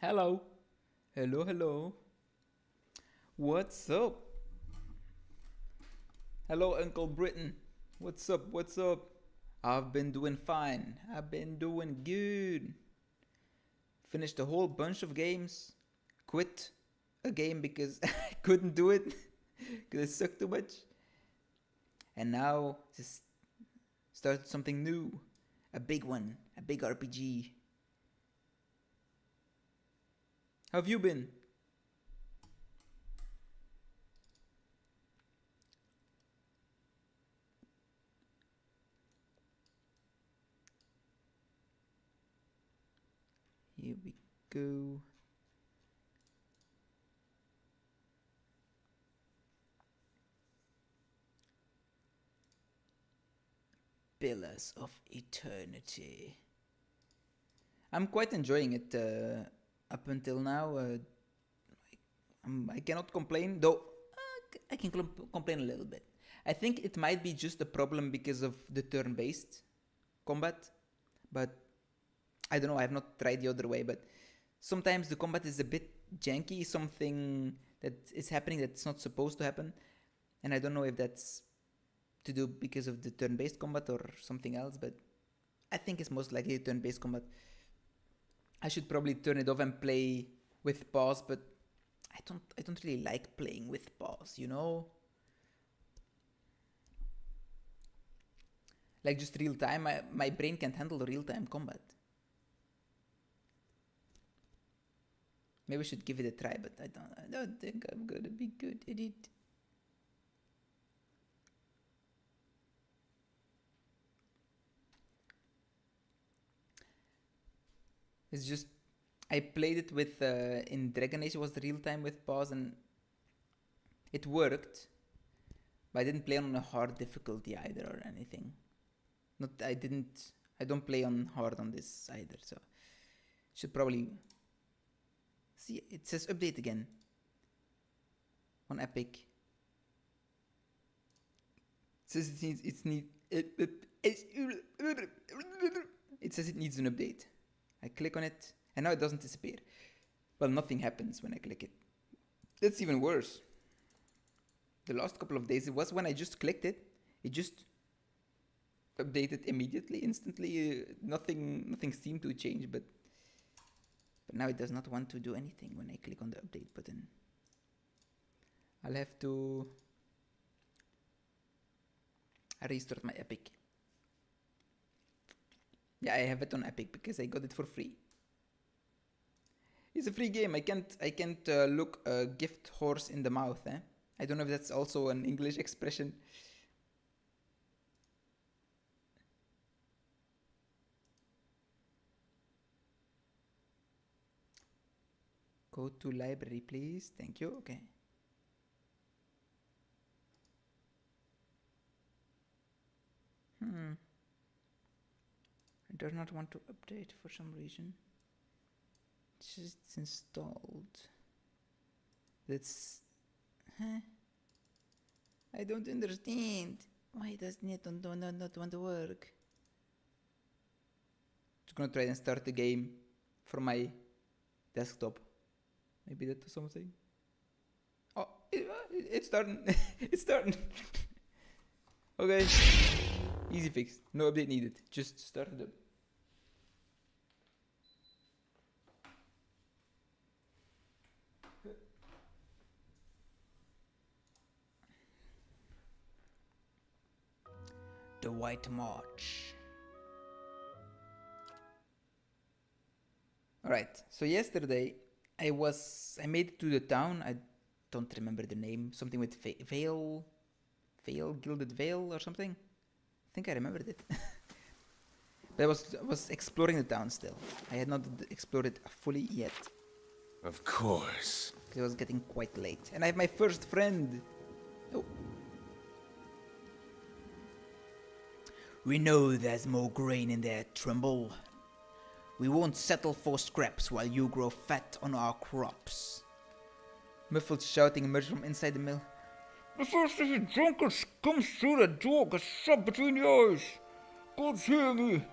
Hello. Hello, hello. What's up? Hello, Uncle Britain. What's up? What's up? I've been doing fine. I've been doing good. Finished a whole bunch of games. Quit a game because I couldn't do it because it sucked too much. And now just started something new. A big one. A big RPG. How have you been? Here we go. Pillars of Eternity. I'm quite enjoying it up until now. I cannot complain, though I can complain a little bit. I think it might be just a problem because of the turn based combat, but I don't know, I have not tried the other way, but sometimes the combat is a bit janky, something that is happening that's not supposed to happen, and I don't know if that's to do because of the turn based combat or something else, but I think it's most likely turn based combat. I should probably turn it off and play with pause, but I don't really like playing with pause, you know? Like just real time, my brain can't handle real time combat. Maybe I should give it a try, but I don't think I'm gonna be good at it. It's just I played it with in Dragon Age. It was real time with pause, and it worked. But I didn't play on a hard difficulty either or anything. Not I didn't. I don't play on hard on this either. So should probably see. It says update again on Epic. It says it says it needs an update. I click on it, and now it doesn't disappear. Well, nothing happens when I click it. That's even worse. The last couple of days, it was when I just clicked it, it just updated immediately, instantly. Nothing seemed to change, but now it does not want to do anything when I click on the update button. I'll have to restart my Epic. Yeah, I have it on Epic because I got it for free. It's a free game. I can't look a gift horse in the mouth. I don't know if that's also an English expression. Go to library, please. Thank you. Okay. It does not want to update for some reason. It's just installed. That's... Huh? I don't understand. Why does it not want to work? Just gonna try and start the game from my desktop. Maybe that does something. Oh, it's starting. It's starting. Okay. Easy fix. No update needed. Just start it up. The White March. Alright, so yesterday I made it to the town. I don't remember the name. Something with Vale, Gilded Vale or something. I think I remembered it. But I was exploring the town still. I had not explored it fully yet. Of course. It was getting quite late. And I have my first friend. Oh. We know there's more grain in there, Trimble. We won't settle for scraps while you grow fat on our crops. Muffled shouting emerged from inside the mill. The first of you drunkards comes through the door, gets shot between the eyes. God hear me,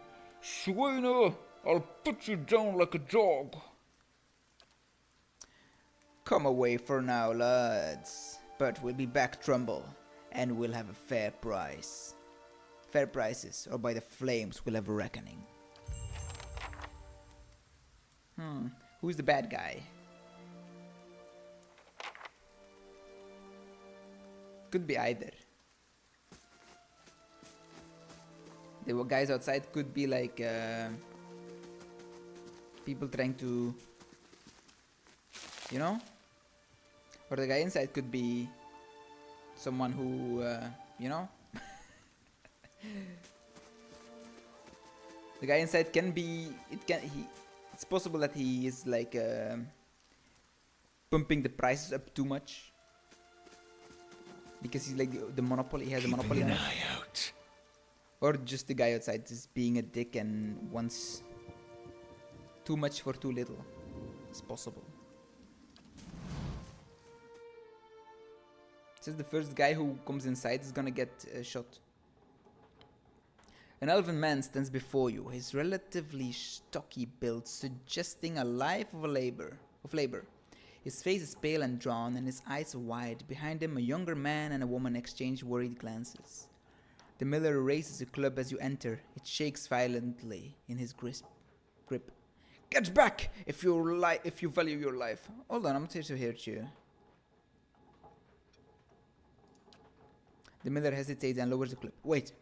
Swainer, I'll put you down like a dog. Come away for now, lads. But we'll be back, Trumbull, and we'll have a fair price. Fair prices, or by the flames we'll have a reckoning. Who's the bad guy? Could be either. The guys outside could be like people trying to, you know? Or the guy inside could be someone who, you know? The guy inside can be, it's possible that he is like pumping the prices up too much. Because he's like the monopoly, he has a monopoly on it. Keeping an eye out. Or just the guy outside is being a dick and wants too much for too little. It's possible. It says the first guy who comes inside is gonna get shot. An elven man stands before you, his relatively stocky build suggesting a life of labor. His face is pale and drawn, and his eyes are wide. Behind him, a younger man and a woman exchange worried glances. The miller raises a club as you enter. It shakes violently in his grip. Get back if you value your life. Hold on, I'm here to hurt you. The miller hesitates and lowers the club. Wait,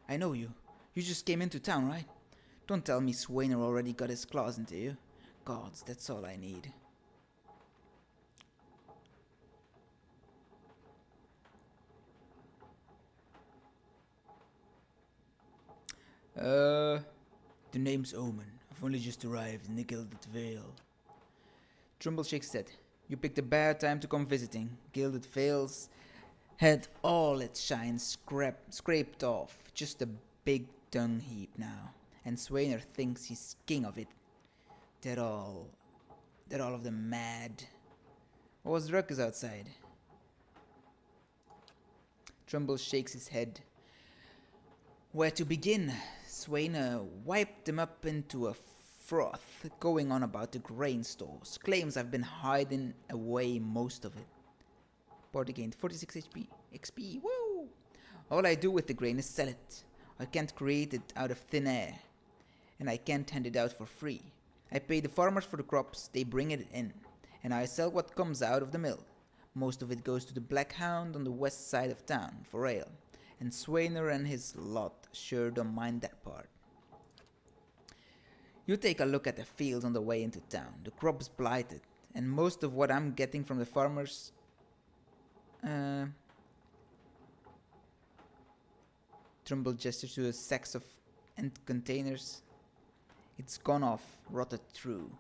I know you. You just came into town, right? Don't tell me Swainer already got his claws into you. Gods, that's all I need. The name's Omen. I've only just arrived in the Gilded Vale. Trumbull shakes his head. You picked a bad time to come visiting. Gilded Vale's had all its shine scraped off. Just a big dung heap now. And Swainer thinks he's king of it. They're all of them mad. What was ruckus outside? Trumbull shakes his head. Where to begin? Swainer wiped them up into a froth, going on about the grain stores. Claims I've been hiding away most of it. Party gained 46 XP. Woo! All I do with the grain is sell it. I can't create it out of thin air. And I can't hand it out for free. I pay the farmers for the crops, they bring it in. And I sell what comes out of the mill. Most of it goes to the Black Hound on the west side of town for ale. And Swainer and his lot sure don't mind that part. You take a look at the fields on the way into town. The crop's blighted, and most of what I'm getting from the farmers... Trumbull gestures to a sacks of and containers. It's gone off, rotted through.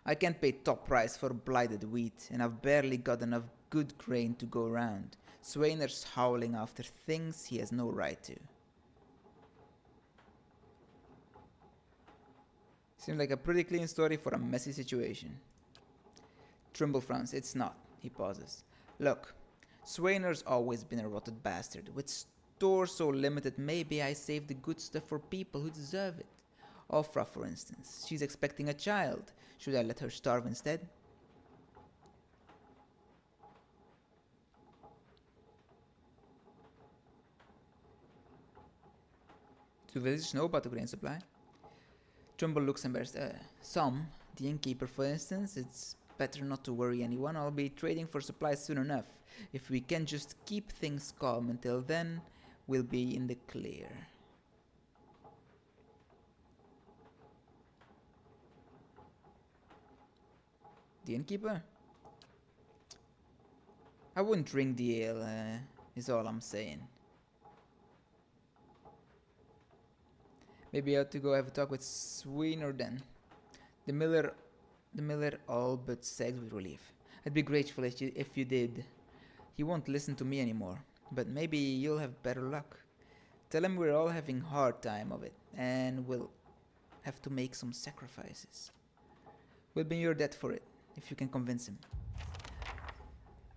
I can't pay top price for blighted wheat, and I've barely got enough good grain to go around. Swainer's howling after things he has no right to. Seems like a pretty clean story for a messy situation. Trumbull frowns. It's not. He pauses. Look, Swainer's always been a rotted bastard. With stores so limited, maybe I save the good stuff for people who deserve it. Ofra, for instance. She's expecting a child. Should I let her starve instead? Do villagers know about the grain supply? Trumbull looks embarrassed. Some. The innkeeper, for instance. It's better not to worry anyone. I'll be trading for supplies soon enough. If we can just keep things calm until then, we'll be in the clear. The innkeeper? I wouldn't drink the ale, is all I'm saying. Maybe I ought to go have a talk with Swainer then. The miller all but sags with relief. I'd be grateful if you did. He won't listen to me anymore, but maybe you'll have better luck. Tell him we're all having hard time of it, and we'll have to make some sacrifices. We'll be in your debt for it, if you can convince him.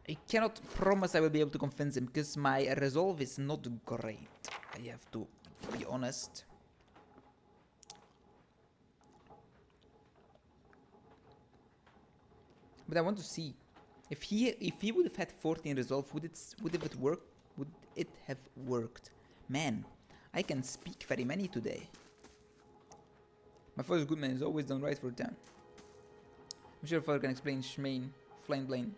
I cannot promise I will be able to convince him, because my resolve is not great. I have to be honest. But I want to see if he would have had 14 resolve, would it have worked? Man, I can speak very many today. My father's good man is always done right for town. I'm sure father can explain Shmaine, Flame Blaine.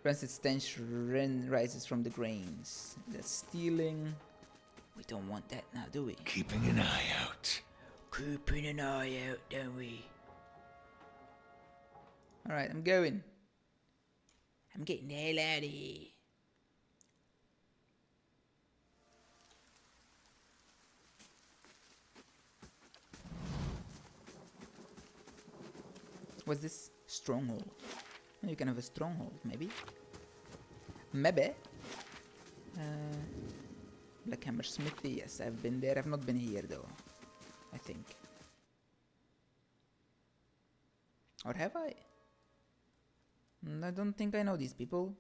Rancid stench rises from the grains. That's stealing. We don't want that now, do we? Keeping an eye out. Keeping an eye out, don't we? Alright, I'm going. I'm getting the hell out of here. What's this? Stronghold. You can have a stronghold, maybe. Maybe. Blackhammer Smithy, yes, I've been there. I've not been here though, I think. Or have I? I don't think I know these people.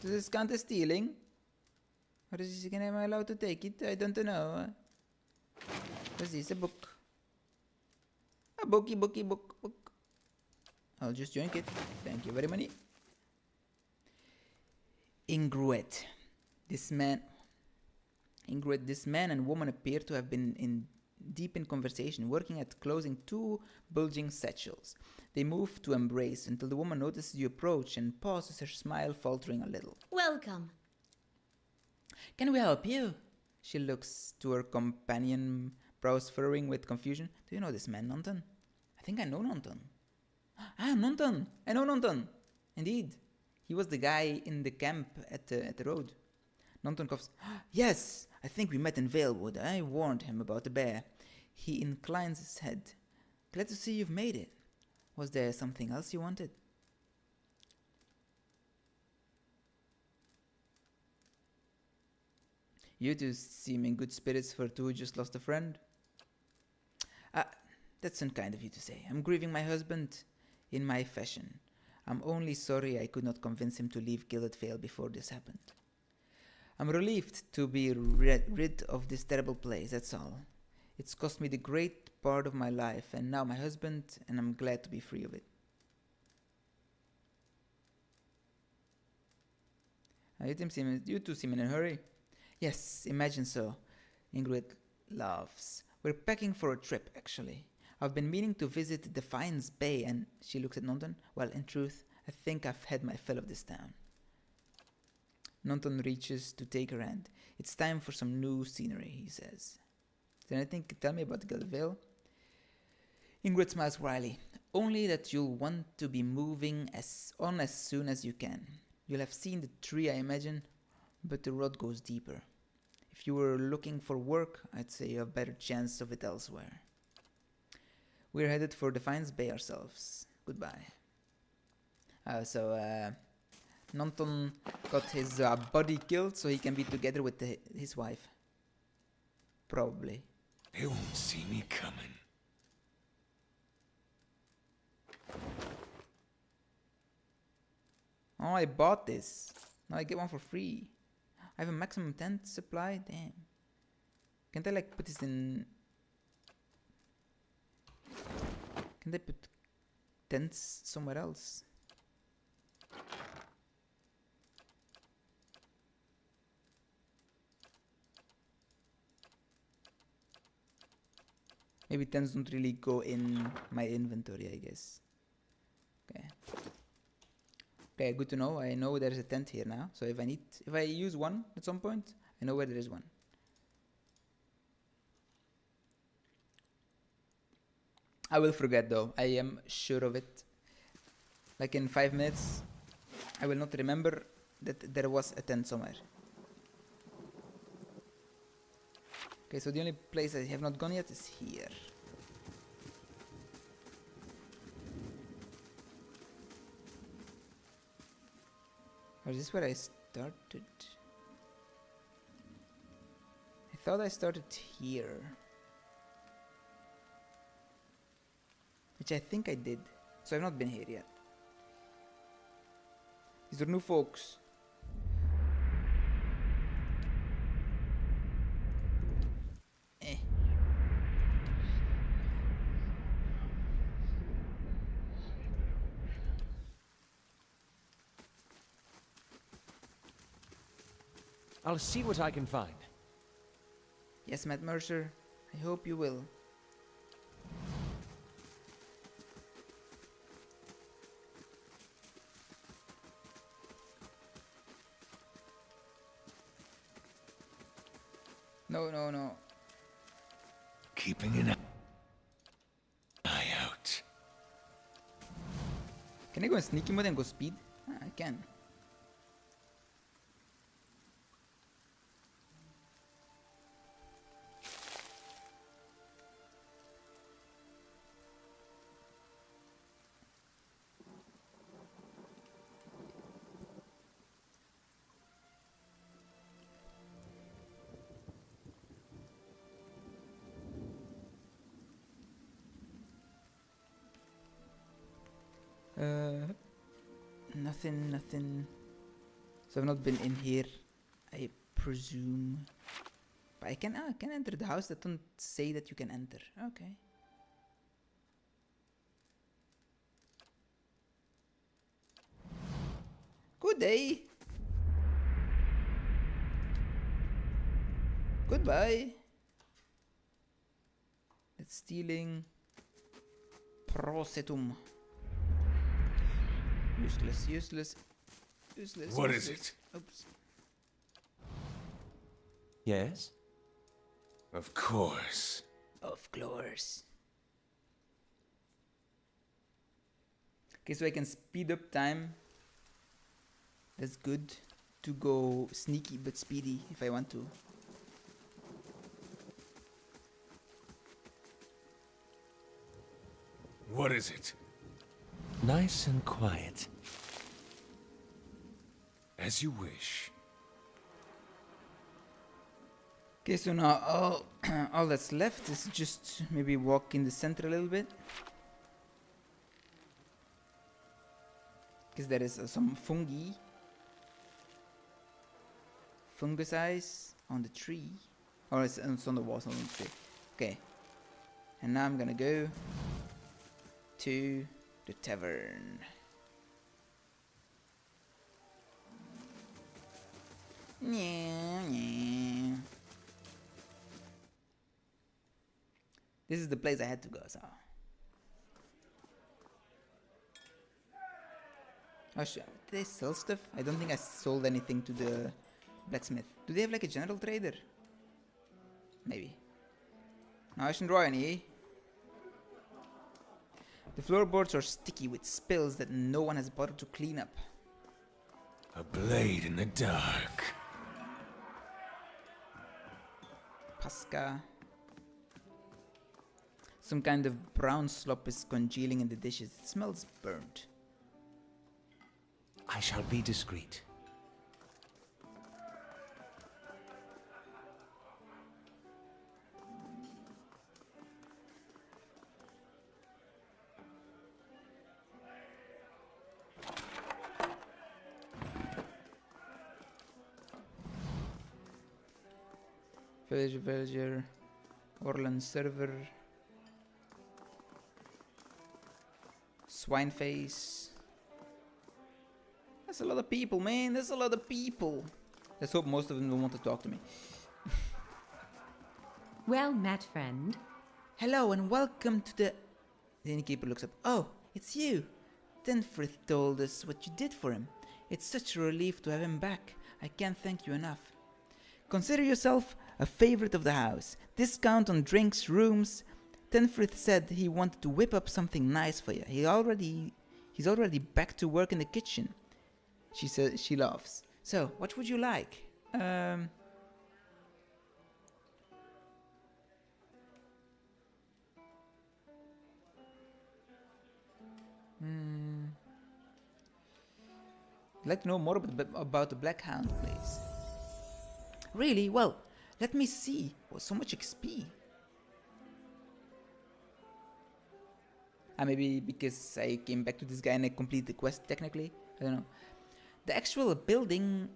Does this count as stealing? Or is this, am I allowed to take it? I don't know. What's this? A book. A book. I'll just drink it. Thank you very much. Ingrid, this man and woman appear to have been deep in conversation, working at closing two bulging satchels. They move to embrace until the woman notices you approach and pauses, her smile faltering a little. Welcome. Can we help you? She looks to her companion, brows furrowing with confusion. Do you know this man, Nonton? I think I know Nonton. Ah, Nonton! I know Nonton! Indeed. He was the guy in the camp at the road. Nonton coughs. Yes! I think we met in Valewood. I warned him about the bear. He inclines his head. Glad to see you've made it. Was there something else you wanted? You two seem in good spirits for two who just lost a friend. That's unkind of you to say. I'm grieving my husband in my fashion. I'm only sorry I could not convince him to leave Gilded Vale before this happened. I'm relieved to be rid of this terrible place, that's all. It's cost me the great part of my life, and now my husband, and I'm glad to be free of it. You two seem in a hurry. Yes, imagine so. Ingrid laughs. We're packing for a trip, actually. I've been meaning to visit Defiance Bay, and she looks at Nonton. Well, in truth, I think I've had my fill of this town. Nonton reaches to take her hand. It's time for some new scenery, he says. Is there anything you can tell me about Gilded Vale? Ingrid smiles wryly. Only that you'll want to be moving as soon as you can. You'll have seen the tree, I imagine, but the road goes deeper. If you were looking for work, I'd say you have a better chance of it elsewhere. We're headed for Defiance Bay ourselves. Goodbye. Nonton got his body killed so he can be together with his wife. Probably. They won't see me coming. Oh, I bought this. Now I get one for free. I have a maximum tent supply? Damn. Can't I like put this in... Can they put tents somewhere else? Maybe tents don't really go in my inventory, I guess. Okay. Okay, good to know. I know there's a tent here now. So if I use one at some point, I know where there is one. I will forget though, I am sure of it. Like in 5 minutes, I will not remember that there was a tent somewhere. Okay, so the only place I have not gone yet is here. Or is this where I started? I thought I started here. Which I think I did. So I've not been here yet. These are new folks. I'll see what I can find. Yes, Matt Mercer. I hope you will. No, no, no. Keeping an eye out. Can I go in sneaky mode and go speed? Ah, I can. Nothing. So I've not been in here, I presume. But I can enter the house. That don't say that you can enter. Okay. Good day. Goodbye. That's stealing. Prosetum. Useless. What is it? Oops. Yes? Of course. Of course. Okay, so I can speed up time. That's good. To go sneaky but speedy if I want to. What is it? Nice and quiet. As you wish. Okay, so now all that's left is just maybe walk in the center a little bit. Because there is some fungus eyes on the tree. Or it's on the walls, not on the tree. Okay. And now I'm gonna go to the tavern. This is the place I had to go, so. Oh shit, did they sell stuff? I don't think I sold anything to the blacksmith. Do they have like a general trader? Maybe. Nice and dry in here. The floorboards are sticky with spills that no one has bothered to clean up. A blade in the dark. Pasca. Some kind of brown slop is congealing in the dishes. It smells burnt. I shall be discreet. Villager, Orland server, swine face. That's a lot of people, man. That's a lot of people. Let's hope most of them don't want to talk to me. Well met, friend. Hello and welcome to the innkeeper looks up. Oh, it's you. Tenfrith told us what you did for him. It's such a relief to have him back. I can't thank you enough. Consider yourself a favorite of the house. Discount on drinks, rooms. Tenfrith said he wanted to whip up something nice for you. He's already back to work in the kitchen. She says she laughs. So, what would you like? I'd like to know more about the Black Hound, please. Really? Well, let me see. Oh, so much XP. Maybe because I came back to this guy and I completed the quest technically. I don't know. The actual building's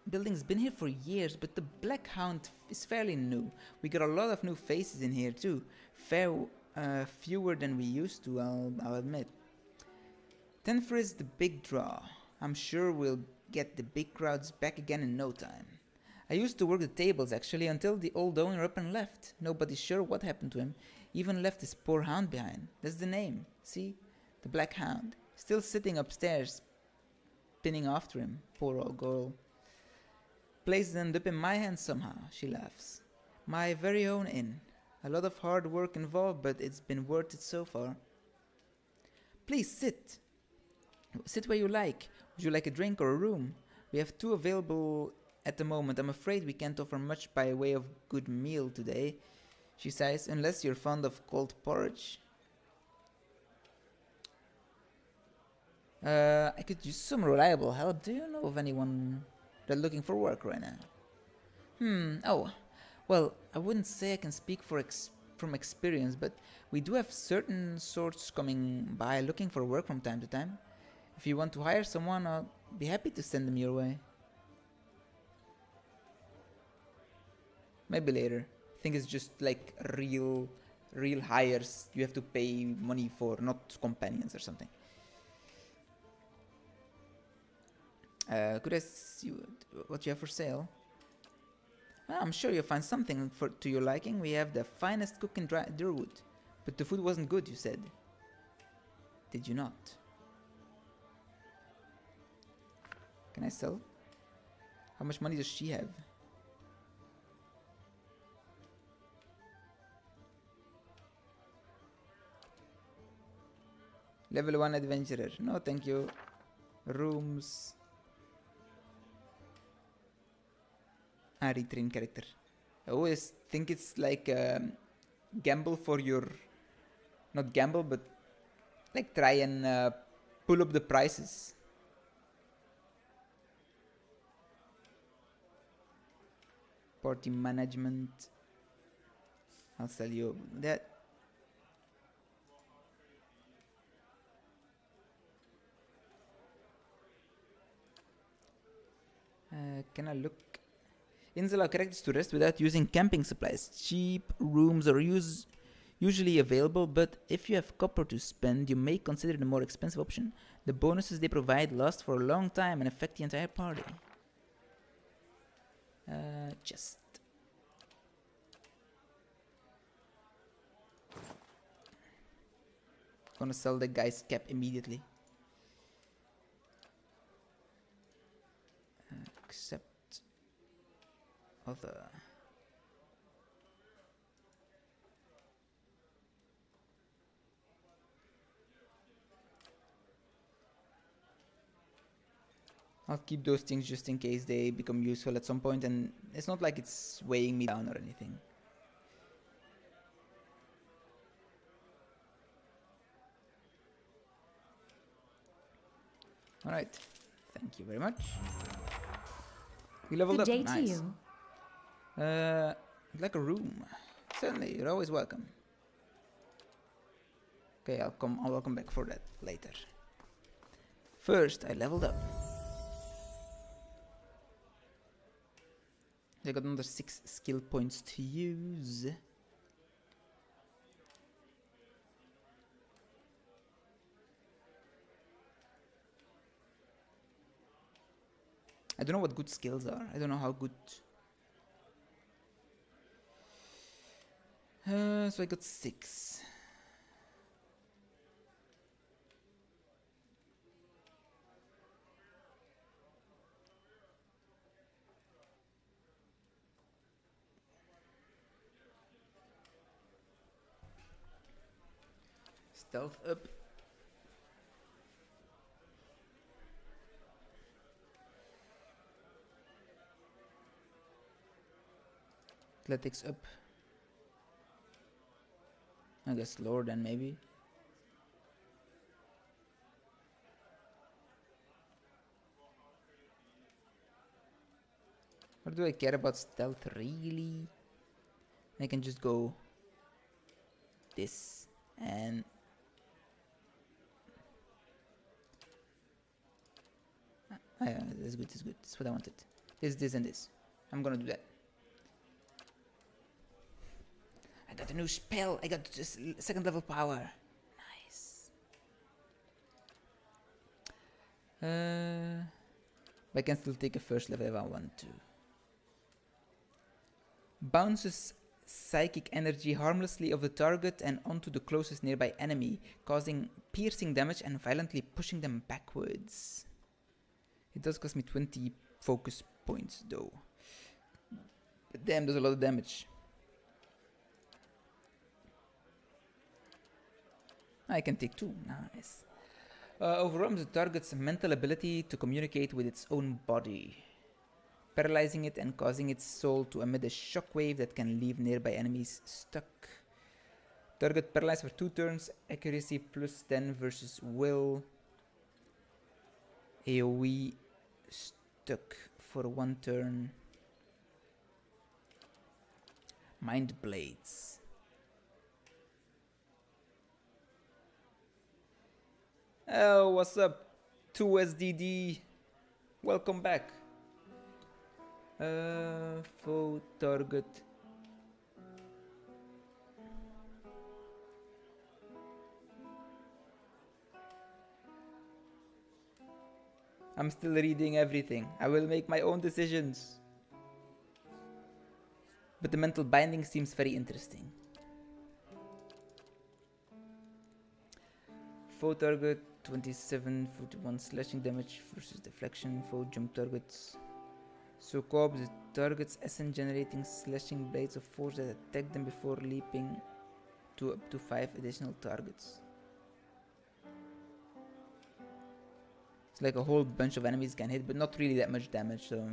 been here for years, but the Black Hound is fairly new. We got a lot of new faces in here too. Fewer than we used to, I'll admit. Tenfrith is the big draw. I'm sure we'll get the big crowds back again in no time. I used to work the tables actually until the old owner up and left. Nobody's sure what happened to him. Even left his poor hound behind. That's the name. See? The Black Hound. Still sitting upstairs, pinning after him. Poor old girl. Place ended up in my hands somehow, she laughs. My very own inn. A lot of hard work involved, but it's been worth it so far. Please sit. Sit where you like. Would you like a drink or a room? We have 2 available at the moment. I'm afraid we can't offer much by way of good meal today, she sighs, unless you're fond of cold porridge. I could use some reliable help. Do you know of anyone that's looking for work right now? Oh, well, I wouldn't say I can speak from experience, but we do have certain sorts coming by looking for work from time to time. If you want to hire someone, I'll be happy to send them your way. Maybe later. I think it's just like real hires you have to pay money for, not companions or something. Could I see what you have for sale? Well, I'm sure you'll find something to your liking. We have the finest cook in Durwood. But the food wasn't good, you said. Did you not? Can I sell? How much money does she have? Level 1 adventurer. No, thank you. Rooms. Retrain character. I always think it's like gamble for your... Not gamble, but like try and pull up the prices. Party management. I'll sell you that. Can I look? Inns allow characters to rest without using camping supplies. Cheap rooms are usually available, but if you have copper to spend, you may consider the more expensive option. The bonuses they provide last for a long time and affect the entire party. Just. Gonna sell the guy's cap immediately. Accept other. I'll keep those things just in case they become useful at some point, and it's not like it's weighing me down or anything. Alright, thank you very much. We leveled Good up, day nice. to you. Like a room. Certainly, you're always welcome. Okay, I'll come back for that later. First, I leveled up. I got another 6 skill points to use. I don't know what good skills are. I don't know how good. So I got 6. Stealth up. Athletics up. I guess lower than maybe. Or do I care about stealth really? I can just go this and yeah, that's good, that's good. That's what I wanted. This, and this. I'm gonna do that. I got a new spell. I got this second level power. Nice. But I can still take a first level if I want to. Bounces psychic energy harmlessly off the target and onto the closest nearby enemy, causing piercing damage and violently pushing them backwards. It does cost me 20 focus points though. But damn, there's a lot of damage. I can take 2, nice. Overwhelms the target's mental ability to communicate with its own body, paralyzing it and causing its soul to emit a shockwave that can leave nearby enemies stuck. Target paralyzed for 2 turns, accuracy plus 10 versus will. AoE stuck for 1 turn. Mind Blades. Oh, what's up? 2SDD. Welcome back. Foe target. I'm still reading everything. I will make my own decisions. But the mental binding seems very interesting. Foe target 27, 41 slashing damage versus deflection. Foe jump targets. So co-op the target's essence generating slashing blades of force that attack them before leaping to up to 5 additional targets. It's like a whole bunch of enemies can hit, but not really that much damage, so...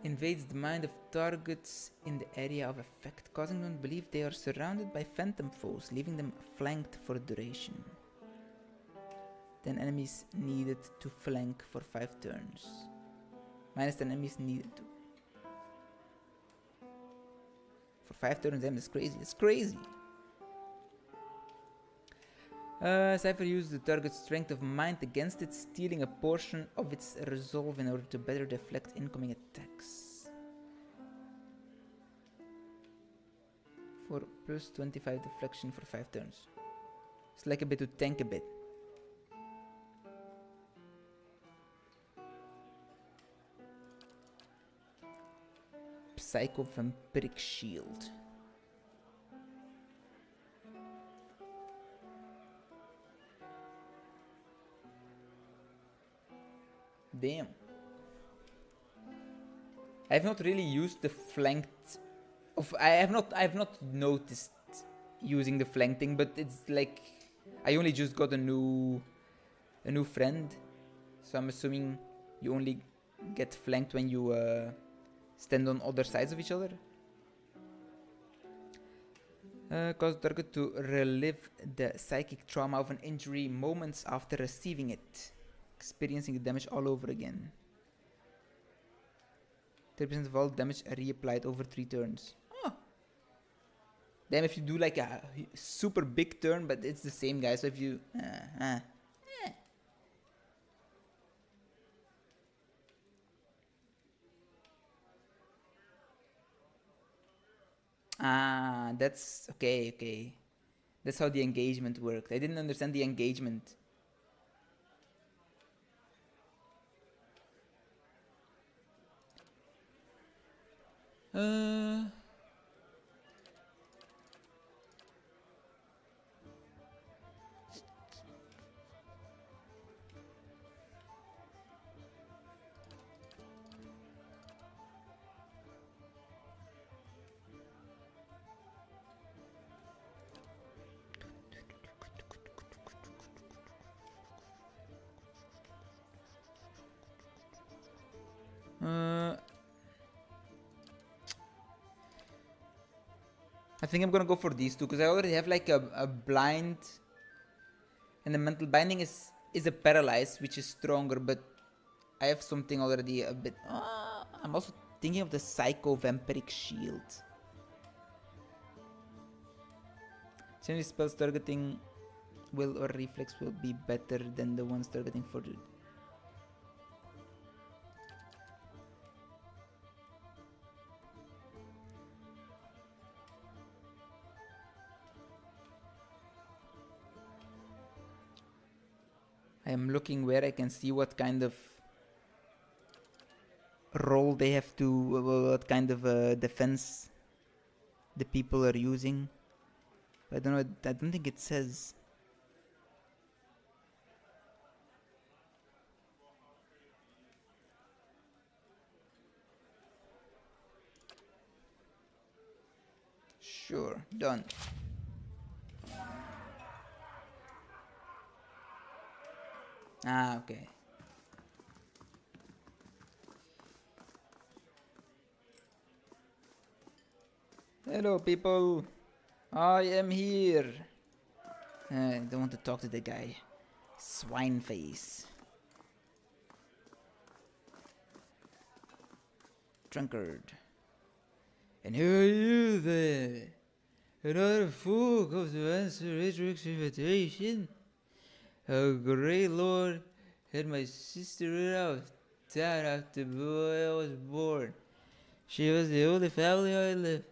Invades the mind of targets in the area of effect, causing them to believe they are surrounded by phantom foes, leaving them flanked for duration. Then enemies needed to flank for 5 turns. Minus 10 enemies needed to. For 5 turns, damn, that's crazy. It's crazy! Cypher used the target's strength of mind against it, stealing a portion of its resolve in order to better deflect incoming attacks. For plus 25 deflection for 5 turns. It's like a bit to tank a bit. Psycho Vampiric Shield. Damn. I have not really used the flanked I have not noticed using the flank thing, but it's like I only just got a new friend. So I'm assuming you only get flanked when you stand on other sides of each other. Cause the target to relive the psychic trauma of an injury moments after receiving it, experiencing the damage all over again. 30% of all damage reapplied over 3 turns. Oh. Damn, if you do like a super big turn, but it's the same guy, so if you... Ah, that's... Okay. That's how the engagement worked. I didn't understand the engagement. I think I'm gonna go for these two because I already have like a blind, and the mental binding is a paralyze, which is stronger, but I have something already a bit. I'm also thinking of the Psycho Vampiric Shield. Generally, spells targeting will or reflex will be better than the ones targeting for the. I'm looking where I can see what kind of role they have to, what kind of defense the people are using. I don't know. I don't think it says. Sure, done. Ah, okay. Hello, people. I am here. I don't want to talk to the guy. Swine face. Drunkard. And who are you there? Another fool comes to answer Edric's invitation. A great lord had my sister out town after boy I was born. She was the only family I lived.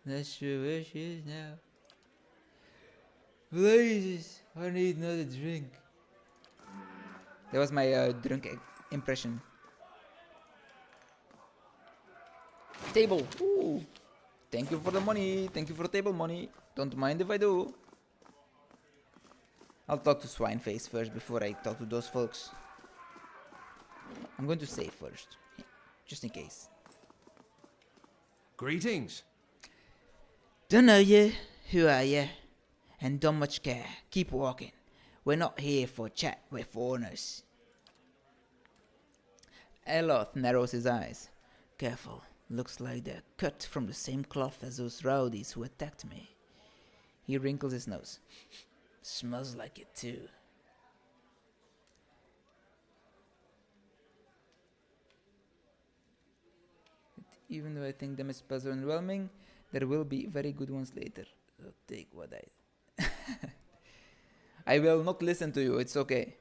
Not sure where she is now. Blazes, I need another drink. That was my drunk impression. Table. Ooh. Thank you for the money. Thank you for the table money. Don't mind if I do. I'll talk to Swineface first before I talk to those folks. I'm going to save first, just in case. Greetings. Don't know you. Who are you? And don't much care. Keep walking. We're not here for chat with foreigners. Eloth narrows his eyes. Careful. Looks like they're cut from the same cloth as those rowdies who attacked me. He wrinkles his nose. Smells like it too. Even though I think them spells are overwhelming, there will be very good ones later. So take what I... I will not listen to you, it's okay.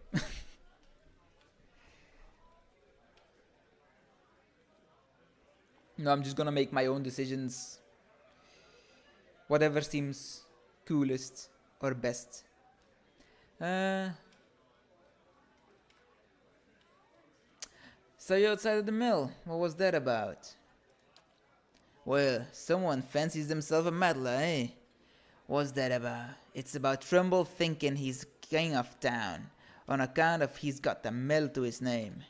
No, I'm just gonna make my own decisions. Whatever seems coolest or best. Saw you outside of the mill. What was that about? Well, someone fancies themselves a meddler, eh? What's that about? It's about Trumbull thinking he's king of town, on account of he's got the mill to his name.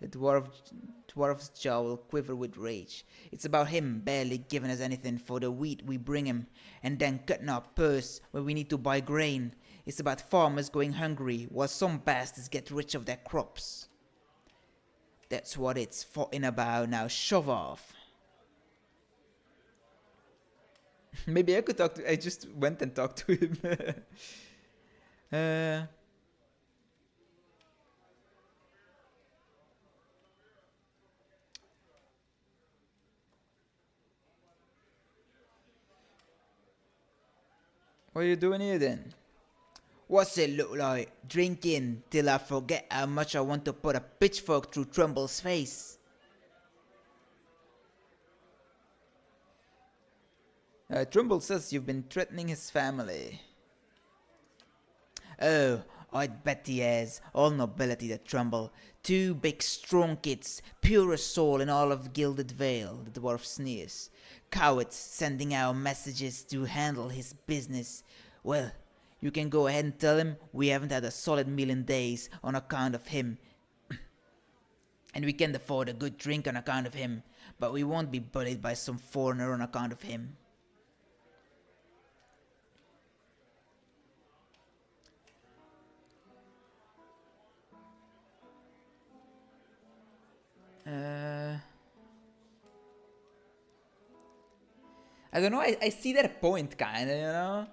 The dwarf's jaw will quiver with rage. It's about him barely giving us anything for the wheat we bring him, and then cutting our purse when we need to buy grain. It's about farmers going hungry while some bastards get rich of their crops. That's what it's fighting about now. Shove off. Maybe I could talk to... I just went and talked to him. What are you doing here then? What's it look like? Drinking till I forget how much I want to put a pitchfork through Trumble's face. Trumbull says you've been threatening his family. Oh, I'd bet he has. All nobility that Trumbull. Two big strong kids, purest soul in all of Gilded Vale, the dwarf sneers. Cowards sending out messages to handle his business. Well, you can go ahead and tell him we haven't had a solid meal in days on account of him. And we can't afford a good drink on account of him, but we won't be bullied by some foreigner on account of him. I don't know, I see their point, kinda, you know?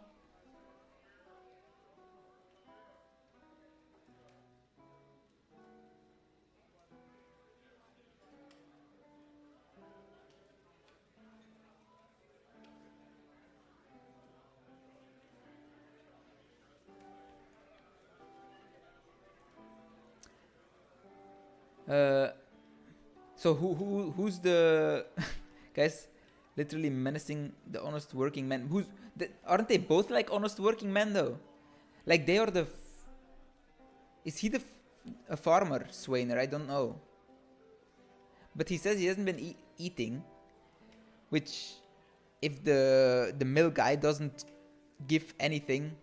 So who's the guys literally menacing the honest working man? Aren't they both like honest working men though? Like they are the Is he a farmer, Swainer? I don't know. But he says he hasn't been eating, which, if the mill guy doesn't give anything,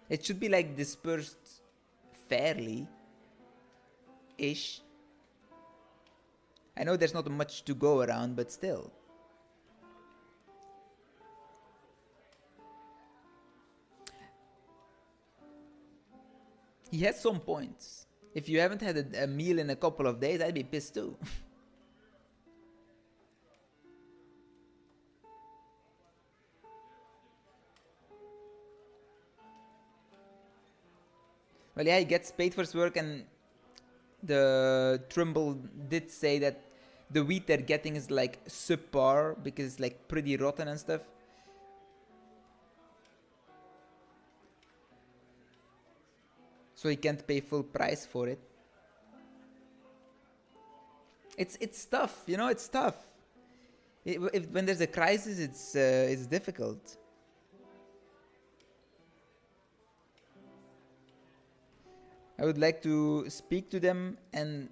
it should be like dispersed fairly ish. I know there's not much to go around, but still. He has some points. If you haven't had a meal in a couple of days, I'd be pissed too. Well, yeah, he gets paid for his work, and the Trimble did say that the wheat they're getting is like subpar because it's like pretty rotten and stuff. So he can't pay full price for it. It's tough, you know. It's tough. When there's a crisis, it's difficult. I would like to speak to them and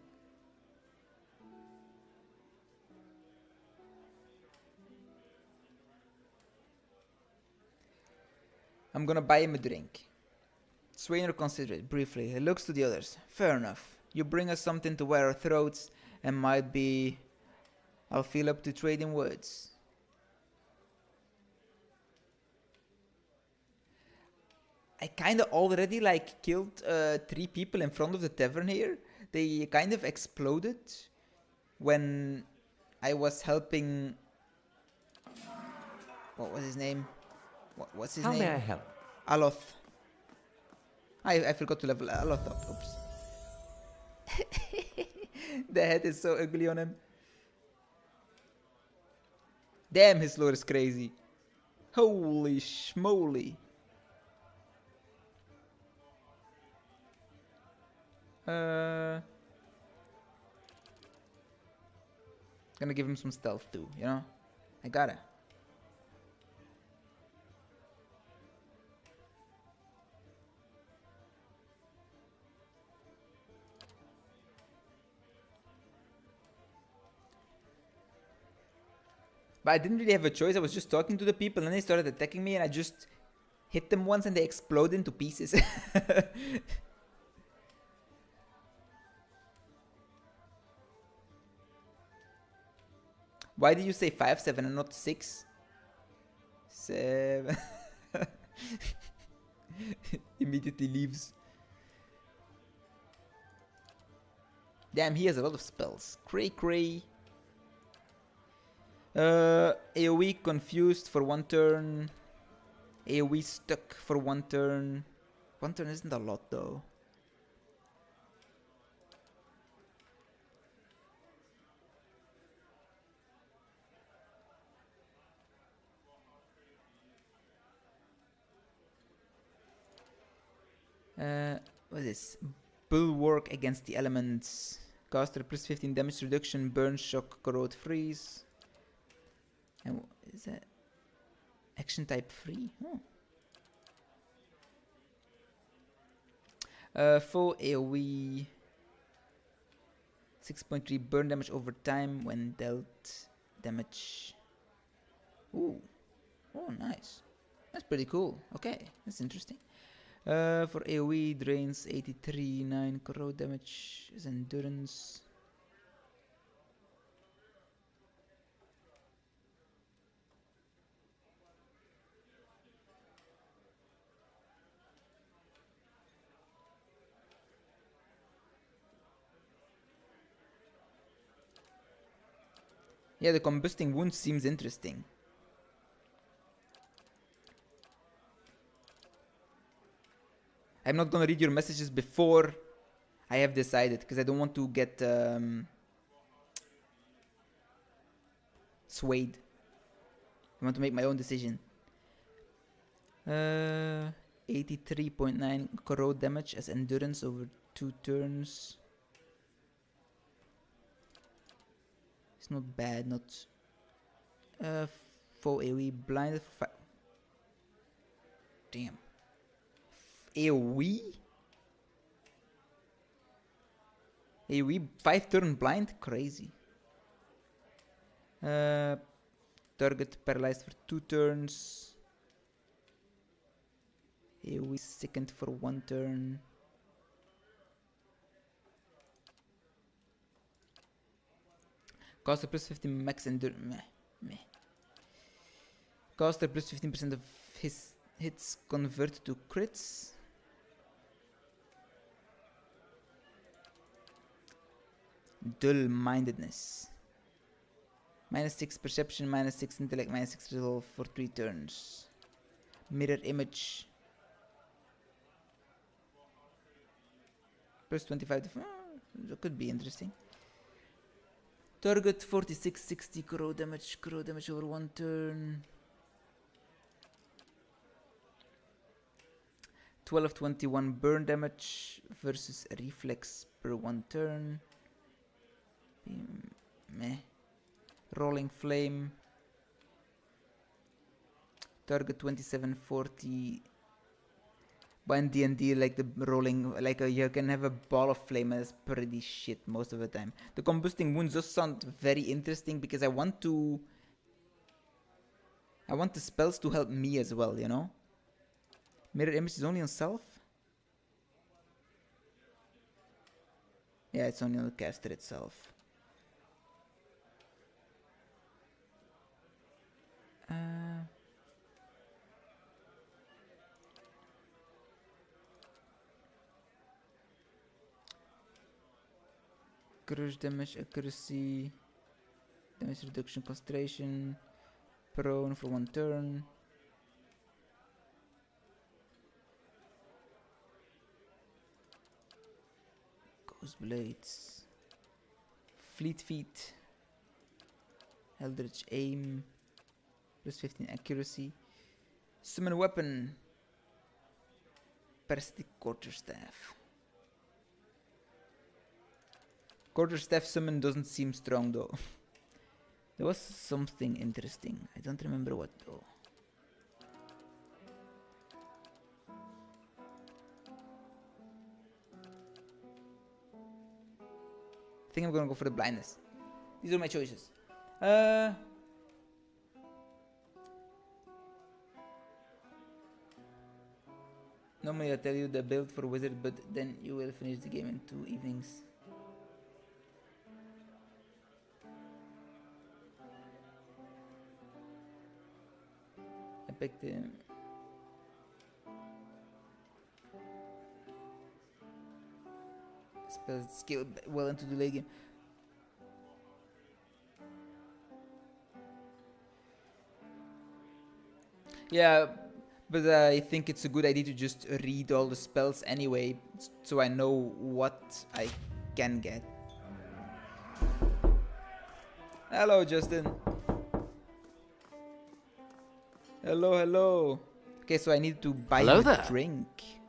I'm gonna buy him a drink. Swainer considered it briefly. He looks to the others. Fair enough. You bring us something to wear our throats and might be... I'll feel up to trading words. I kinda already like killed 3 people in front of the tavern here. They kind of exploded when I was helping... What was his name? What's his name? How may I help? Aloth. I forgot to level Aloth up. Oops. The head is so ugly on him. Damn, his lore is crazy. Holy schmoly. Gonna give him some stealth too, you know? I gotta. But I didn't really have a choice. I was just talking to the people and they started attacking me and I just hit them once and they explode into pieces. Why did you say 5, 7 and not 6? 7. Immediately leaves. Damn, he has a lot of spells. Cray cray. AoE confused for 1 turn. AoE stuck for 1 turn. 1 turn isn't a lot though. What is this? Bulwark against the elements. Caster plus 15 damage reduction, burn, shock, corrode, freeze. And is that action type free? Full AoE 6.3 burn damage over time when dealt damage. Ooh, oh nice. That's pretty cool. Okay, that's interesting. For AoE drains 83, 9 corrode damage is endurance. Yeah, the combusting wound seems interesting. I'm not gonna read your messages before I have decided, because I don't want to get swayed. I want to make my own decision. 83.9 corrode damage as endurance over 2 turns. It's not bad, not... full AoE blinded for damn. AoE? AoE 5 turn blind? Crazy. Target paralyzed for 2 turns. AoE second for 1 turn. Caster plus 15 max endurance. Meh. Caster plus 15% of his hits convert to crits. Dull-mindedness. -6 perception, -6 intellect, -6 resolve for 3 turns. Mirror image. Plus 25 that could be interesting. Target 46-60 crow damage over 1 turn. 12-21 burn damage versus reflex per 1 turn. Meh. Rolling flame. Target 27-40. But in D&D, like the rolling, like you can have a ball of flame, and that's pretty shit most of the time. The combusting wounds does sound very interesting because I want the spells to help me as well, you know? Mirror image is only on self? Yeah, it's only on the caster itself. Crush damage, accuracy, damage reduction, concentration, prone for 1 turn. Ghost blades, fleet feet, eldritch aim, plus 15 accuracy, summon weapon, parasitic quarterstaff. Quarterstaff summon doesn't seem strong though. There was something interesting. I don't remember what though. I think I'm gonna go for the blindness. These are my choices. Normally I tell you the build for wizard, but then you will finish the game in 2 evenings. I picked him. Spells scale well into the late game. Yeah, but I think it's a good idea to just read all the spells anyway, so I know what I can get. Hello, Justin. Hello. Okay, so I need to buy Hello him a there. drink.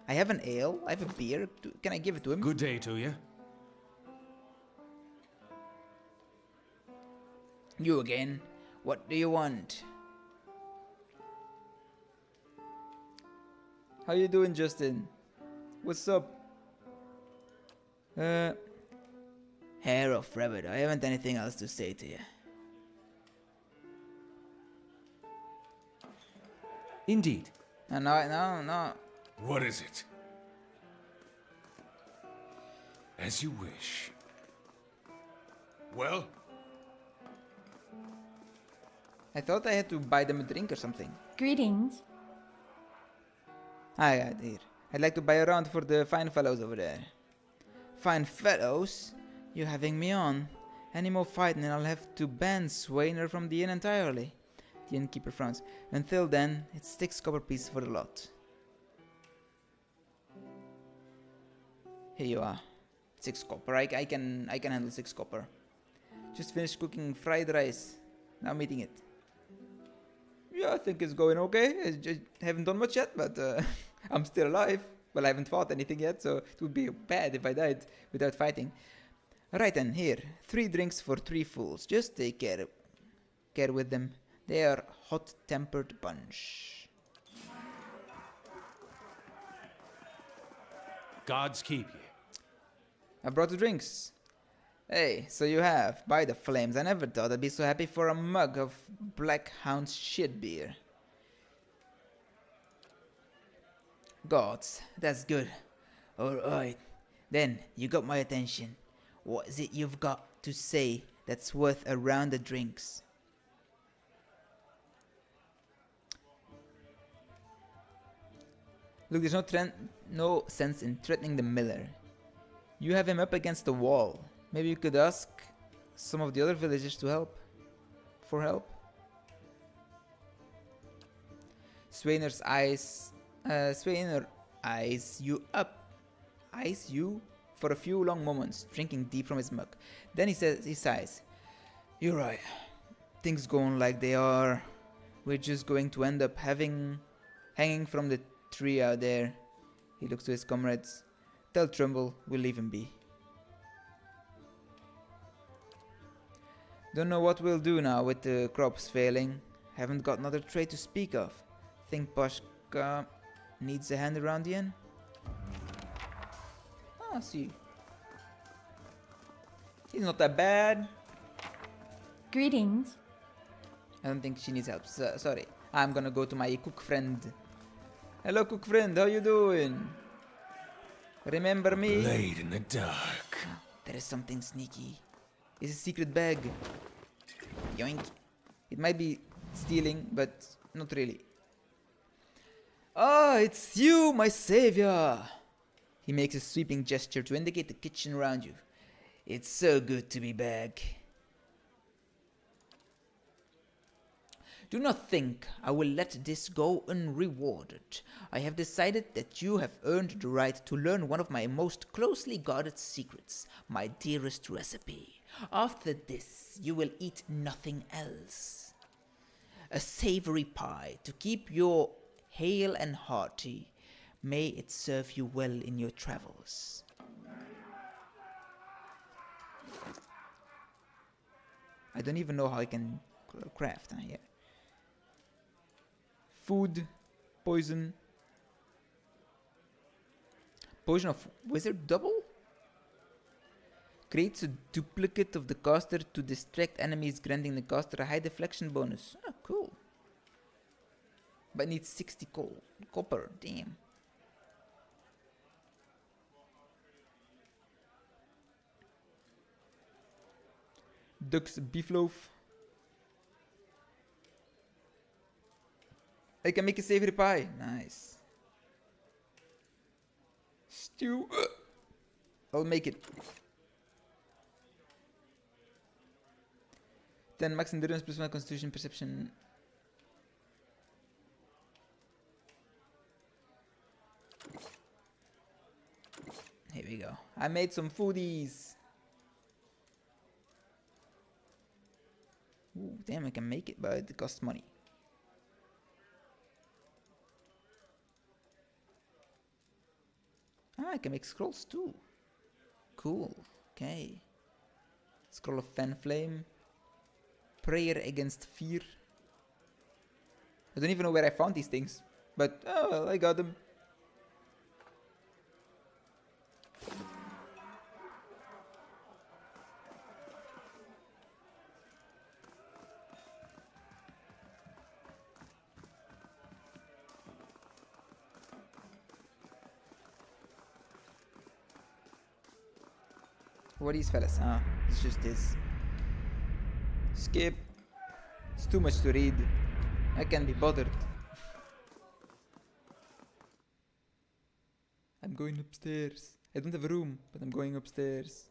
I have an ale. I have a beer. Can I give it to him? Good day to you. You again. What do you want? How you doing, Justin? What's up? Hair of rabbit. I haven't anything else to say to you. Indeed. No. What is it? As you wish. Well? I thought I had to buy them a drink or something. Greetings. Hi, dear. I'd like to buy a round for the fine fellows over there. Fine fellows? You having me on? Any more fighting and I'll have to ban Swainer from the inn entirely. The innkeeper frowns. Until then, it's 6 copper pieces for the lot. Here you are. 6 copper. I can handle 6 copper. Just finished cooking fried rice. Now I'm eating it. Yeah, I think it's going okay. I just haven't done much yet, but I'm still alive. Well, I haven't fought anything yet, so it would be bad if I died without fighting. Right then, here. 3 drinks for 3 fools. Just take care with them. They are hot-tempered bunch. Gods keep you. I brought the drinks. Hey, so you have. By the flames, I never thought I'd be so happy for a mug of Black Hound's shit beer. Gods, that's good. Alright, then you got my attention. What is it you've got to say that's worth a round of drinks? Look, there's no sense in threatening the miller. You have him up against the wall. Maybe you could ask some of the other villagers to help. For help. Swainer eyes you for a few long moments, drinking deep from his mug. Then he sighs. You're right. Things go on like they are. We're just going to end up hanging from the tree out there. He looks to his comrades. Tell Trumbull we'll leave him be. Don't know what we'll do now with the crops failing. Haven't got another trade to speak of. Think Pashka needs a hand around the inn? Ah, see. He's not that bad. Greetings. I don't think she needs help. Sorry. I'm gonna go to my cook friend. Hello, cook friend. How you doing? Remember me? Blade in the dark. There is something sneaky. It's a secret bag. Yoink. It might be stealing, but not really. Ah, it's you, my savior. He makes a sweeping gesture to indicate the kitchen around you. It's so good to be back. Do not think I will let this go unrewarded. I have decided that you have earned the right to learn one of my most closely guarded secrets, my dearest recipe. After this, you will eat nothing else. A savory pie to keep you hale and hearty. May it serve you well in your travels. I don't even know how I can craft here. Food, poison. Potion of wizard double? Creates a duplicate of the caster to distract enemies, granting the caster a high deflection bonus. Oh, cool. But needs 60 copper, damn. Duck's beef loaf. I can make a savory pie. Nice. Stew. I'll make it. 10 max endurance plus 1 constitution perception. Here we go. I made some foodies. Ooh, damn, I can make it, but it costs money. Ah, I can make scrolls too. Cool. Okay. Scroll of Fan Flame. Prayer against fear. I don't even know where I found these things. But, oh well, I got them. What are these fellas? Ah, it's just this. Skip. It's too much to read. I can't be bothered. I'm going upstairs. I don't have a room, but I'm going upstairs.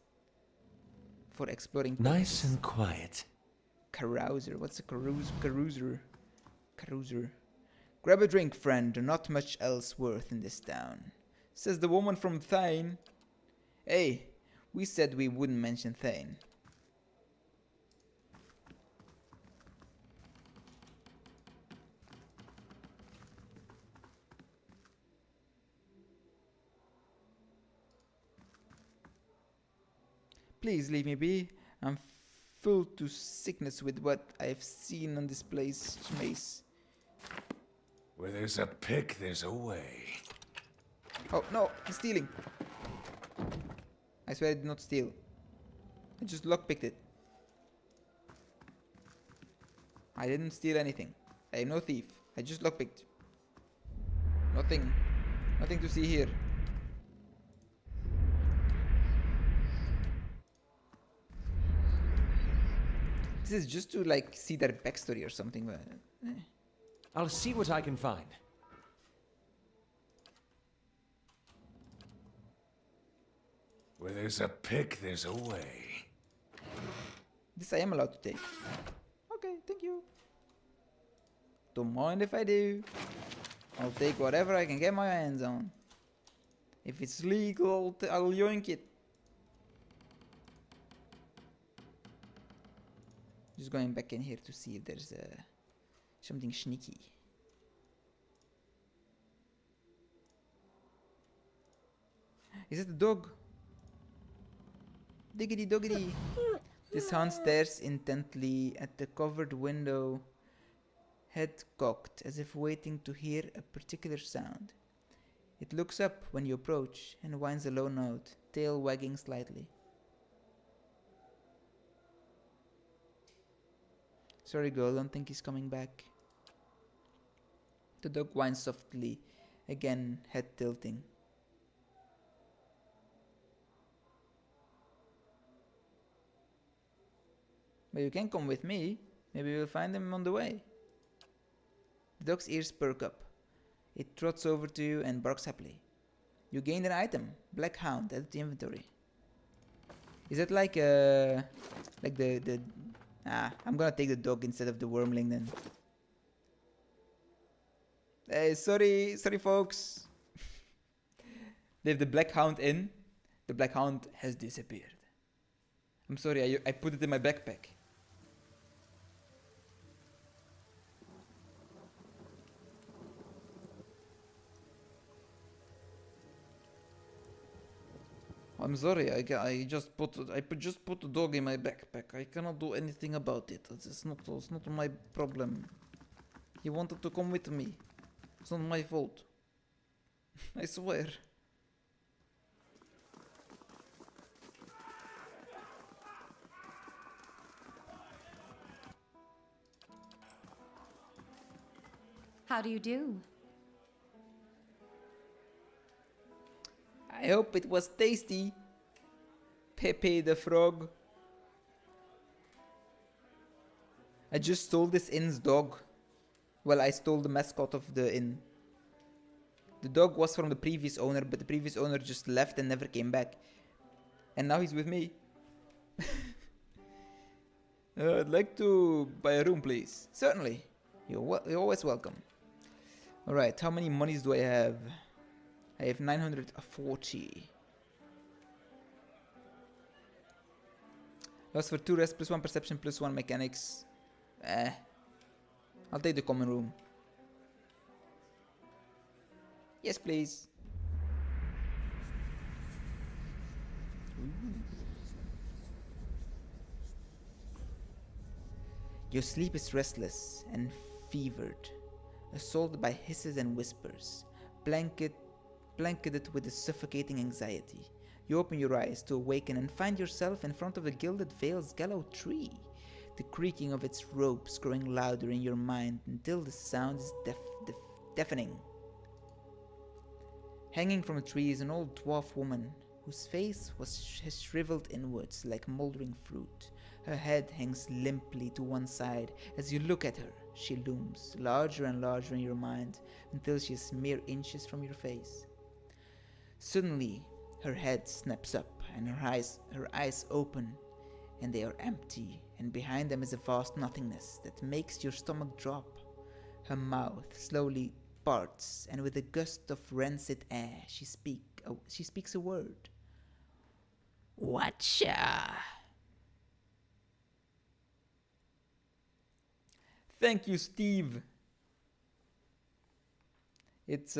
For exploring Nice purposes. and quiet. Carouser. What's a carouser? Carouser. Grab a drink, friend. Not much else worth in this town. Says the woman from Thane. Hey, we said we wouldn't mention Thane. Please leave me be. I'm full to sickness with what I've seen on this place, Mace. Where there's a pick, there's a way. Oh no, he's stealing. I swear I did not steal. I just lockpicked it. I didn't steal anything. I am no thief. I just lockpicked. Nothing. Nothing to see here. This is just to like see their backstory or something, but I'll see what I can find. Where there's a pick, there's a way. this I am allowed to take. Okay, thank you. Don't mind if I do. I'll take whatever I can get my hands on. If it's legal, I'll yoink it. Just going back in here to see if there's something sneaky. Is it the dog? Diggity doggity. This hound stares intently at the covered window, head cocked as if waiting to hear a particular sound. It looks up when you approach and whines a low note, tail wagging slightly. Sorry girl, don't think he's coming back. The dog whines softly, again head tilting. But you can come with me. Maybe we'll find him on the way. The dog's ears perk up. It trots over to you and barks happily. You gained an item, Black Hound, added to the inventory. Is that like the I'm gonna take the dog instead of the wormling then. Hey, sorry folks. They have the Black Hound in. The Black Hound has disappeared. I'm sorry, I put it in my backpack. I'm sorry, I just put the dog in my backpack. I cannot do anything about it. It's not my problem. He wanted to come with me. It's not my fault. I swear. How do you do? I hope it was tasty. Pepe the frog. I just stole this inn's dog. Well, I stole the mascot of the inn. The dog was from the previous owner, but the previous owner just left and never came back. And now he's with me. I'd like to buy a room, please. Certainly. You're always welcome. Alright, how many monies do I have? I have 940. Lost for 2 rest, plus 1 perception, plus 1 mechanics. I'll take the common room. Yes, please. Your sleep is restless and fevered, assaulted by hisses and whispers, blanketed with a suffocating anxiety. You open your eyes to awaken and find yourself in front of the Gilded Vale's gallows tree, the creaking of its ropes growing louder in your mind until the sound is deafening. Hanging from a tree is an old dwarf woman whose face has shriveled inwards like moldering fruit. Her head hangs limply to one side. As you look at her, she looms larger and larger in your mind until she is mere inches from your face. Suddenly, her head snaps up and her eyes open, and they are empty, and behind them is a vast nothingness that makes your stomach drop. Her mouth slowly parts, and with a gust of rancid air, she speaks a word. Watcha! Thank you, Steve. It's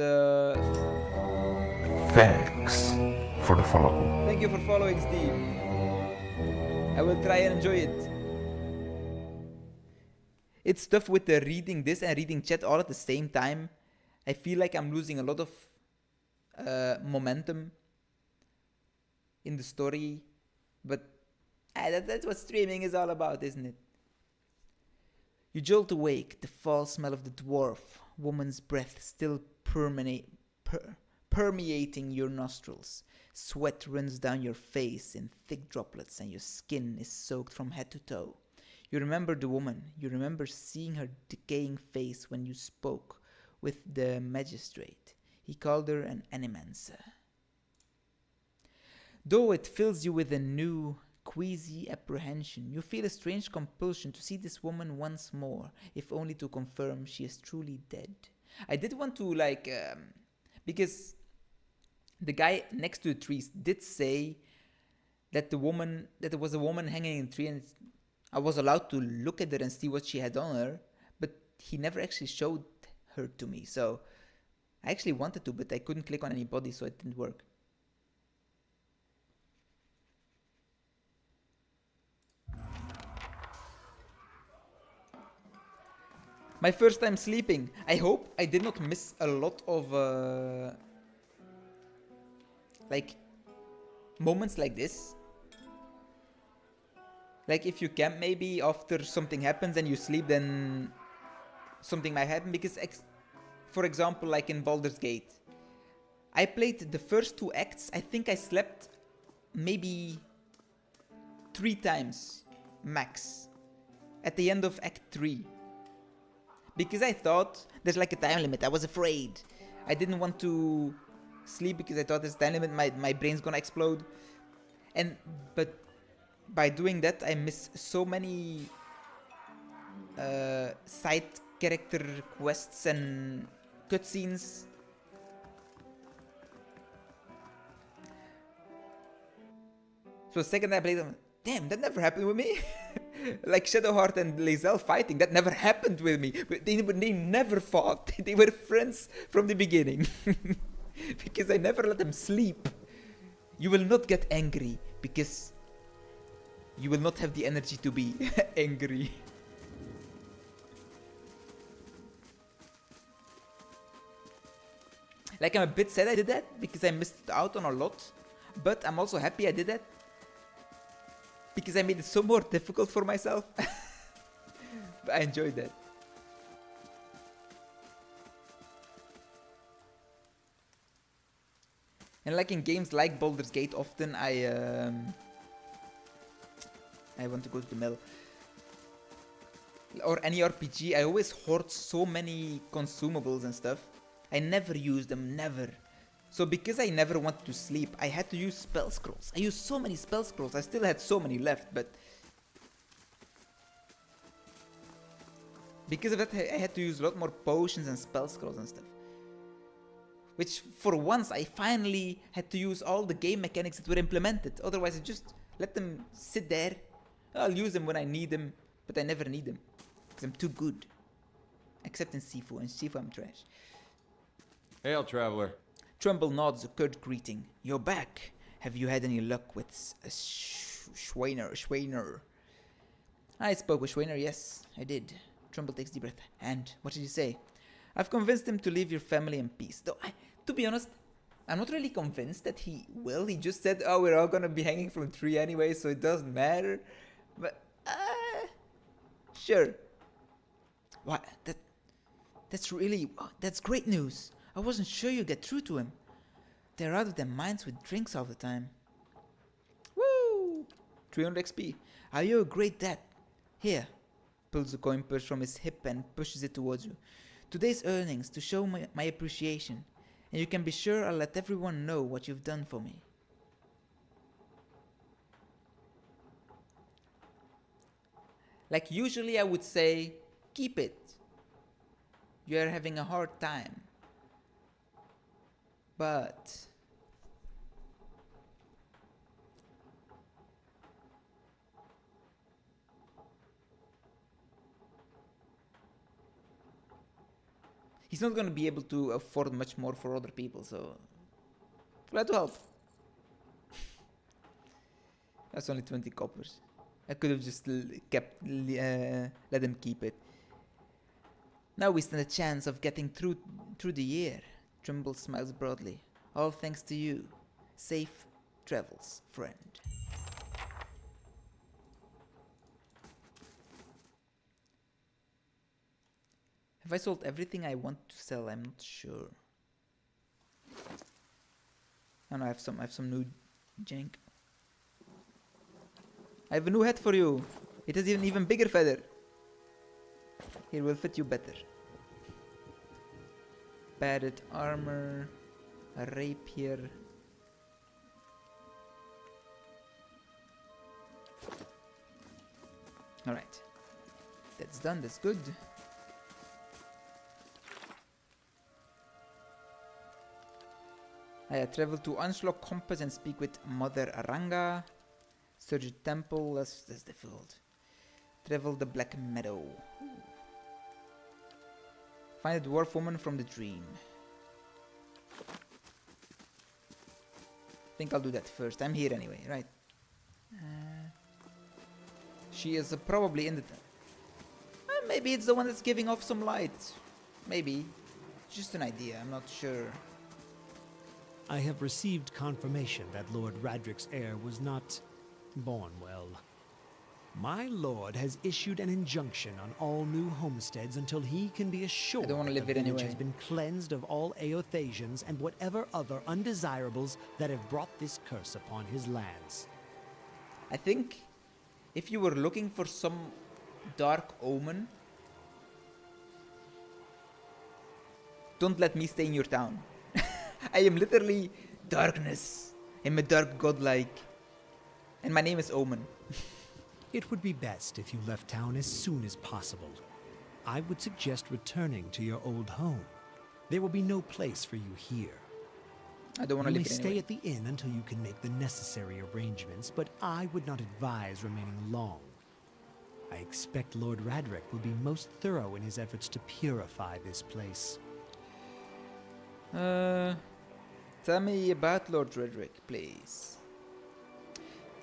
Thanks for the follow. Thank you for following, Steve. I will try and enjoy it. It's tough with the reading this and reading chat all at the same time. I feel like I'm losing a lot of momentum. in the story, but that's what streaming is all about, isn't it? You jolt awake, the foul smell of the dwarf woman's breath still permeating your nostrils. Sweat runs down your face in thick droplets and your skin is soaked from head to toe. You remember the woman. You remember seeing her decaying face when you spoke with the magistrate. He called her an animancer. Though it fills you with a new, queasy apprehension, you feel a strange compulsion to see this woman once more, if only to confirm she is truly dead. I did want to, because the guy next to the trees did say that there was a woman hanging in a tree, and I was allowed to look at her and see what she had on her, but he never actually showed her to me. So I actually wanted to, but I couldn't click on any body, so it didn't work. My first time sleeping. I hope I did not miss a lot of moments like this. Like if you camp, maybe after something happens and you sleep, then something might happen. Because for example, like in Baldur's Gate, I played the first 2 acts. I think I slept maybe 3 times max at the end of Act 3. Because I thought there's like a time limit. I was afraid. I didn't want to sleep because I thought there's a time limit. My brain's gonna explode. But by doing that, I miss so many side character quests and cutscenes. So the second I played them, damn, that never happened with me. Like Shadowheart and Lae'zel fighting, that never happened with me. They never fought. They were friends from the beginning. Because I never let them sleep. You will not get angry because you will not have the energy to be angry. Like, I'm a bit sad I did that because I missed out on a lot. But I'm also happy I did that because I made it so more difficult for myself. But I enjoyed that. And like in games like Baldur's Gate, often I want to go to the mill. Or any RPG, I always hoard so many consumables and stuff. I never use them, never. So because I never wanted to sleep, I had to use spell scrolls. I used so many spell scrolls. I still had so many left, but because of that, I had to use a lot more potions and spell scrolls and stuff. Which, for once, I finally had to use all the game mechanics that were implemented. Otherwise, I just let them sit there. I'll use them when I need them, but I never need them. Because I'm too good. Except in Sifu. In Sifu, I'm trash. Hail, traveler. Trumbull nods a curt greeting. You're back. Have you had any luck with Schwainer? I spoke with Schwainer, yes, I did. Trumbull takes a deep breath. And what did you say? I've convinced him to leave your family in peace. Though, to be honest, I'm not really convinced that he will. He just said, oh, we're all gonna be hanging from a tree anyway, so it doesn't matter. But, sure. What? That's great news. I wasn't sure you'd get through to him. They're out of their minds with drinks all the time. Woo! 300 XP. Are you a great dad? Here. Pulls a coin purse from his hip and pushes it towards you. Today's earnings to show my appreciation. And you can be sure I'll let everyone know what you've done for me. Like usually I would say, keep it. You're having a hard time. But he's not going to be able to afford much more for other people, so glad to help. That's only 20 coppers. I could have just let them keep it. Now we stand a chance of getting through the year. Trumbull smiles broadly. All thanks to you. Safe travels, friend. Have I sold everything I want to sell? I'm not sure. Oh no, I have some new jank. I have a new hat for you. It has an even bigger feather. It will fit you better. Padded armor, a rapier. Alright. That's done, that's good. I travel to Onslaught Compass and speak with Mother Aranga. Search the temple, that's difficult. Travel the Black Meadow. Ooh. Find a dwarf woman from the dream. I think I'll do that first. I'm here anyway, right? She is probably in the... maybe it's the one that's giving off some light. Maybe. Just an idea, I'm not sure. I have received confirmation that Lord Radric's heir was not born well. My lord has issued an injunction on all new homesteads until he can be assured wanna that live the here village anyway. has been cleansed of all Eothasians and whatever other undesirables that have brought this curse upon his lands. I think if you were looking for some dark omen, don't let me stay in your town. I am literally darkness. I'm a dark godlike. And my name is Omen. It would be best if you left town as soon as possible. I would suggest returning to your old home. There will be no place for you here. I don't want to You may live here stay anyway. at the inn until you can make the necessary arrangements, but I would not advise remaining long. I expect Lord Radric will be most thorough in his efforts to purify this place. Tell me about Lord Redrick, please.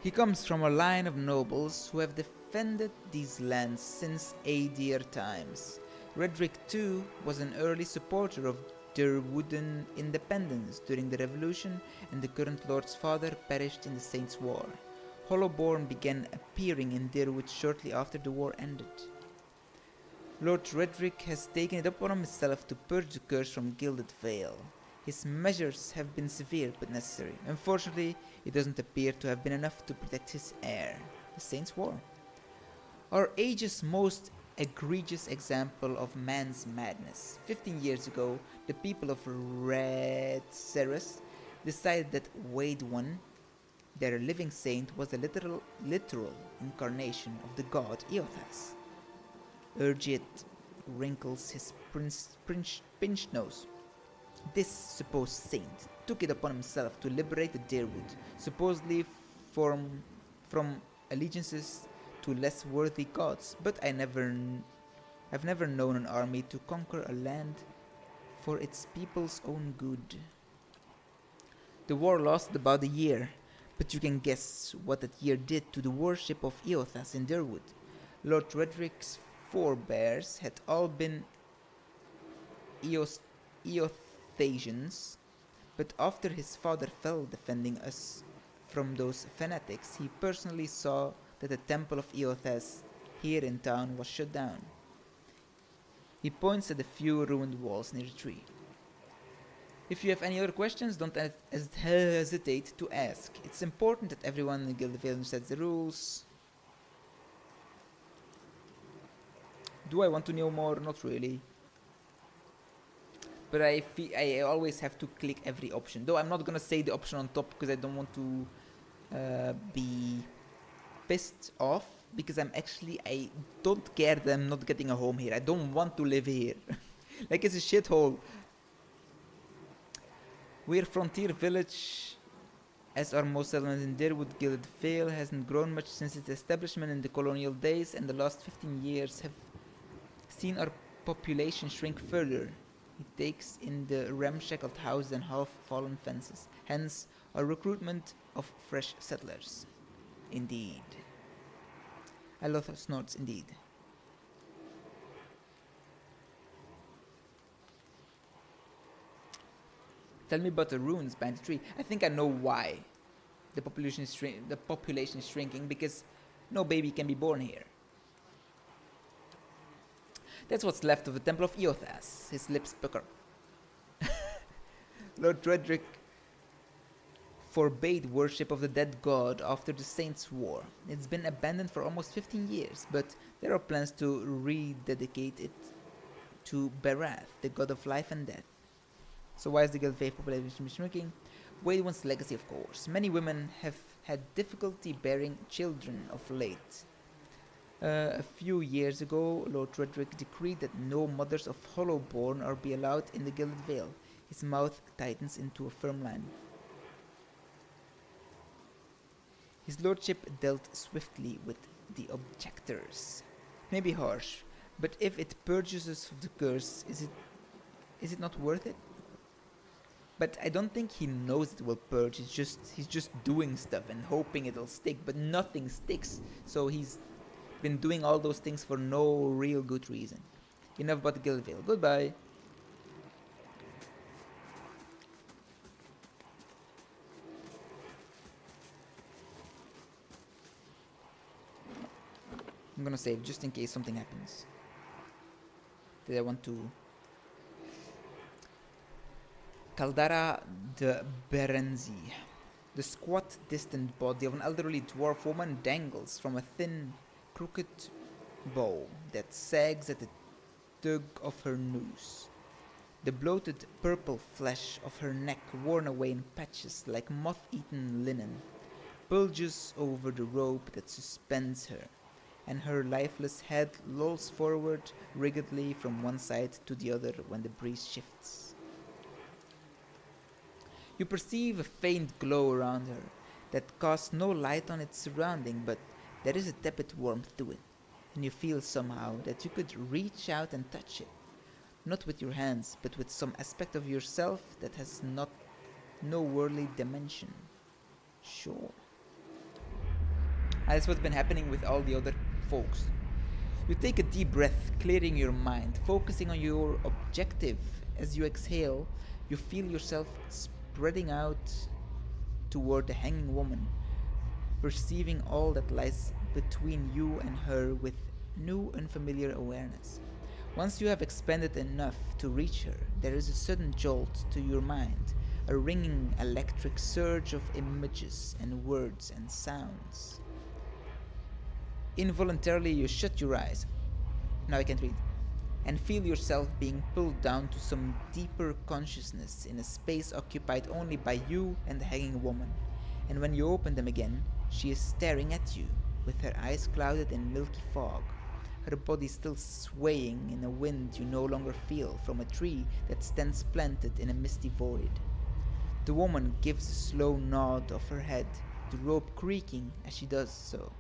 He comes from a line of nobles who have defended these lands since Aedir times. Redrick too was an early supporter of Durwooden independence during the Revolution, and the current Lord's father perished in the Saints' War. Hollowborn began appearing in Durwood shortly after the war ended. Lord Redrick has taken it upon himself to purge the curse from Gilded Vale. His measures have been severe but necessary. Unfortunately, it doesn't appear to have been enough to protect his heir, the Saints' War. Our age's most egregious example of man's madness. 15 years ago, the people of Red Ceres decided that Wade I, their living saint, was a literal incarnation of the god Eothas. Urgit wrinkles his pinched nose. This supposed saint took it upon himself to liberate the Deerwood, supposedly from allegiances to less worthy gods, but I've never known an army to conquer a land for its people's own good. The war lasted about a year, but you can guess what that year did to the worship of Eothas in Deerwood. Lord Redrick's forebears had all been Eothasians, but after his father fell defending us from those fanatics, he personally saw that the temple of Eothas here in town was shut down. He points at the few ruined walls near the tree. If you have any other questions, don't hesitate to ask. It's important that everyone in Gildevale understands the rules. Do I want to know more? Not really. But I always have to click every option. Though I'm not gonna say the option on top because I don't want to be pissed off. Because I don't care that I'm not getting a home here. I don't want to live here. Like it's a shithole. We're frontier village. As are most settlements in Deerwood, Gilded Vale hasn't grown much since its establishment in the colonial days, and the last 15 years have seen our population shrink further. It takes in the ramshackle houses and half-fallen fences, hence our recruitment of fresh settlers. Indeed. I love snorts, indeed. Tell me about the ruins behind the tree. I think I know why. the population is shrinking because no baby can be born here. That's what's left of the Temple of Eothas. His lips pucker. Lord Redrick forbade worship of the dead god after the Saints' War. It's been abandoned for almost 15 years, but there are plans to rededicate it to Barath, the god of life and death. So why is the Guild faith population shrinking? Wade wants legacy, of course. Many women have had difficulty bearing children of late. A few years ago, Lord Redrick decreed that no mothers of Hollowborn are be allowed in the Gilded Vale. His mouth tightens into a firm line. His lordship dealt swiftly with the objectors. Maybe harsh, but if it purges us of the curse, is it not worth it? But I don't think he knows it will purge. He's just doing stuff and hoping it'll stick, but nothing sticks. So he's been doing all those things for no real good reason. Enough about the Gilded Vale. Goodbye. I'm gonna save just in case something happens. Did I want to... Caldara de Berenzi. The squat, distant body of an elderly dwarf woman dangles from a thin, crooked bow that sags at the tug of her noose. The bloated purple flesh of her neck, worn away in patches like moth-eaten linen, bulges over the rope that suspends her, and her lifeless head lolls forward rigidly from one side to the other when the breeze shifts. You perceive a faint glow around her that casts no light on its surrounding, but there is a tepid warmth to it, and you feel somehow that you could reach out and touch it, not with your hands, but with some aspect of yourself that has no worldly dimension. Sure. That's what's been happening with all the other folks. You take a deep breath, clearing your mind, focusing on your objective. As you exhale, you feel yourself spreading out toward the hanging woman, perceiving all that lies between you and her with new unfamiliar awareness. Once you have expanded enough to reach her, there is a sudden jolt to your mind, a ringing electric surge of images and words and sounds. Involuntarily you shut your eyes, now I can't read, and feel yourself being pulled down to some deeper consciousness in a space occupied only by you and the hanging woman. And when you open them again, she is staring at you, with her eyes clouded in milky fog, her body still swaying in a wind you no longer feel from a tree that stands planted in a misty void. The woman gives a slow nod of her head, the rope creaking as she does so,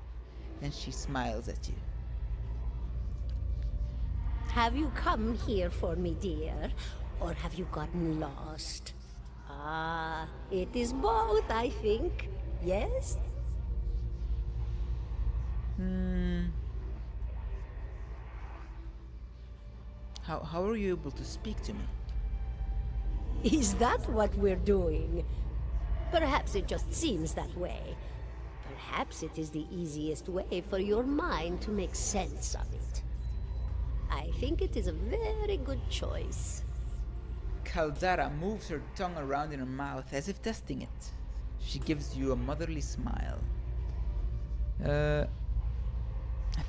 and she smiles at you. Have you come here for me, dear? Or have you gotten lost? Ah, it is both, I think. Yes? How are you able to speak to me? Is that what we're doing? Perhaps it just seems that way. Perhaps it is the easiest way for your mind to make sense of it. I think it is a very good choice. Caldara moves her tongue around in her mouth as if testing it. She gives you a motherly smile. I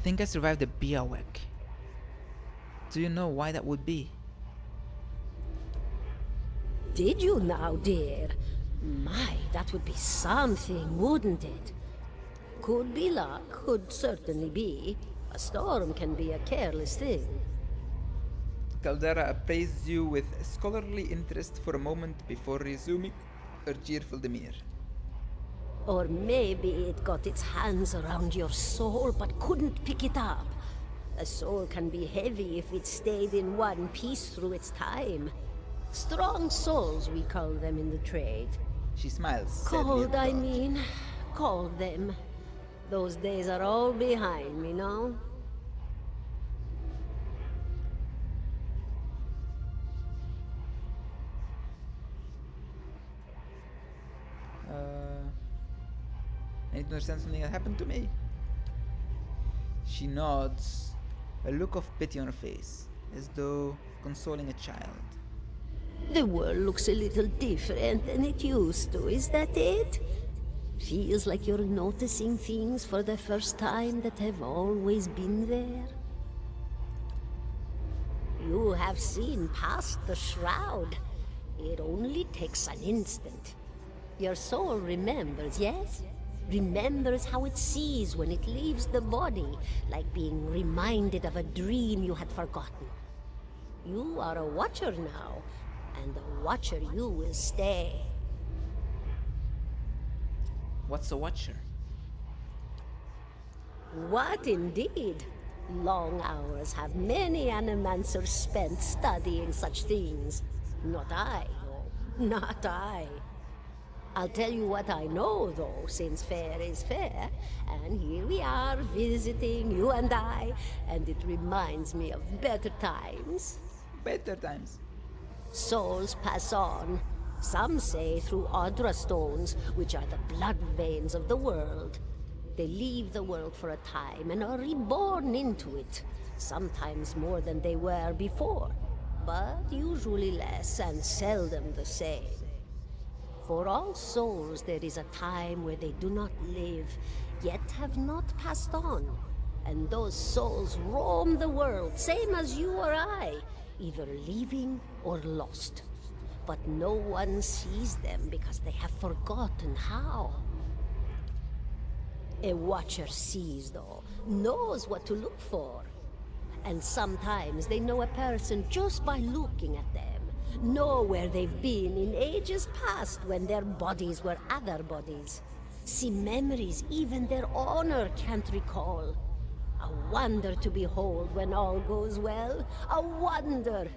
think I survived the Biawak. Do you know why that would be? Did you now, dear? My, that would be something, wouldn't it? Could be luck, could certainly be. A storm can be a careless thing. Caldara appraised you with scholarly interest for a moment before resuming her cheerful demeanor. Or maybe it got its hands around your soul but couldn't pick it up. A soul can be heavy if it stayed in one piece through its time. Strong souls, we call them in the trade. She smiles. sadly at Cold, the I thought. mean. Called them. Those days are all behind me, no? understand something that happened to me. She nods, a look of pity on her face, as though consoling a child. The world looks a little different than it used to, is that it? Feels like you're noticing things for the first time that have always been there. You have seen past the shroud. It only takes an instant. Your soul remembers, yes? Remembers how it sees when it leaves the body, like being reminded of a dream you had forgotten. You are a watcher now, and a watcher you will stay. What's a watcher? What indeed? Long hours have many animancers spent studying such things. Not I, though. Not I. I'll tell you what I know, though, since fair is fair. And here we are, visiting, you and I, and it reminds me of better times. Better times. Souls pass on. Some say through Audra stones, which are the blood veins of the world. They leave the world for a time and are reborn into it, sometimes more than they were before, but usually less and seldom the same. For all souls there is a time where they do not live, yet have not passed on, and those souls roam the world, same as you or I, either leaving or lost. But no one sees them because they have forgotten how. A watcher sees, though, knows what to look for. And sometimes they know a person just by looking at them, know where they've been in ages past when their bodies were other bodies. See memories even their owner can't recall. A wonder to behold when all goes well. A wonder!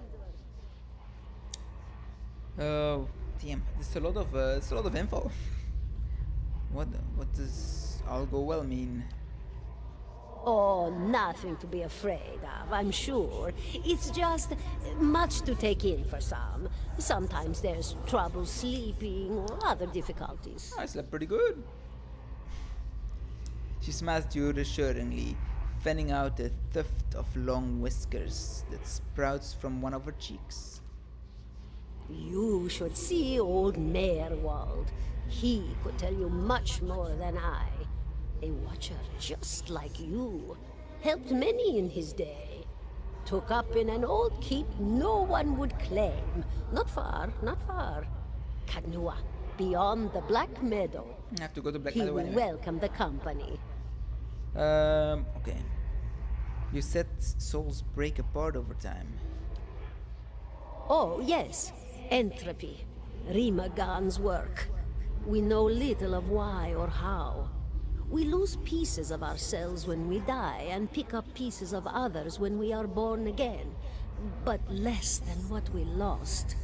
Oh, damn! There's a lot of info. What does all go well mean? Oh, nothing to be afraid of, I'm sure. It's just much to take in for some. Sometimes there's trouble sleeping or other difficulties. I slept pretty good. She smiles to you reassuringly, fanning out a tuft of long whiskers that sprouts from one of her cheeks. You should see old Merwald. He could tell you much more than I. A watcher just like you. Helped many in his day. Took up in an old keep no one would claim. Not far, not far. Kadnua, beyond the Black Meadow. I have to go to Black He Meadow will anyway. welcome the company. Okay. You said souls break apart over time. Oh, yes. Entropy. Rimagan's work. We know little of why or how. We lose pieces of ourselves when we die and pick up pieces of others when we are born again, but less than what we lost.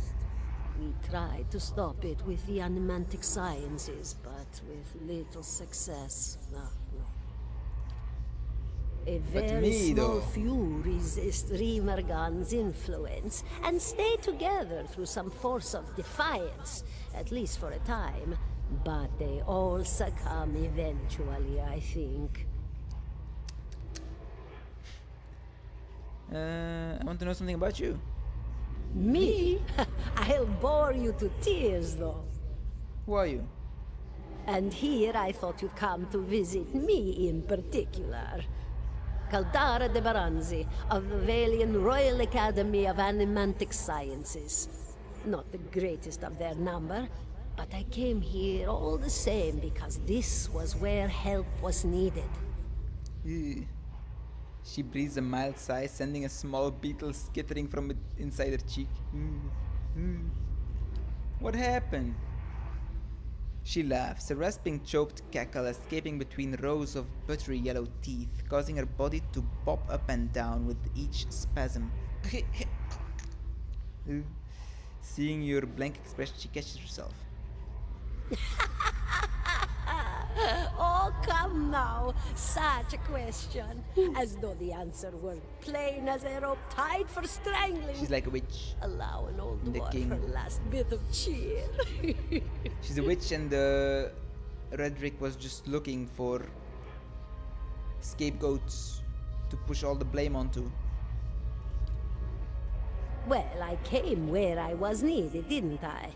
We tried to stop it with the animantic sciences, but with little success. No. A But very me, small though. few resist Rimergan's influence and stay together through some force of defiance, at least for a time. But they all succumb eventually, I think. I want to know something about you. Me? I'll bore you to tears, though. Who are you? And here I thought you'd come to visit me in particular. Caldara de Baranzi, of the Valian Royal Academy of Animantic Sciences. Not the greatest of their number, but I came here all the same because this was where help was needed. Ew. She breathes a mild sigh, sending a small beetle skittering from inside her cheek. What happened? She laughs, a rasping, choked cackle escaping between rows of buttery yellow teeth, causing her body to bob up and down with each spasm. Seeing your blank expression, she catches herself. Oh, come now. Such a question. As though the answer were plain as a rope tied for strangling. She's like a witch. Allow an old The dwarf king. her last bit of cheer. She's a witch and Redrick was just looking for scapegoats to push all the blame onto. Well, I came where I was needed, didn't I?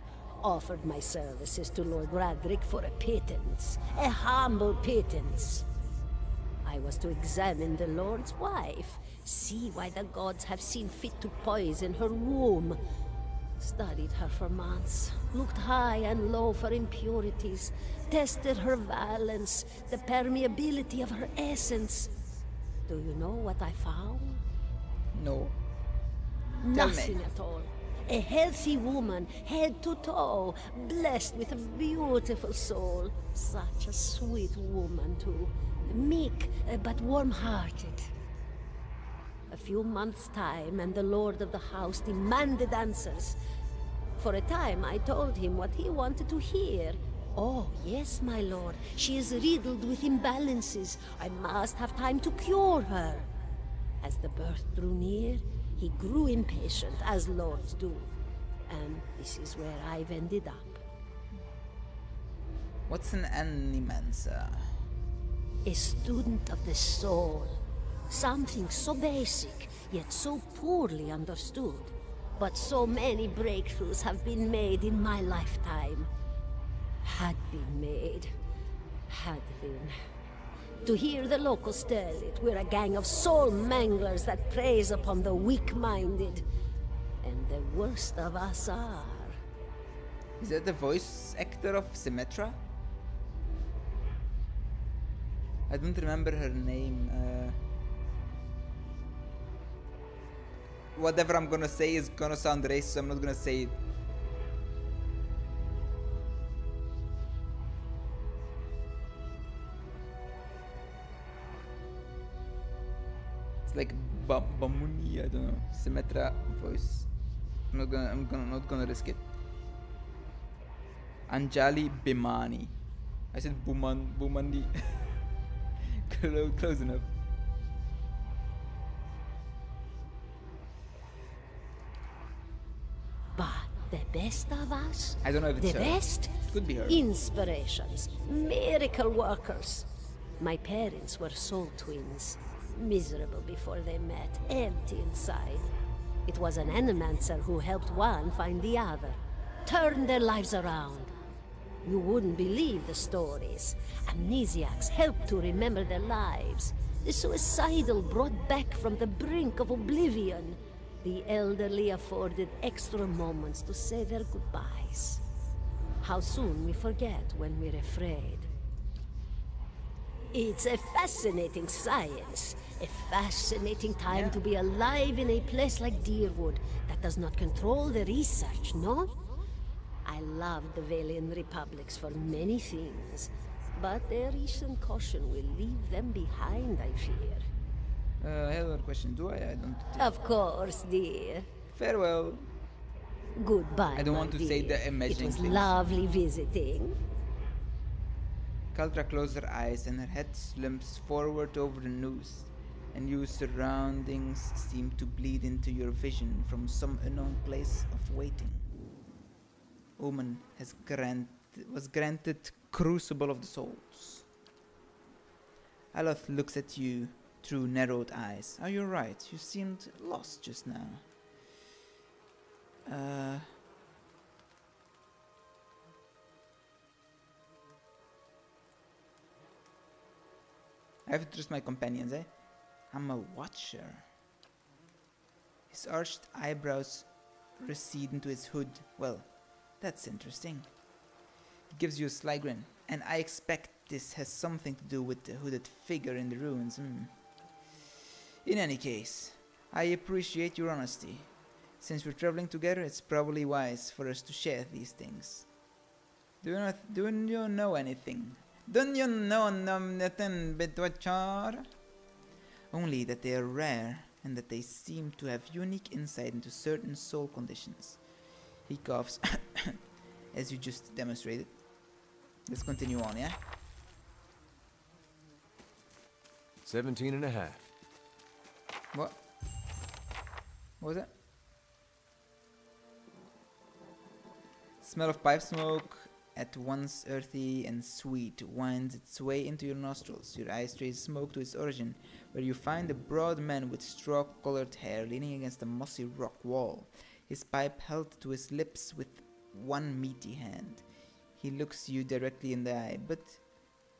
Offered my services to Lord Radric for a pittance. A humble pittance. I was to examine the Lord's wife, see why the gods have seen fit to poison her womb. Studied her for months, looked high and low for impurities, tested her valence, the permeability of her essence. Do you know what I found? No. Tell me. Nothing at all. A healthy woman, head to toe, blessed with a beautiful soul. Such a sweet woman, too. Meek, but warm-hearted. A few months' time, and the lord of the house demanded answers. For a time, I told him what he wanted to hear. Oh, yes, my lord. She is riddled with imbalances. I must have time to cure her. As the birth drew near, he grew impatient, as lords do. And this is where I've ended up. What's an animancer? A student of the soul. Something so basic, yet so poorly understood. But so many breakthroughs have been made in my lifetime. Had been made. Had been. To hear the locals tell it, we're a gang of soul manglers that preys upon the weak-minded. And the worst of us are. Is that the voice actor of Symmetra? I don't remember her name. Whatever I'm gonna say is gonna sound racist, so I'm not gonna say it. It's like Bamuni, I don't know. Symmetra voice. I'm not gonna risk it. Anjali Bhimani. I said Bumandi. Close enough. But the best of us? I don't know if it's the her. best? Could be her. Inspirations. Miracle workers. My parents were soul twins. Miserable before they met. Empty inside. It was an animancer who helped one find the other. Turned their lives around. You wouldn't believe the stories. Amnesiacs helped to remember their lives. The suicidal brought back from the brink of oblivion. The elderly afforded extra moments to say their goodbyes. How soon we forget when we're afraid. It's a fascinating science. A fascinating time to be alive in a place like Deerwood that does not control the research, no? I love the Valian Republics for many things, but their recent caution will leave them behind, I fear. I have another question. Do I? I don't think. Of course, dear. Farewell. Goodbye, I don't my want to say dear. the imagining It was things. lovely visiting. Kaltra closed her eyes and her head slumps forward over the noose, and your surroundings seem to bleed into your vision from some unknown place of waiting. Omen was granted Crucible of the Souls. Aloth looks at you through narrowed eyes. Oh, you're right. You seemed lost just now. I have to trust my companions, eh? I'm a watcher. His arched eyebrows recede into his hood. Well, that's interesting. He gives you a sly grin. And I expect this has something to do with the hooded figure in the ruins. In any case, I appreciate your honesty. Since we're traveling together, it's probably wise for us to share these things. Do you know anything? Don't you know nothing but Wachar? Only that they are rare and that they seem to have unique insight into certain soul conditions. He coughs, as you just demonstrated. Let's continue on, yeah? 17 and a half. What? What was that? Smell of pipe smoke at once earthy and sweet, winds its way into your nostrils. Your eyes trace smoke to its origin, where you find a broad man with straw-colored hair leaning against a mossy rock wall, his pipe held to his lips with one meaty hand. He looks you directly in the eye, but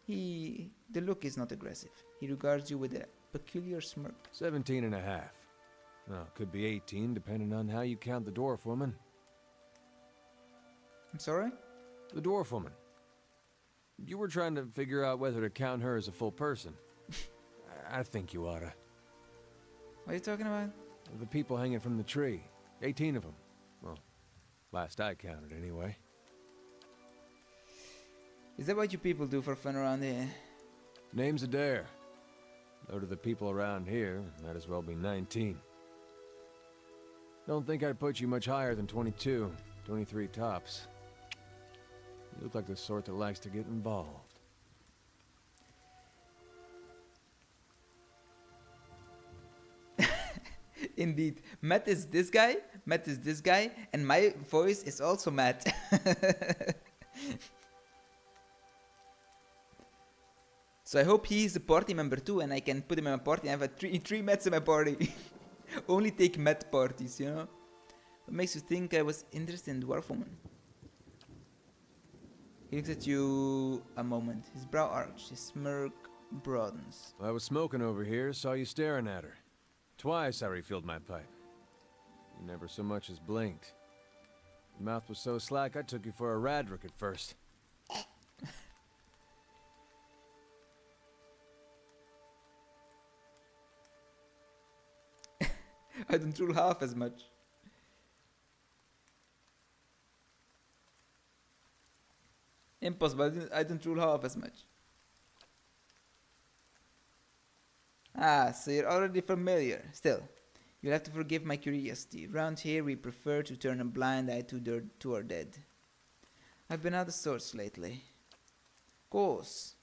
the look is not aggressive. He regards you with a peculiar smirk. 17 and a half. Well, could be 18, depending on how you count the dwarf woman. I'm sorry? The dwarf woman. You were trying to figure out whether to count her as a full person. I think you oughta. What are you talking about? The people hanging from the tree. 18 of them. Well, last I counted, anyway. Is that what you people do for fun around here? Name's Adair. Though to the people around here, might as well be 19. Don't think I'd put you much higher than 22, 23 tops. You look like the sort that likes to get involved. Indeed. Matt is this guy, and my voice is also Matt. So I hope he's a party member too, and I can put him in my party. I have three Matts in my party. Only take Matt parties, you know? What makes you think I was interested in Dwarf Woman? He looks at you a moment. His brow arches, his smirk broadens. I was smoking over here, saw you staring at her. Twice I refilled my pipe. You never so much as blinked. Your mouth was so slack I took you for a Radric at first. I don't drool half as much. Impossible, I don't drool half as much. Ah, so you're already familiar. Still, you'll have to forgive my curiosity. Round here we prefer to turn a blind eye to our dead. I've been out of sorts lately. Course.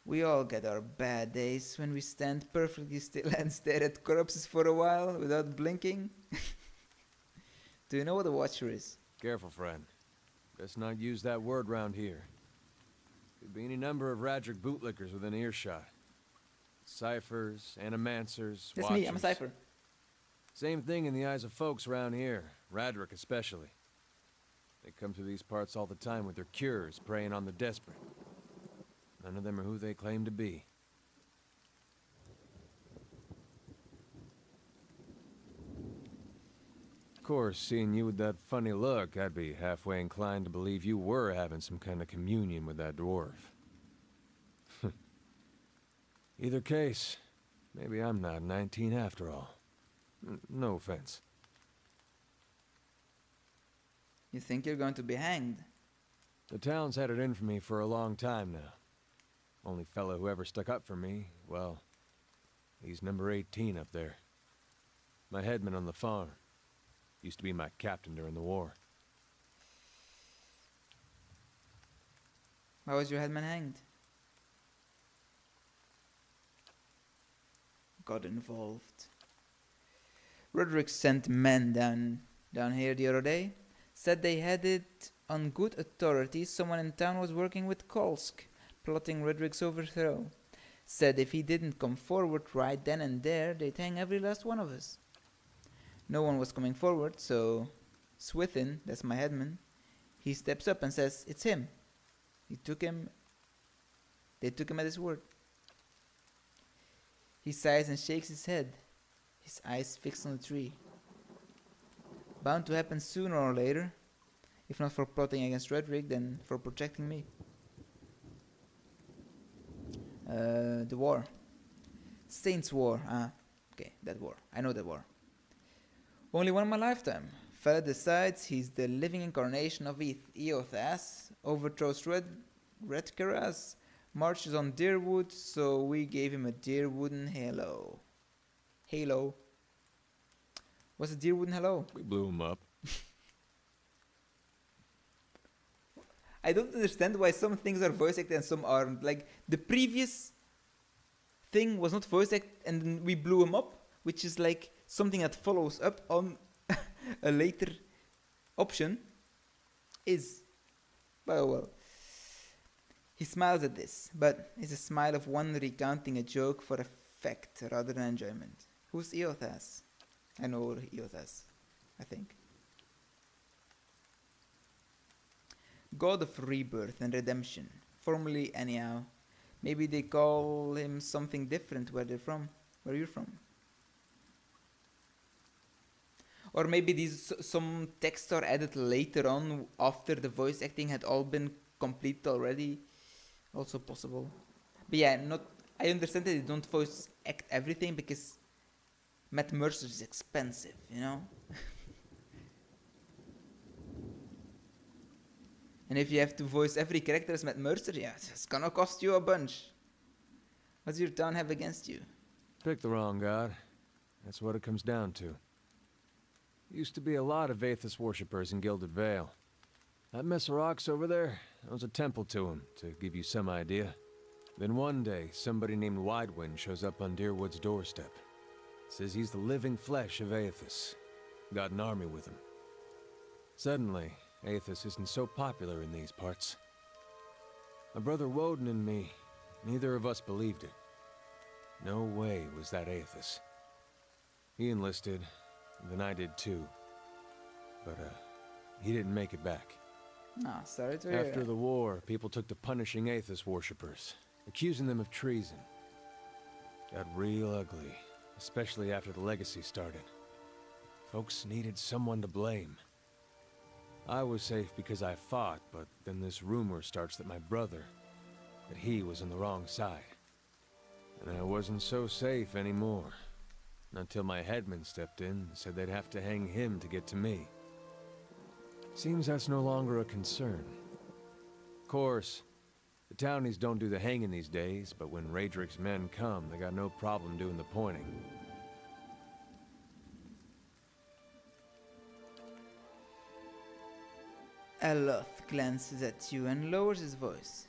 We all get our bad days when we stand perfectly still and stare at corpses for a while without blinking. Do you know what a watcher is? Careful, friend. Best not use that word round here. Could be any number of Radric bootlickers within earshot. Ciphers, animancers, That's watchers. me, I'm a cipher. Same thing in the eyes of folks around here, Radric especially. They come through these parts all the time with their cures, preying on the desperate. None of them are who they claim to be. Of course, seeing you with that funny look, I'd be halfway inclined to believe you were having some kind of communion with that dwarf. Either case, maybe I'm not 19 after all. No offense. You think you're going to be hanged? The town's had it in for me for a long time now. Only fellow who ever stuck up for me, well, he's number 18 up there. My headman on the farm. Used to be my captain during the war. Why was your headman hanged? Got involved. Roderick sent men down here the other day. Said they had it on good authority someone in town was working with Kolsk, plotting Roderick's overthrow. Said if he didn't come forward right then and there, they'd hang every last one of us. No one was coming forward, so Swithin, that's my headman, he steps up and says, it's him. They took him at his word. He sighs and shakes his head, his eyes fixed on the tree. Bound to happen sooner or later, if not for plotting against Roderick, then for protecting me. The war. Saints' War. Okay, that war. I know that war. Only one in my lifetime. Fella decides he's the living incarnation of Eothas, overthrows Redcaras, marches on Deerwood, so we gave him a Deerwooden halo. Halo. What's a Deerwooden halo? We blew him up. I don't understand why some things are voice acted and some aren't. Like, the previous thing was not voice acted and then we blew him up, which is like something that follows up on a later option, is But oh well. He smiles at this, but it's a smile of one recounting a joke for effect rather than enjoyment. Who's Eothas? I know Eothas, I think. God of rebirth and redemption. Formerly anyhow. Maybe they call him something different where they're from. Where you're from. Or maybe some texts are added later on after the voice acting had all been complete already. Also possible. But yeah, I understand that they don't voice act everything because Matt Mercer is expensive, you know? And if you have to voice every character as Matt Mercer, yeah, it's gonna cost you a bunch. What does your town have against you? Pick the wrong god. That's what it comes down to. Used to be a lot of Aethys worshippers in Gilded Vale. That mess of rocks over there, that was a temple to him, to give you some idea. Then one day, somebody named Widewind shows up on Deerwood's doorstep. Says he's the living flesh of Aethys. Got an army with him. Suddenly, Aethys isn't so popular in these parts. My brother Woden and me, neither of us believed it. No way was that Aethys. He enlisted, then I did too. But, he didn't make it back. Ah, sorry to hear. After the war, people took to punishing Aethys worshippers, accusing them of treason. Got real ugly, especially after the Legacy started. Folks needed someone to blame. I was safe because I fought, but then this rumor starts that my brother, that he was on the wrong side. And I wasn't so safe anymore. Until my headman stepped in and said they'd have to hang him to get to me. Seems that's no longer a concern. Of course, the townies don't do the hanging these days, but when Raedric's men come, they got no problem doing the pointing. Aloth glances at you and lowers his voice.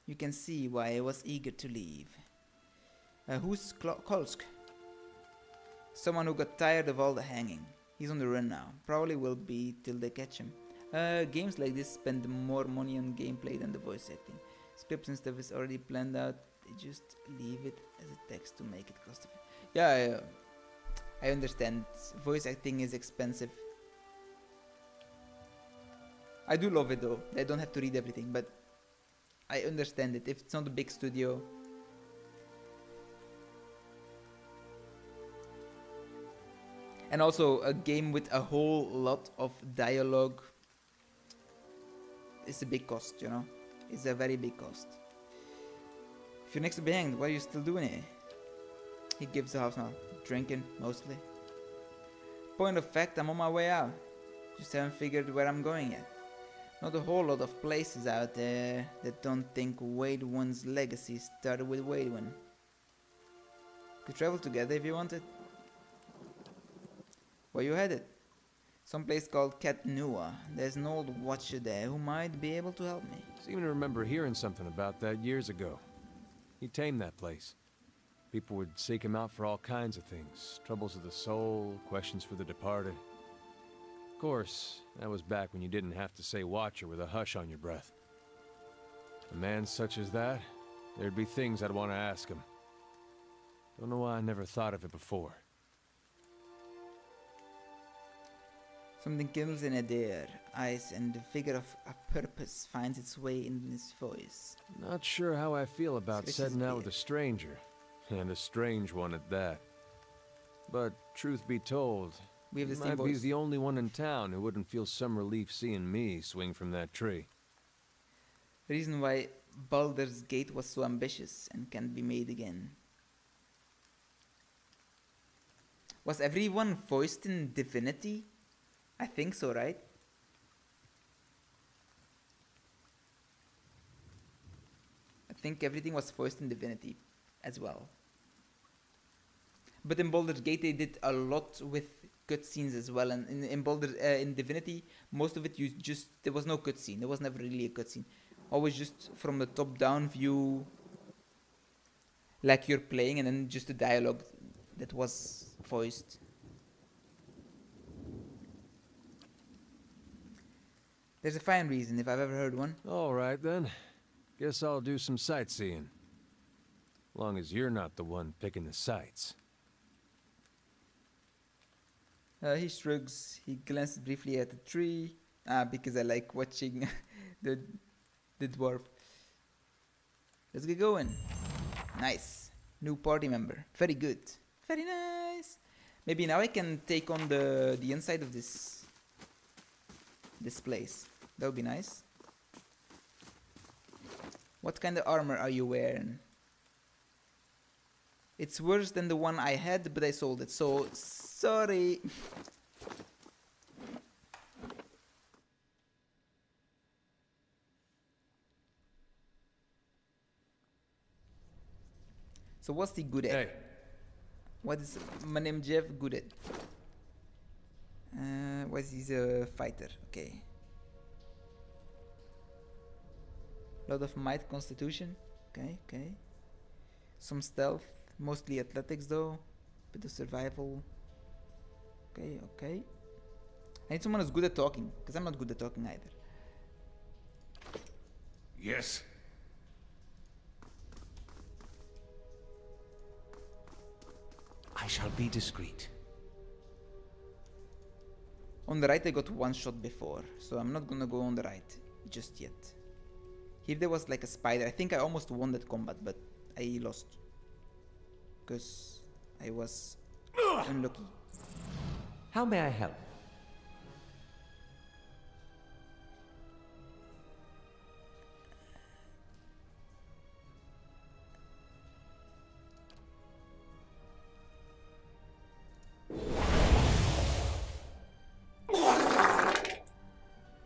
You can see why I was eager to leave. Who's Kolsk? Someone who got tired of all the hanging. He's on the run now. Probably will be till they catch him. Games like this spend more money on gameplay than the voice acting. Scripts and stuff is already planned out. They just leave it as a text to make it cost effective. Yeah, I understand. Voice acting is expensive. I do love it though. I don't have to read everything, but I understand it. If it's not a big studio. And also a game with a whole lot of dialogue is a big cost, you know? It's a very big cost. If you're next to be hanged, what are you still doing here? He gives the house now. Drinking, mostly. Point of fact, I'm on my way out. Just haven't figured where I'm going yet. Not a whole lot of places out there that don't think Waidwin's legacy started with Waidwin. Could travel together if you wanted. Where you headed? Some place called Cat Nua. There's an old watcher there who might be able to help me. Seem to remember hearing something about that years ago. He tamed that place. People would seek him out for all kinds of things. Troubles of the soul, questions for the departed. Of course, that was back when you didn't have to say watcher with a hush on your breath. A man such as that, there'd be things I'd want to ask him. Don't know why I never thought of it before. Something kindles in Adair eyes, and the figure of a purpose finds its way in his voice. Not sure how I feel about Swishes setting out with beer. a stranger. And a strange one at that. But truth be told, We have the you same might be voice. the only one in town who wouldn't feel some relief seeing me swing from that tree. Reason why Baldur's Gate was so ambitious and can't be made again. Was everyone voiced in Divinity? I think so, right? I think everything was voiced in Divinity as well. But in Baldur's Gate they did a lot with cutscenes as well, and in Divinity most of it there was no cutscene. There was never really a cutscene. Always just from the top-down view, like you're playing, and then just the dialogue that was voiced. There's a fine reason if I've ever heard one. All right, then. Guess I'll do some sightseeing. Long as you're not the one picking the sights. He shrugs. He glances briefly at the tree. Because I like watching the dwarf. Let's get going. Nice. New party member. Very good. Very nice. Maybe now I can take on the inside of this place. That would be nice. What kind of armor are you wearing? It's worse than the one I had, but I sold it, so sorry. So what's he good at? Hey, What is my name Jeff good at? Was he's a fighter? Okay. Lot of might, constitution. Okay, okay. Some stealth, mostly athletics though. Bit of survival. Okay, okay. I need someone who's good at talking, because I'm not good at talking either. Yes. I shall be discreet. On the right I got one shot before, so I'm not gonna go on the right just yet. If there was like a spider, I think I almost won that combat, but I lost. Because I was unlucky. How may I help?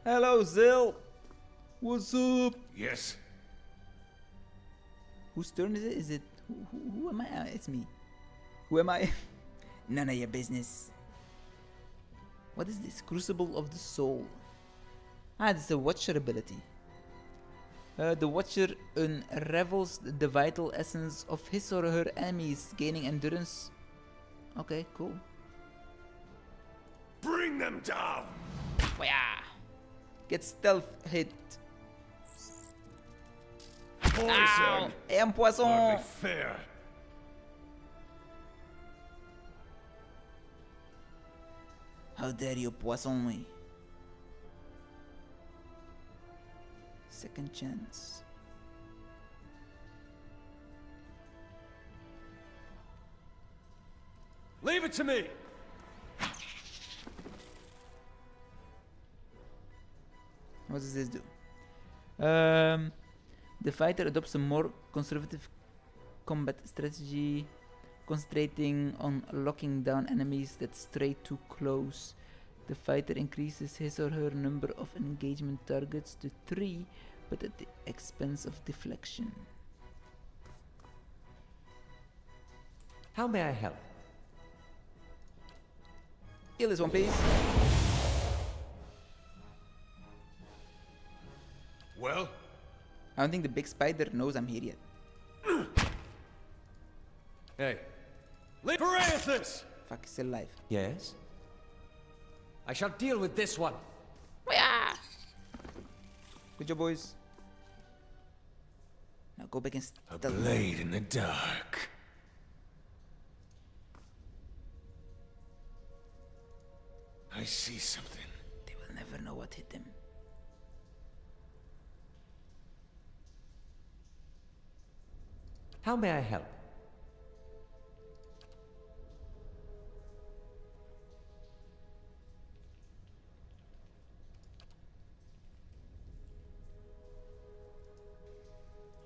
Hello, Zil! What's up? Yes. Whose turn is it? Is it... Who am I? It's me. Who am I? None of your business. What is this? Crucible of the Soul. This is a Watcher ability. The Watcher unravels the vital essence of his or her enemies, gaining endurance. Okay, cool. Bring them down. Yeah. Get stealth hit. Poison. Et un poisson. Hardly fair. How dare you poisson me? Second chance. leave it to me! What does this do? The fighter adopts a more conservative combat strategy, concentrating on locking down enemies that stray too close. The fighter increases his or her number of engagement targets to 3, but at the expense of deflection. How may I help? Kill this one, please. Well, I don't think the big spider knows I'm here yet. Hey, leave Paraethus! Fuck, he's still alive. Yes? I shall deal with this one. Good job, boys. Now go back and a stealth. blade in the dark. I see something. They will never know what hit them. How may I help?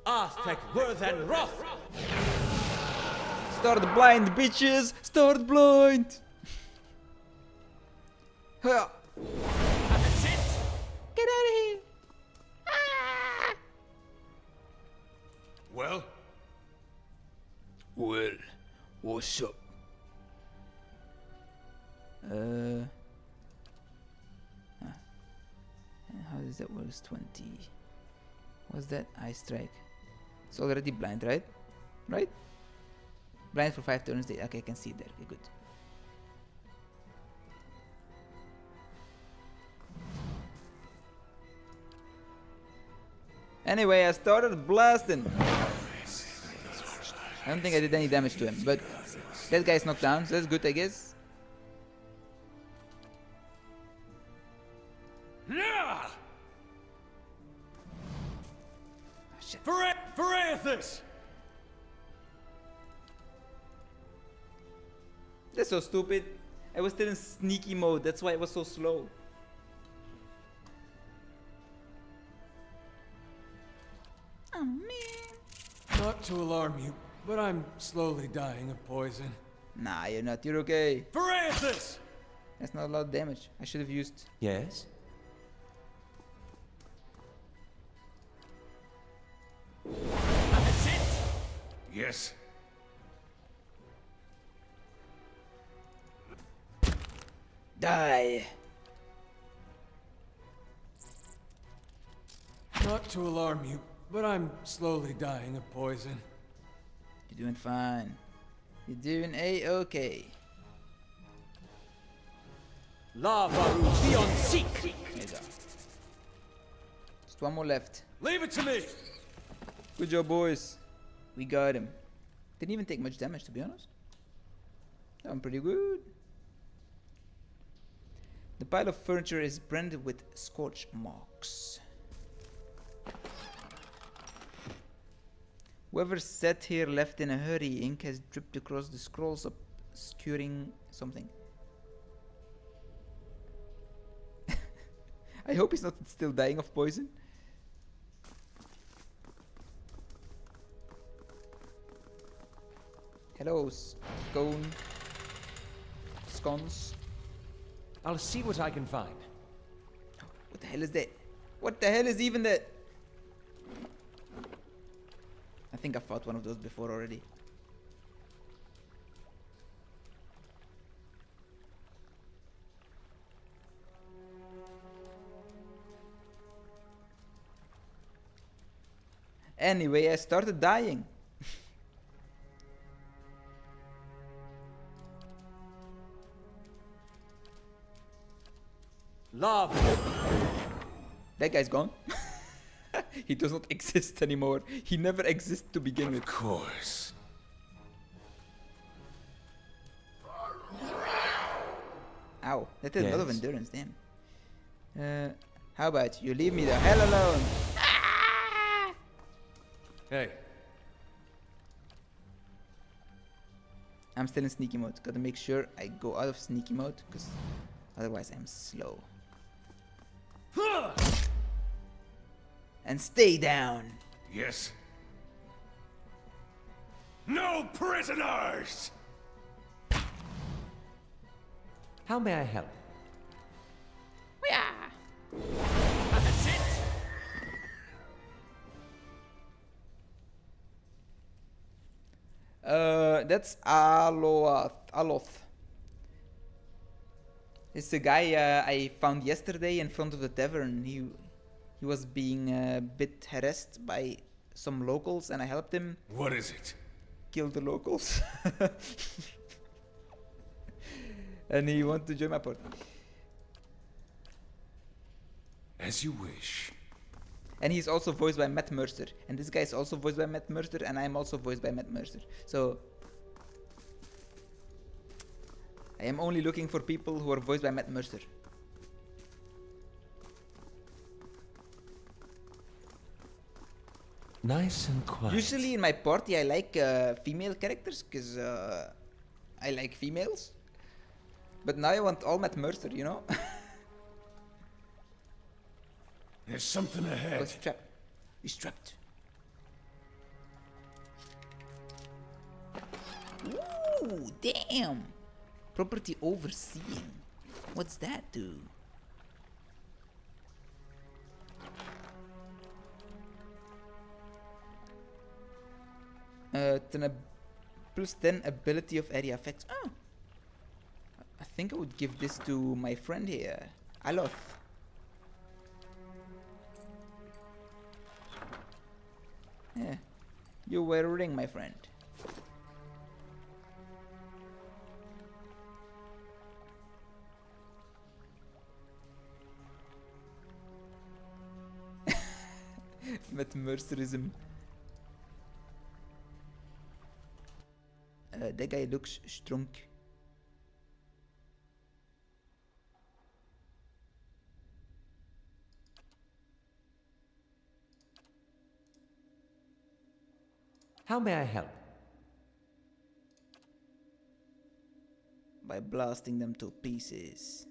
Aztec, Worth, and Roth! Start blind, bitches! Start blind! Ha! Get out of here! Well, Well, what's up? How does that work? 20. What's that? Eye strike. It's already blind, right? Right? Blind for 5 turns. Okay, I can see it there. Okay, good. Anyway, I started blasting. I don't think I did any damage to him, but that guy's knocked down, so that's good, I guess. Yeah! Shit. Peraethus! That's so stupid. I was still in sneaky mode, that's why it was so slow. Oh man. Not to alarm you, but I'm slowly dying of poison. Nah, you're not. You're okay. Peraethus! That's not a lot of damage. I should have used. Yes? That's it! Yes. Die. Not to alarm you, but I'm slowly dying of poison. You're doing fine. You're doing a-okay. La Varu Theon Seek! There you go. Just one more left. Leave it to me! Good job, boys. We got him. Didn't even take much damage, to be honest. That went pretty good. The pile of furniture is branded with scorch marks. Whoever sat here left in a hurry. Ink has dripped across the scrolls, obscuring something. I hope he's not still dying of poison. Hello, scone. Scones. I'll see what I can find. What the hell is that? What the hell is even that? I think I fought one of those before already. Anyway, I started dying. Love! That guy's gone. He does not exist anymore. He never existed to begin with. Of course. Ow, that is a lot of Yes. endurance, damn. How about you leave me the hell alone? Hey, I'm still in sneaky mode. Gotta make sure I go out of sneaky mode, because otherwise I'm slow. And stay down. Yes. No prisoners! How may I help? that's it! That's Aloth. It's a guy I found yesterday in front of the tavern. He was being a bit harassed by some locals, and I helped him What is it? kill the locals. And he wanted to join my party. As you wish. And he's also voiced by Matt Mercer. And this guy is also voiced by Matt Mercer, and I'm also voiced by Matt Mercer. So I am only looking for people who are voiced by Matt Mercer. Nice and quiet. Usually in my party I like female characters, because I like females. But now I want all Matt Mercer, you know? There's something Oh, ahead. he's trapped. He's trapped. Ooh, damn! Property overseeing. What's that do? Plus 10 ability of area effects. Oh! I think I would give this to my friend here, Aloth. Yeah, you wear a ring, my friend. Met mercerism. That guy looks strong. How may I help? By blasting them to pieces.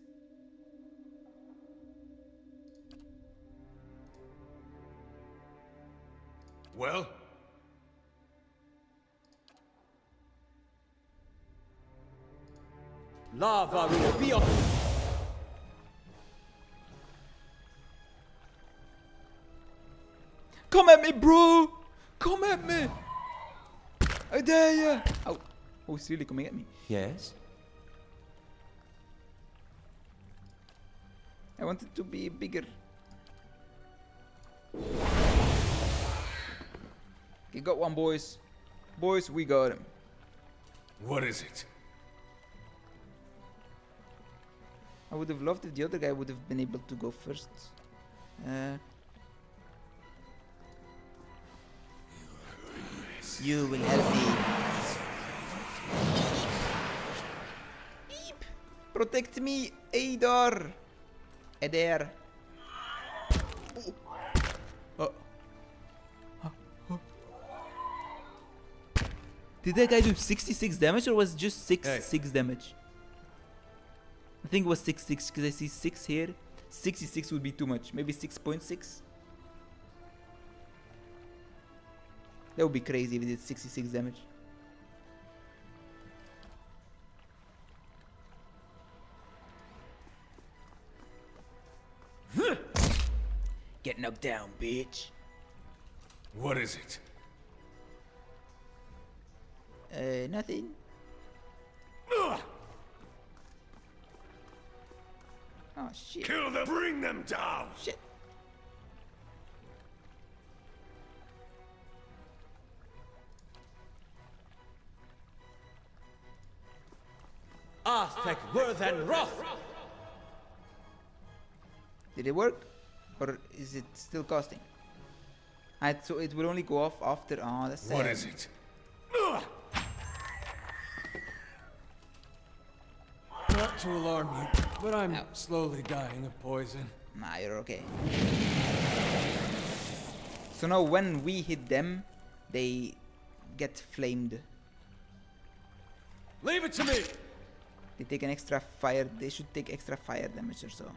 Well? Lava will be on. Come at me, bro! Come at me! I dare ya! Oh, oh, it's really coming at me. Yes? I want it to be bigger. Okay, got one, boys. Boys, we got him. What is it? I would have loved if the other guy would have been able to go first. You will help me. Beep. Protect me, Adar. Adair. Oh. Did that guy do 66 damage or was it just 6 damage? I think it was 6 because I see 6 here. 66 would be too much. Maybe 6.6. That would be crazy if it did 66 damage. Get knocked down, bitch. What is it? Nothing. Ugh! Oh shit. Kill them! Bring them down! Shit. Arthek Worthen Roth! Did it work? Or is it still costing? So it will only go off after. Oh, that's sad. What is it? Ugh! Not to alarm you, but I'm slowly dying of poison. Nah, you're okay. So now when we hit them, they get flamed. Leave it to me! They take an extra fire. They should take extra fire damage or so.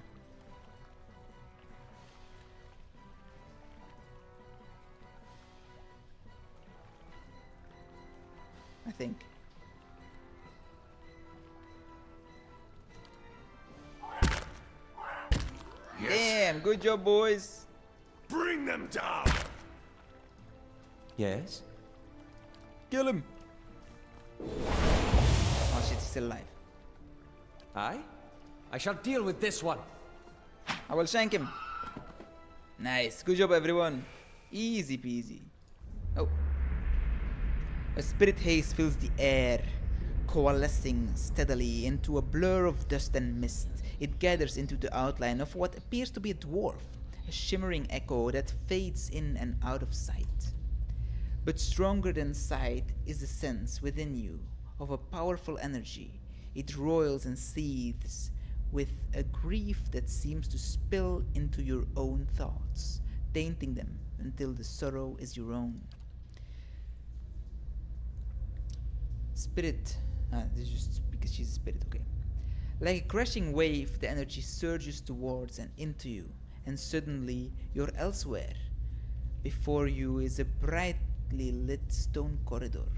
I think. Yes. Damn, good job, boys. Bring them down! Yes? Kill him. Oh shit, he's still alive. Aye? I shall deal with this one. I will shank him. Nice, good job, everyone. Easy peasy. Oh. A spirit haze fills the air, coalescing steadily into a blur of dust and mist. It gathers into the outline of what appears to be a dwarf, a shimmering echo that fades in and out of sight. But stronger than sight is the sense within you of a powerful energy. It roils and seethes with a grief that seems to spill into your own thoughts, tainting them until the sorrow is your own. Spirit, this is just because she's a spirit, okay. Like a crashing wave, the energy surges towards and into you, and suddenly you're elsewhere. Before you is a brightly lit stone corridor,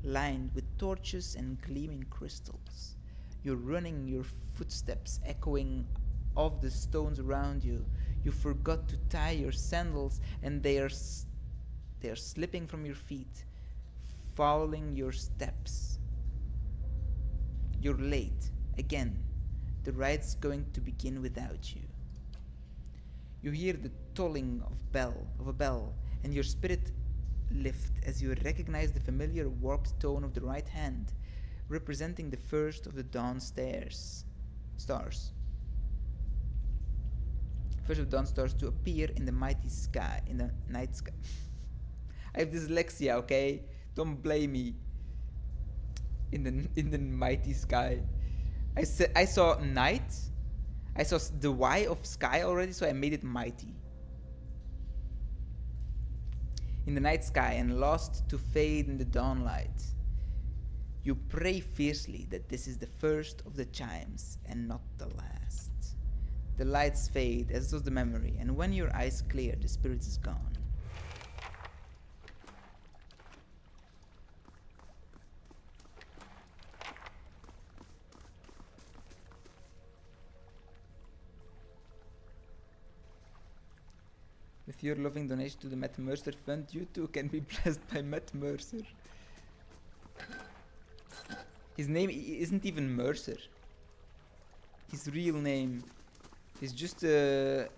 lined with torches and gleaming crystals. You're running, your footsteps echoing off the stones around you. You forgot to tie your sandals, and they are slipping from your feet, fouling your steps. You're late. Again, the ride's going to begin without you. You hear the tolling of a bell, and your spirit lift as you recognize the familiar warped tone of the right hand, representing the first of the dawn stars. First of dawn stars to appear in the mighty sky, in the night sky. I have dyslexia, okay? Don't blame me. In the mighty sky. I saw night. I saw the Y of sky already, so I made it mighty. In the night sky and lost to fade in the dawnlight. You pray fiercely that this is the first of the chimes and not the last. The lights fade, as does the memory, and when your eyes clear, the spirit is gone. With your loving donation to the Matt Mercer Fund, you too can be blessed by Matt Mercer. His name isn't even Mercer. His real name is just what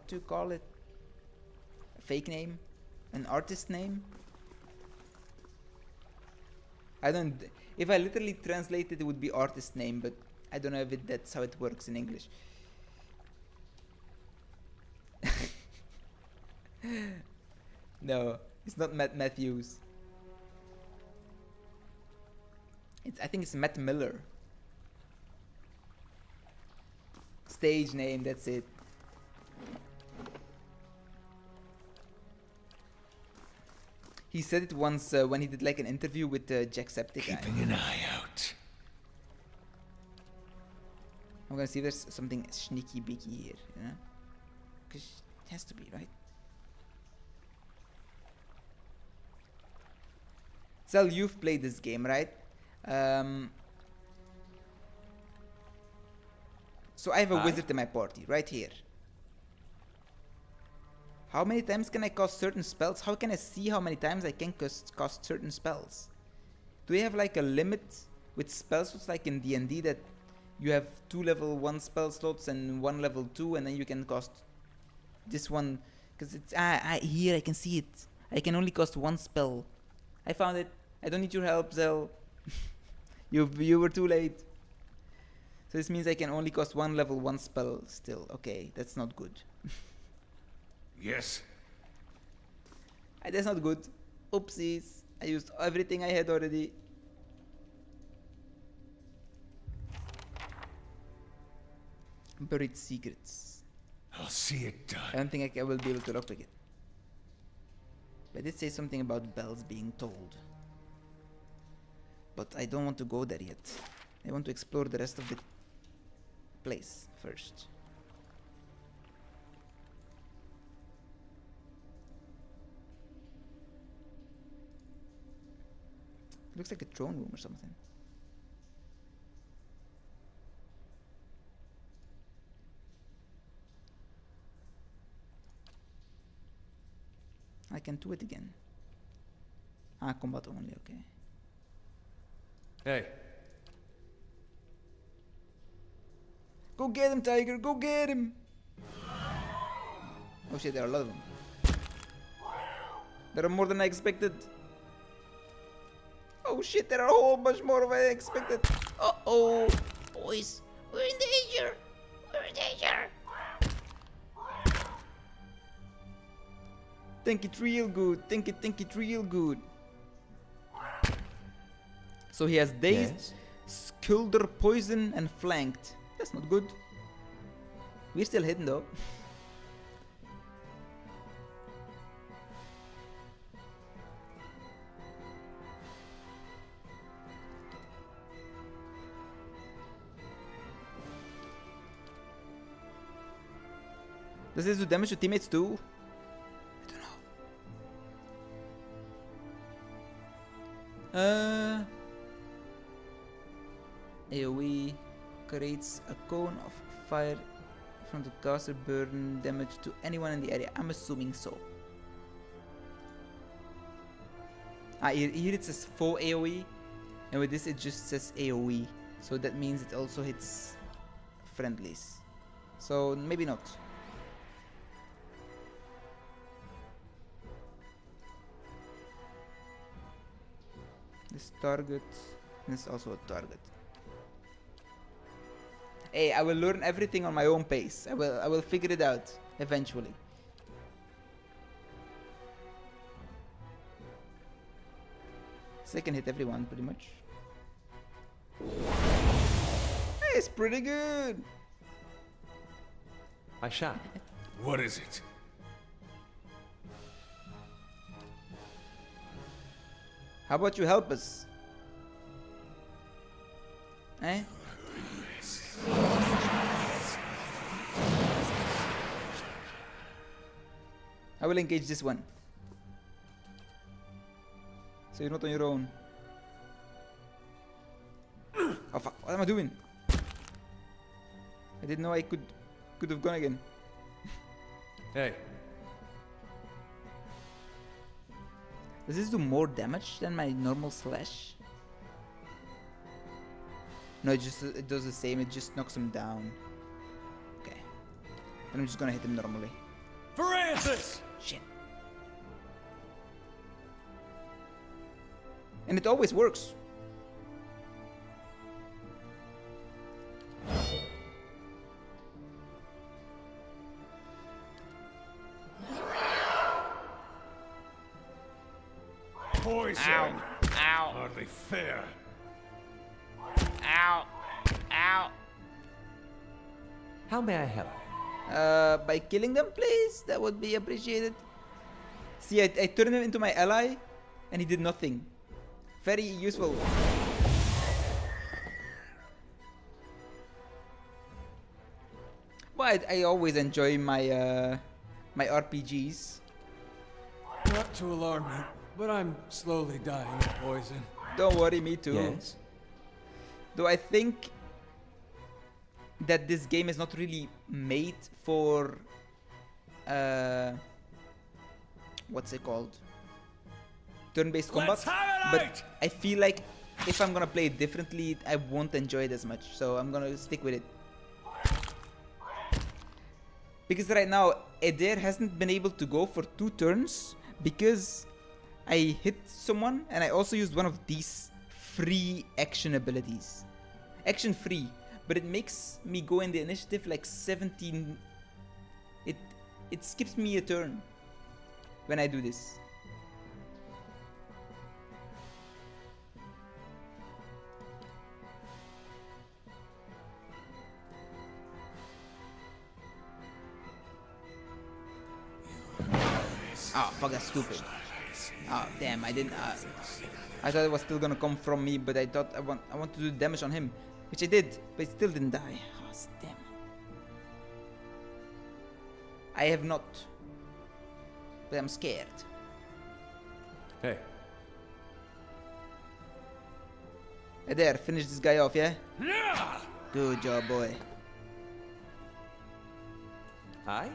do you call it? A fake name? An artist name? I don't. If I literally translate it, it would be artist name, but I don't know if that's how it works in English. No, it's not Matt Matthews. I think it's Matt Miller. Stage name, that's it. He said it once when he did like an interview with Jacksepticeye. Keeping an eye out. I'm gonna see if there's something sneaky beaky here, you know? Because it has to be, right? Sal, you've played this game, right? So I have a wizard in my party, right here. How many times can I cast certain spells? How can I see how many times I can cast certain spells? Do we have like a limit with spell slots like in D&D that you have 2 level 1 spell slots and 1 level 2 and then you can cast this one? Because it's here I can see it. I can only cast 1 spell. I found it. I don't need your help, Zell. You were too late. So this means I can only cast 1 level 1 spell still. Okay, that's not good. Yes. That's not good. Oopsies. I used everything I had already. Buried secrets. I'll see it done. I don't think I will be able to lockpick it. But I did say something about bells being tolled. But I don't want to go there yet. I want to explore the rest of the place first. Looks like a throne room or something. I can do it again. Combat only, okay. Hey, Go get him, Tiger, go get him! Oh shit, there are a lot of them. There are more than I expected. Oh shit, there are a whole bunch more than I expected. Uh-oh! Boys, we're in danger! We're in danger! Think it real good. Think it real good. So he has dazed, Skulder, poison, and flanked. That's not good. We're still hidden though. Does this do damage to teammates too? I don't know. AoE creates a cone of fire from the caster, burn damage to anyone in the area. I'm assuming so. Here it says full AoE, and with this it just says AoE. So that means it also hits friendlies. So maybe not. This target, and this is also a target. Hey, I will learn everything on my own pace. I will figure it out eventually. So I can hit everyone pretty much. Hey, it's pretty good. I shall. What is it? How about you help us? Eh? I will engage this one. So you're not on your own. Oh fuck, what am I doing? I didn't know I could have gone again. Hey, Does this do more damage than my normal slash? No, it does the same, it just knocks him down. Okay. And I'm just gonna hit him normally. Francis! Shit. And it always works. Poison! Ow. Ow. Hardly fair. Ow. Ow. How may I help? By killing them, please. That would be appreciated. See, I turned him into my ally, and he did nothing. Very useful. But I always enjoy my my RPGs. Not to alarm you, but I'm slowly dying of poison. Don't worry, me too. Yes? Though I think that this game is not really made for what's it called? Turn-based combat. But I feel like if I'm gonna play it differently, I won't enjoy it as much. So I'm gonna stick with it. Because right now, Eder hasn't been able to go for 2 turns because I hit someone and I also used one of these free action abilities. Action free, but it makes me go in the initiative like 17. It skips me a turn when I do this. Oh fuck, that's stupid. Oh damn, I didn't. I thought it was still gonna come from me, but I thought I want to do damage on him, which I did, but he still didn't die. Oh damn. I have not, but I'm scared. Hey, Hey there, finish this guy off, yeah? Good job, boy. I?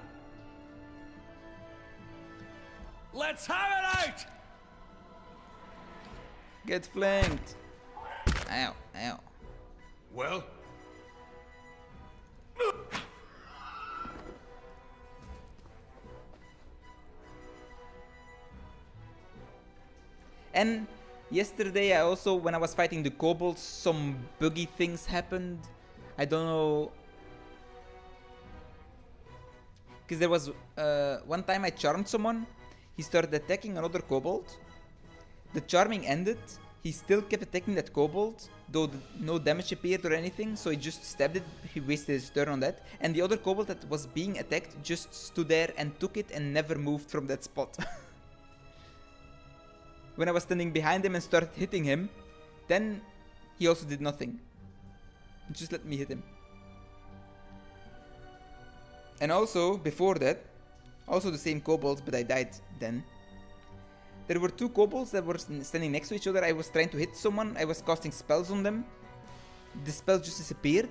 Let's have it out! Get flanked. Ow, ow. Well, And yesterday I also, when I was fighting the kobolds, some buggy things happened. I don't know. Because there was one time I charmed someone. He started attacking another kobold. The charming ended. He still kept attacking that kobold, though no damage appeared or anything, so he just stabbed it. He wasted his turn on that. And the other kobold that was being attacked just stood there and took it and never moved from that spot. When I was standing behind him and started hitting him, then he also did nothing. Just let me hit him. And also, before that, also the same kobolds, but I died then. There were 2 kobolds that were standing next to each other. I was trying to hit someone. I was casting spells on them. The spell just disappeared.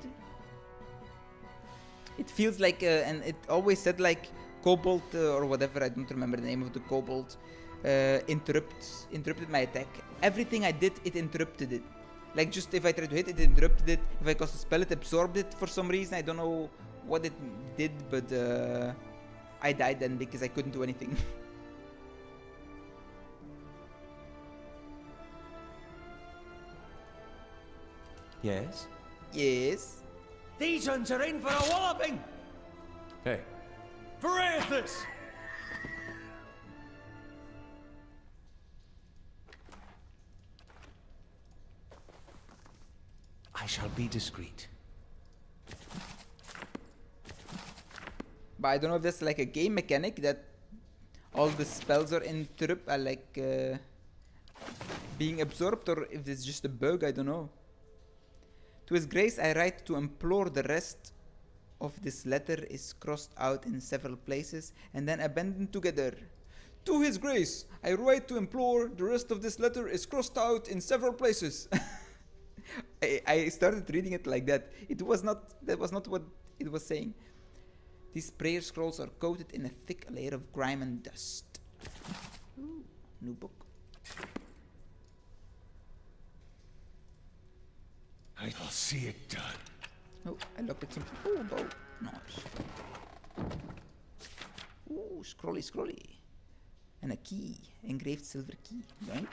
It feels like, and it always said like kobold or whatever. I don't remember the name of the kobold. Interrupted my attack. Everything I did, it interrupted it. Like just if I tried to hit it, it interrupted it. If I cast a spell, it absorbed it for some reason. I don't know what it did, but I died then because I couldn't do anything. Yes? Yes. These uns are in for a walloping! Hey, Varathus! I shall be discreet. But I don't know if that's like a game mechanic that all the spells are being absorbed, or if it's just a bug, I don't know. To His Grace I write to implore the rest of this letter is crossed out in several places and then abandoned together. To His Grace I write to implore the rest of this letter is crossed out in several places. I started reading it like that. That was not what it was saying. These prayer scrolls are coated in a thick layer of grime and dust. Ooh, new book. I'll see it done. Oh, I looked at something. Oh, a bow. Nice. Ooh, scrolly. And a key. Engraved silver key. Yoink.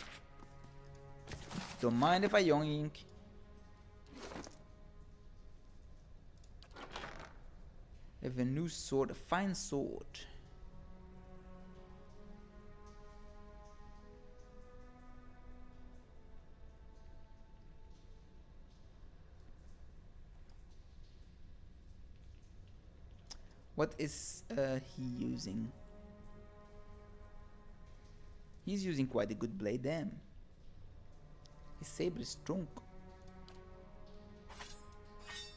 Don't mind if I yoink. I have a new sword, a fine sword. What is he using? He's using quite a good blade, damn. His saber is strong.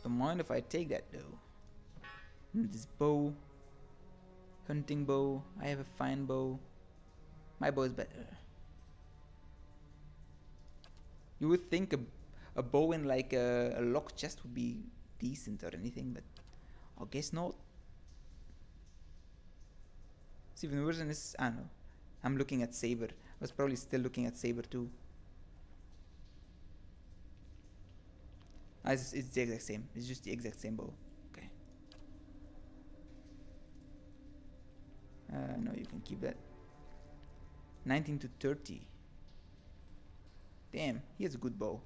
Don't mind if I take that though. And this bow. Hunting bow. I have a fine bow. My bow is better. You would think a bow in like a lock chest would be decent or anything, but I guess not. It's even worse than this. Ah no. I'm looking at saber. I was probably still looking at saber too. Ah, it's the exact same. It's just the exact same bow. Okay. No, you can keep that. 19 to 30. Damn, he has a good bow.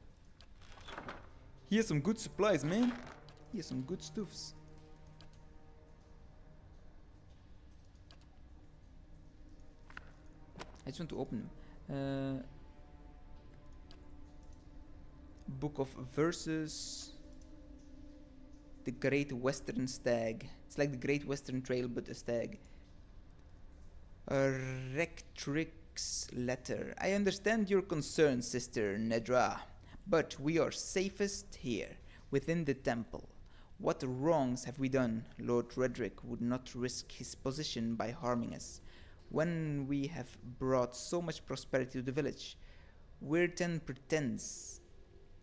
He has some good supplies, man. He has some good stuffs. I just want to open them. Book of Verses. The Great Western Stag. It's like the Great Western Trail, but a stag. A Rectrix letter. I understand your concern, Sister Nedra, but we are safest here, within the temple. What wrongs have we done? Lord Redrick would not risk his position by harming us. When we have brought so much prosperity to the village, Weirton pretends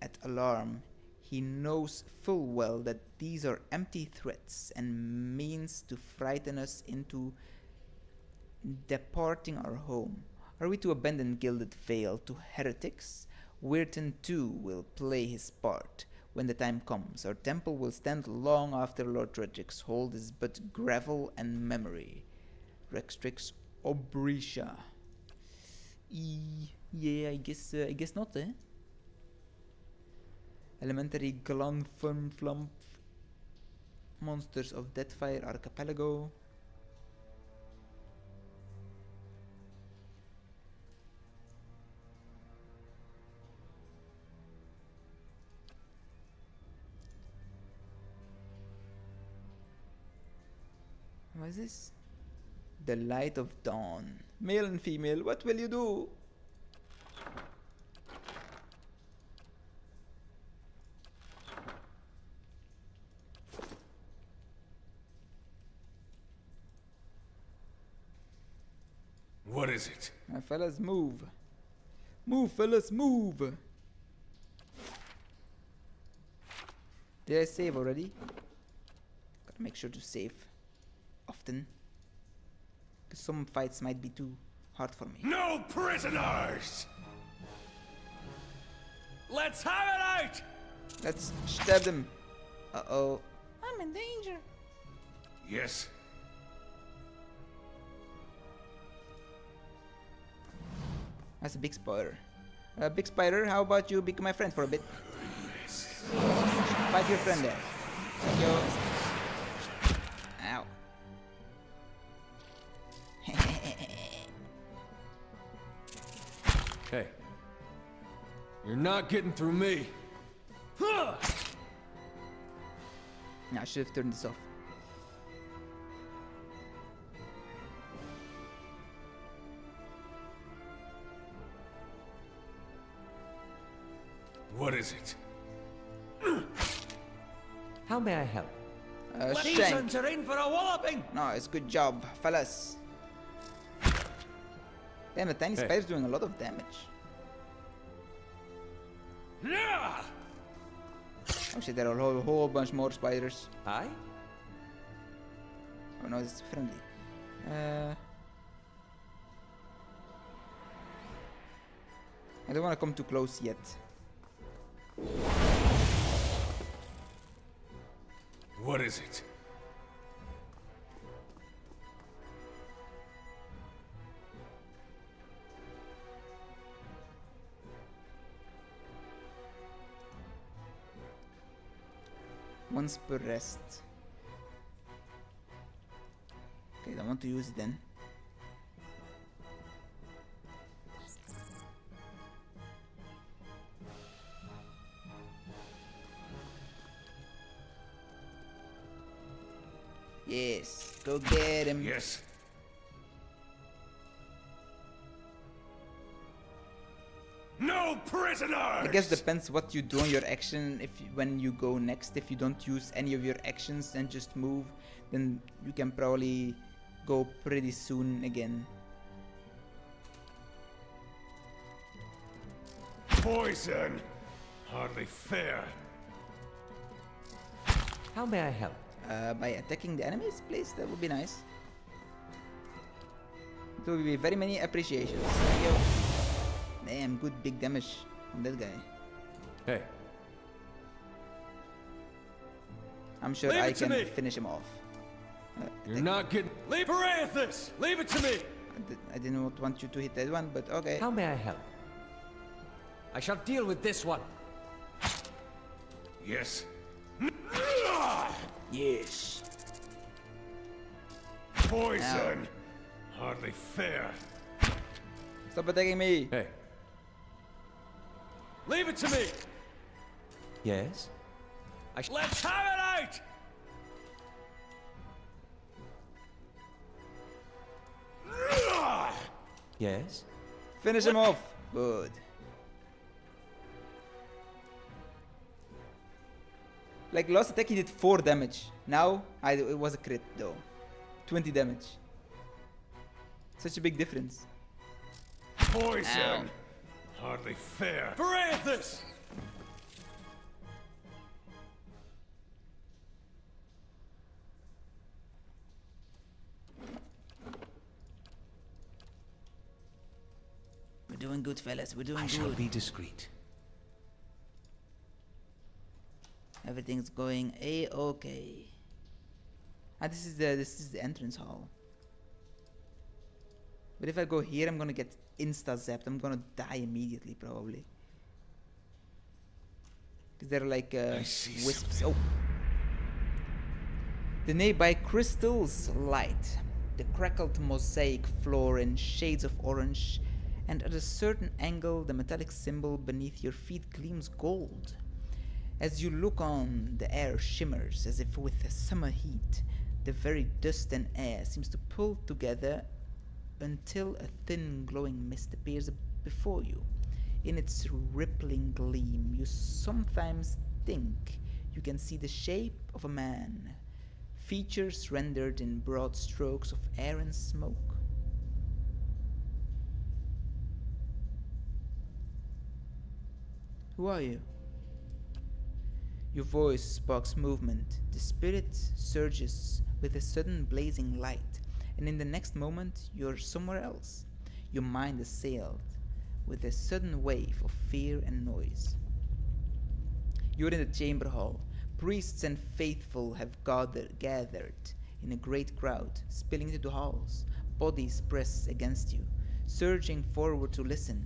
at alarm. He knows full well that these are empty threats and means to frighten us into departing our home. Are we to abandon Gilded Vale to heretics? Weirton too will play his part. When the time comes, our temple will stand long after Lord Redrick's hold is but gravel and memory. Rextrix Obrisha. Yeah, I guess not, eh? Elementary Glunflump. Monsters of Deathfire Archipelago. What is this? The Light of Dawn. Male and female, what will you do? What is it? My fellas, move. Move, fellas, move. Did I save already? Gotta make sure to save often. Because some fights might be too hard for me. No prisoners! Let's have it out! Let's stab them. Uh-oh. I'm in danger. Yes. That's a big spider. Big spider, how about you become my friend for a bit? Fight your friend there. Yo. Ow. Hey. You're not getting through me. Nah, I should have turned this off. What is it? How may I help? Shank. are in for a walloping! Nice, good job, fellas. Damn, the tiny Hey. spider's doing a lot of damage. Oh shit, there are a whole bunch more spiders. Aye? Oh no, it's friendly. I don't want to come too close yet. What is it? Once per rest. Okay, I want to use it then. Yes, go get him. Yes. No prisoners! I guess depends what you do on your action. If when you go next, if you don't use any of your actions and just move, then you can probably go pretty soon again. Poison! Hardly fair. How may I help? By attacking the enemies, please. That would be nice. There will be very many appreciations. Yo. Damn, good big damage on that guy. Hey. I'm sure Leave I it to can me. finish him off. You're not getting... Leave Parathis! Leave it to me! I did not want you to hit that one, but okay. How may I help? I shall deal with this one. Yes. Yes. Poison! Hardly fair. Stop attacking me. Hey. Leave it to me! Yes? Let's have it out! Yes? Finish him off. Good. Like last attack he did 4 damage. Now it was a crit though. 20 damage. Such a big difference. Poison! Hardly fair. Parathis! We're doing good, fellas. We're doing I shall good. be discreet. Everything's going a-okay. Ah, this is the entrance hall. But if I go here, I'm gonna get insta-zapped. I'm gonna die immediately, probably. Because they're like I see wisps. Oh. The nearby crystals light. The crackled mosaic floor in shades of orange. And at a certain angle, the metallic symbol beneath your feet gleams gold. As you look on, the air shimmers as if with a summer heat. The very dust and air seems to pull together until a thin glowing mist appears before you. In its rippling gleam, you sometimes think you can see the shape of a man, features rendered in broad strokes of air and smoke. Who are you? Your voice sparks movement. The spirit surges with a sudden blazing light, and in the next moment you're somewhere else. Your mind assailed with a sudden wave of fear and noise. You're in the chamber hall. Priests and faithful have gathered in a great crowd, spilling into the halls. Bodies press against you, surging forward to listen.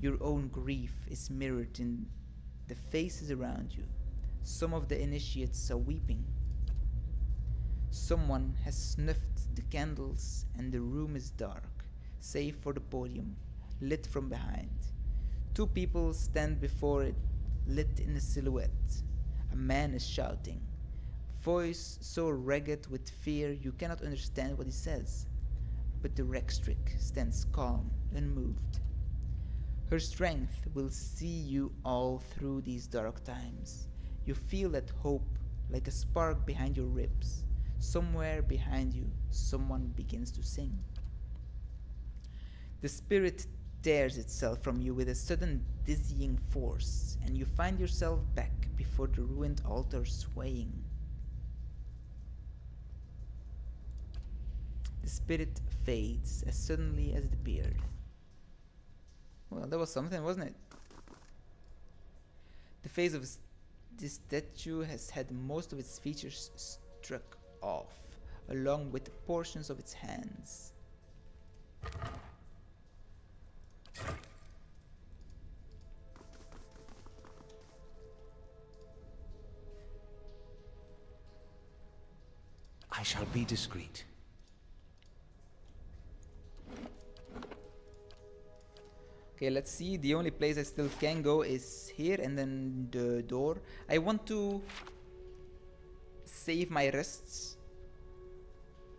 Your own grief is mirrored in the faces around you. Some of the initiates are weeping. Someone has snuffed the candles and the room is dark, save for the podium, lit from behind. Two people stand before it, lit in a silhouette. A man is shouting, voice so ragged with fear you cannot understand what he says. But the Rextric stands calm, unmoved. Her strength will see you all through these dark times. You feel that hope like a spark behind your ribs. Somewhere behind you, someone begins to sing. The spirit tears itself from you with a sudden dizzying force, and you find yourself back before the ruined altar swaying. The spirit fades as suddenly as it appeared. Well, that was something, wasn't it? The face of this statue has had most of its features struck off, along with portions of its hands. I shall be discreet. Okay, let's see. The only place I still can go is here and then the door. I want to save my rests,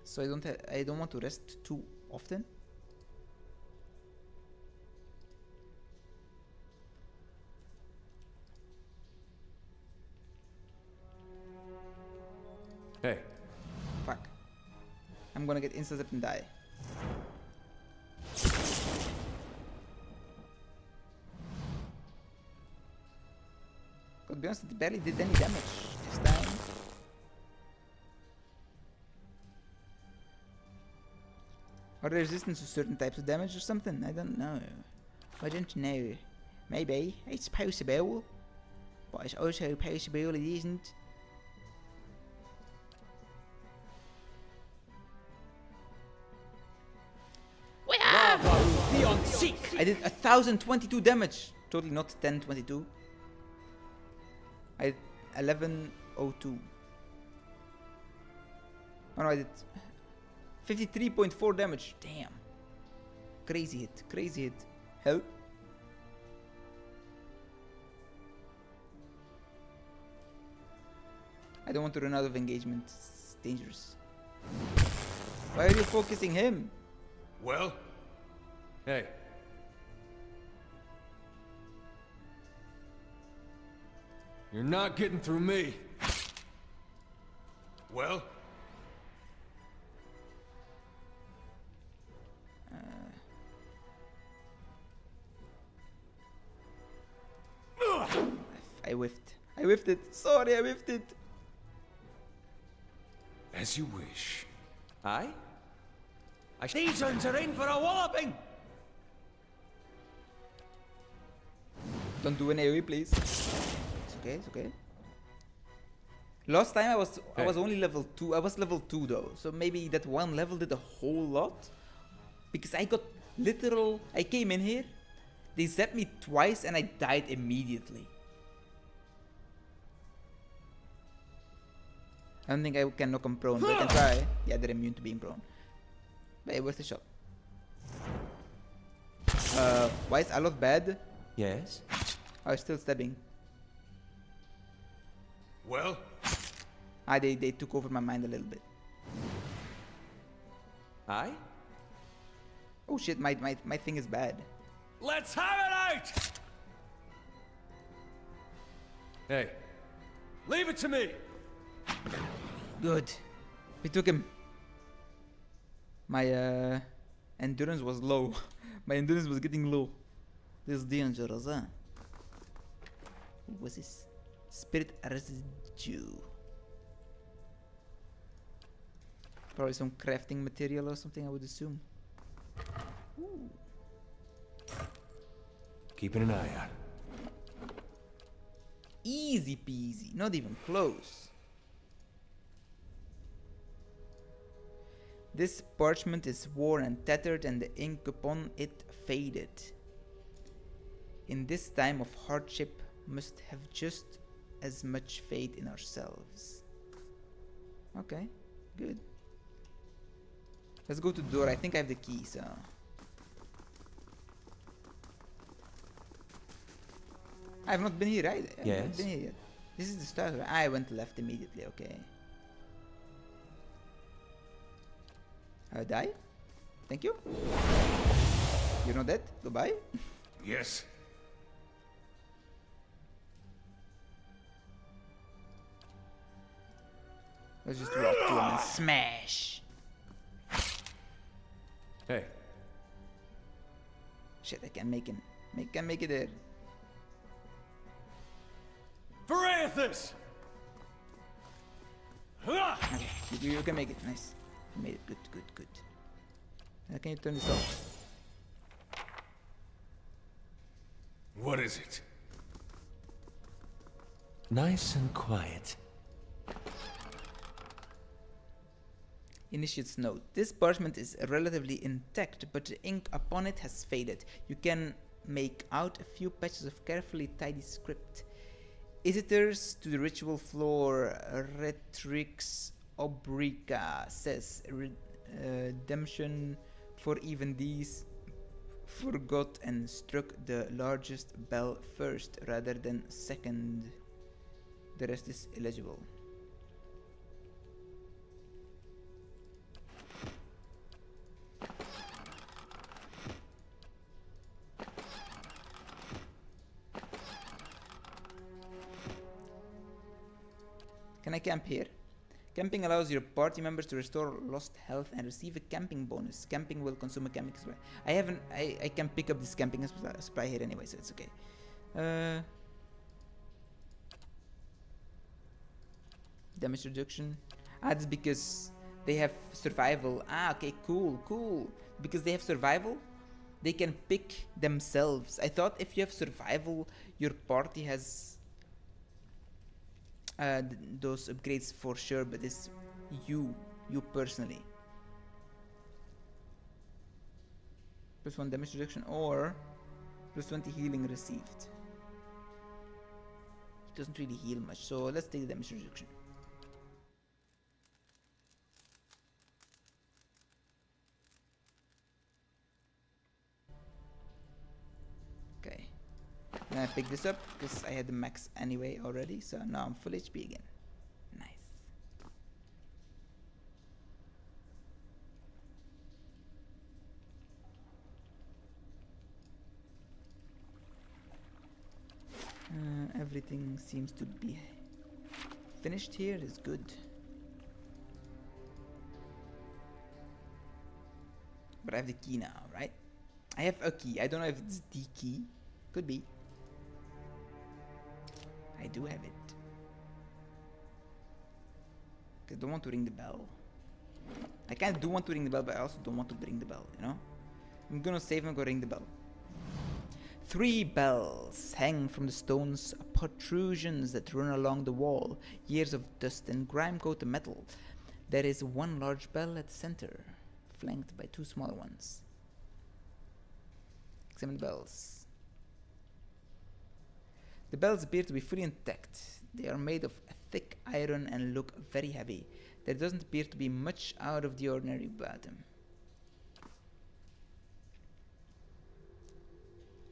so I don't want to rest too often. Hey, Fuck. I'm gonna get insta-zipped and die. To be honest, it barely did any damage this time. Or resistance to certain types of damage or something? I don't know. I don't know. Maybe. It's possible. But it's also possible it isn't. I did 1022 damage. Totally not 1022. I did 1102. Oh no, I did 53.4 damage. Damn. Crazy hit. Crazy hit. Help. I don't want to run out of engagement. It's dangerous. Why are you focusing him? well? Hey. You're not getting through me. Well? I whiffed. I whiffed it. Sorry, I whiffed it. As you wish. Aye? These ones are in for a walloping! Don't do an AoE, please. It's okay, it's okay. Last time I was only level 2. I was level 2 though, so maybe that one level did a whole lot. Because I got literal... I came in here, they zapped me twice and I died immediately. I don't think I can knock them prone, but I can try. Yeah, they're immune to being prone. But hey, worth a shot. Why is Aloth bad? Yes? Oh, he's still stabbing. Well? Ah, they took over my mind a little bit. Aye? Oh shit, my thing is bad. Let's have it out! Hey, leave it to me! Good. We took him. My endurance was low. My endurance was getting low. This is dangerous, huh? What's this? Spirit residue. Probably some crafting material or something, I would assume. Ooh. Keeping an eye out. Easy peasy, not even close. This parchment is worn and tattered and the ink upon it faded. In this time of hardship must have just as much faith in ourselves. Okay, good. Let's go to the door. I think I have the key, so... I've not been here, right? I've Yes? not been here yet. This is the start. I went left immediately, okay. Die? Thank you. You're not dead? Goodbye. Yes. Let's just walk to him and smash. Hey, Shit, I can make him. Can make it there. Varathus! Okay, you can make it. Nice. You made it. Good, good, good. Can you turn this off? What is it? Nice and quiet. Initiate's note. This parchment is relatively intact, but the ink upon it has faded. You can make out a few patches of carefully tidy script. Visitors to the ritual floor, Retrix Obrica says, redemption for even these forgot and struck the largest bell first rather than second. The rest is illegible. Can I camp here? Camping allows your party members to restore lost health and receive a camping bonus. Camping will consume a camping supply. I can pick up this camping supply here anyway, so it's okay. Damage reduction. That's because they have survival. Okay, cool. Because they have survival, they can pick themselves. I thought if you have survival, your party has those upgrades for sure, but it's you personally. +1 damage reduction or +20 healing received. It doesn't really heal much, so let's take the damage reduction. Okay. Then I pick this up because I had the max anyway already, so now I'm full HP again. Nice. Everything seems to be finished here. Is good. But I have the key now, right? I have a key. I don't know if it's the key. Could be. I do have it. I don't want to ring the bell. I kind of do want to ring the bell, but I also don't want to ring the bell, you know? I'm gonna save and go ring the bell. 3 bells hang from the stones, protrusions that run along the wall. Years of dust and grime coat the metal. There is one large bell at the center, flanked by 2 smaller ones. Examine the bells. The bells appear to be fully intact. They are made of thick iron and look very heavy. There doesn't appear to be much out of the ordinary about them.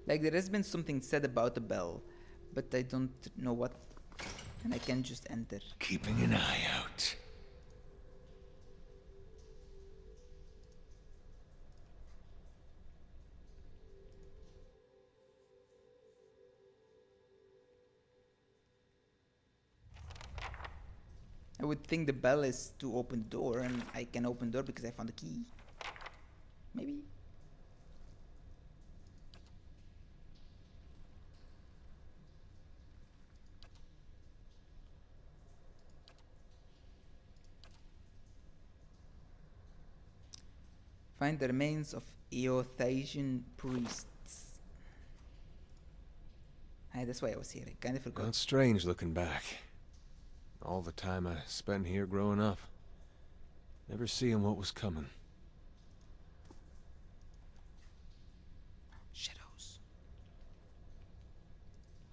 Like there has been something said about the bell, but I don't know what, and I can just enter. Keeping an eye out. I would think the bell is to open the door, and I can open the door because I found the key. Maybe? Find the remains of Eothasian priests. That's why I was here. I kind of forgot. Well, it's strange looking back. All the time I spent here growing up. Never seeing what was coming. Shadows.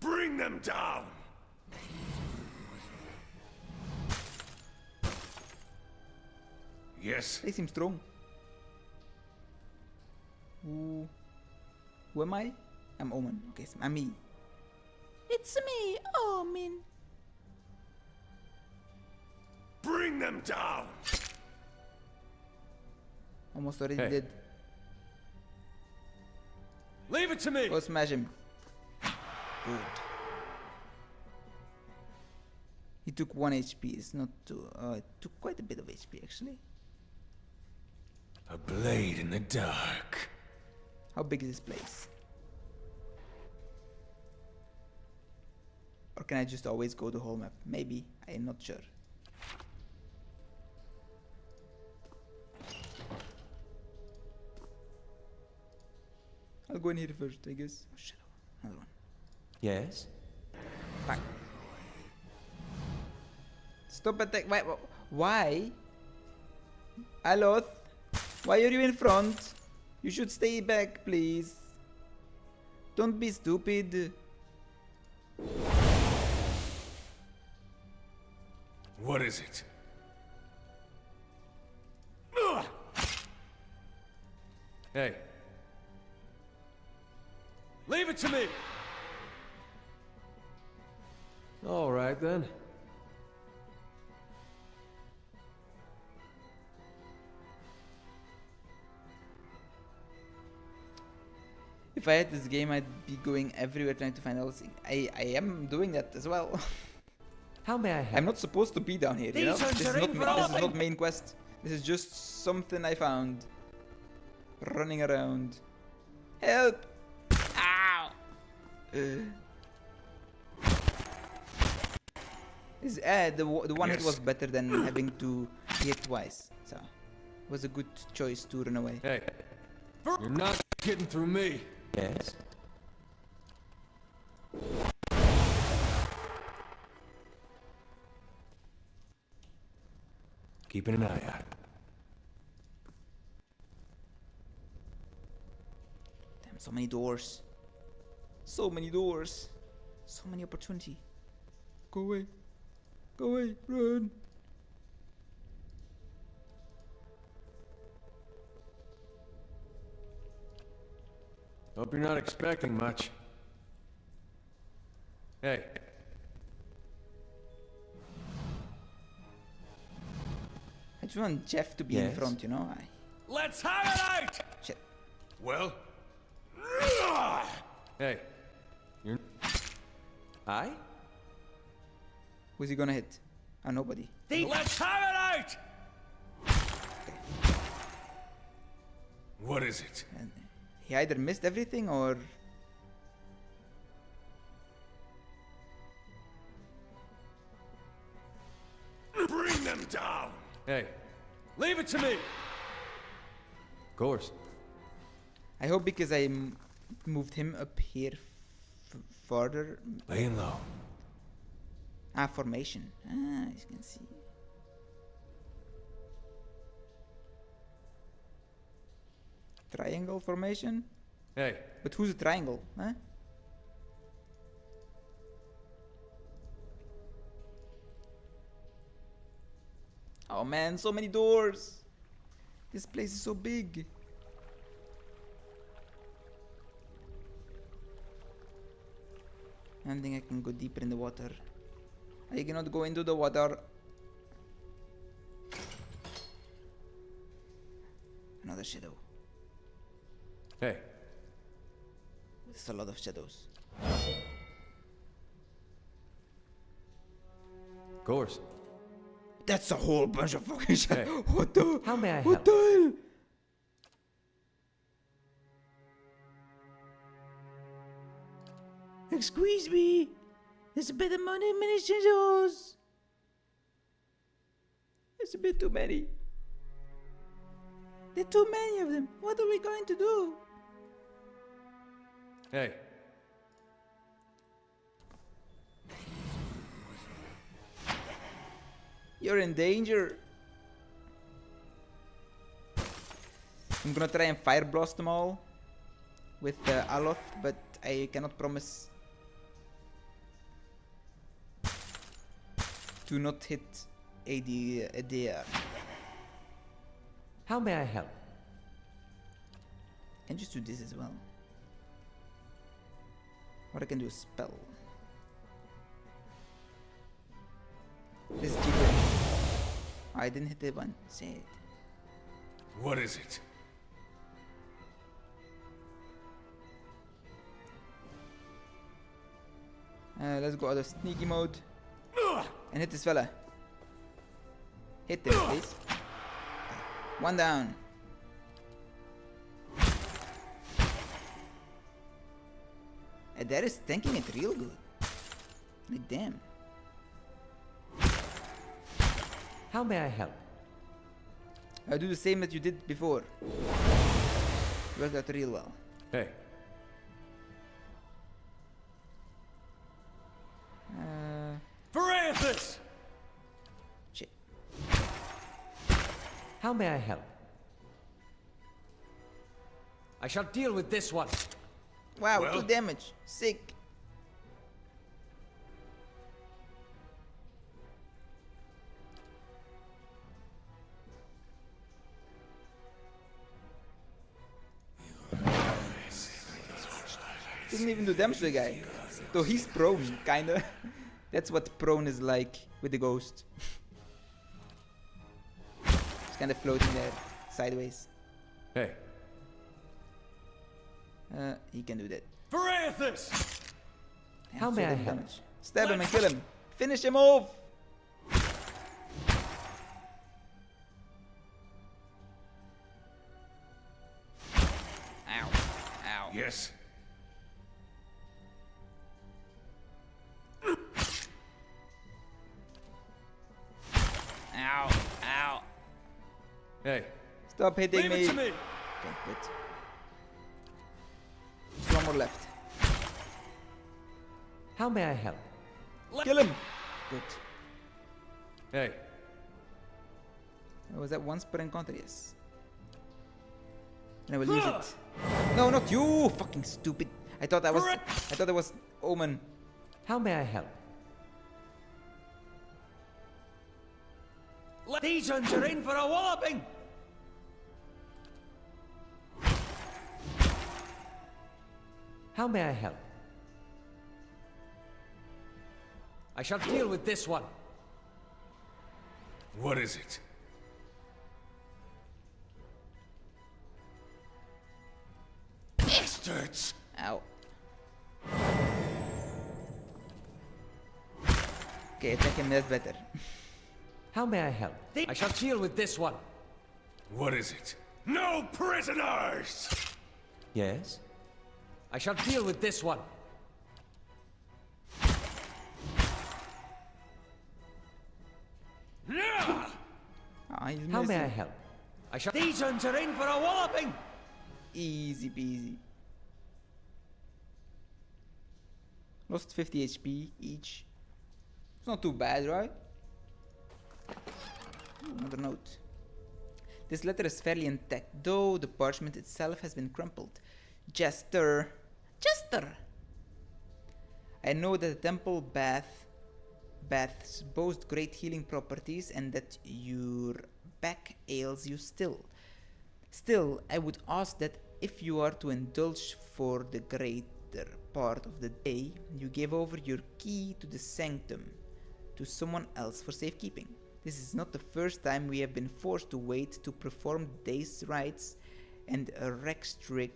Bring them down! Yes. They seem strong. Who am I? I'm Omen. Okay, I'm me. It's me, Omen. Bring them down! Almost already Hey. did. Leave it to me! Go smash him. Good. He took 1 HP. It's not too. It took quite a bit of HP actually. A blade in the dark. How big is this place? Or can I just always go the whole map? Maybe. I am not sure. I'll go in here first, I guess. Oh, shadow. Another one. Yes? Fuck. Stop attack. Why? Aloth? Why are you in front? You should stay back, please. Don't be stupid. What is it? Hey. Leave it to me! All right then. If I had this game, I'd be going everywhere trying to find Elsie. I am doing that as well. How may I help? I'm not supposed to be down here, you know? These are This is, serene not, this is rolling. not main quest. This is just something I found. Running around. Help! Ow! The one hit Yes. was better than having to hit twice. So, it was a good choice to run away. Hey. You're not getting through me. Yes? Keeping an eye out. Damn, so many doors. So many doors. So many opportunity. Go away. Go away. Run. Hope you're not expecting much. Hey. I just want Jeff to be in Yes? front, you know? Let's have it out! Shit. Well? Hey. You're... I? Who's he gonna hit? Ah, nobody. Let's have it out! What is it? And he either missed everything or... Bring them down! Hey. Leave it to me! Of course. I hope because I moved him up here further. Laying low. Ah, formation. Ah, as you can see. Triangle formation? Hey. But who's a triangle, huh? Oh man, so many doors! This place is so big. I don't think I can go deeper in the water. I cannot go into the water. Another shadow. Hey. There's a lot of shadows. Of course. That's a whole bunch of fucking shadows. Hey. What the? How may I What help? the hell? Excuse me. There's a bit of money, many shadows. There's a bit too many. There are too many of them. What are we going to do? Hey. You're in danger. I'm gonna try and fire blast them all with Aloth, but I cannot promise to not hit ADR. How may I help? I can just do this as well. Or I can do a spell. This is cheaper. I didn't hit the one. Say it. What is it? Let's go out of sneaky mode. And hit this fella. Hit him, please. One down. And that is tanking it real good. Like, damn. How may I help? I do the same that you did before. Worked out real well. Hey, Varathus! Shit. How may I help? I shall deal with this one. Wow, Well. 2 damage. Sick. Didn't even do damage to the guy. Though he's prone, kinda. That's what prone is like with the ghost. It's kinda floating there, sideways. hey. He can do that. Varathus! Damn, How so may I little help? damage. Stab him and kill him. Finish him off! Ow. Ow. Yes. Ow. Ow. Hey, Stop hitting Leave me. it to me! Okay, good. There's one more left. How may I help? Kill him! Good. hey. Was that once per encounter? Yes. And I will use it. No, not you! Fucking stupid. I thought that was Omen. How may I help? These ones are in for a walloping! How may I help? I shall deal with this one. What is it? Bastards! Ow. Okay, attack him, that's better. How may I help? I shall deal with this one. What is it? No prisoners! Yes? I shall deal with this one. Yeah! He's How may I missing. help? I shall. These ones are in for a walloping! Easy peasy. Lost 50 HP each. It's not too bad, right? Ooh, another note. This letter is fairly intact, though the parchment itself has been crumpled. Jester. Jester! I know that the temple baths boast great healing properties and that your back ails you still. Still, I would ask that if you are to indulge for the greater part of the day, you give over your key to the sanctum to someone else for safekeeping. This is not the first time we have been forced to wait to perform the day's rites, and Rectrix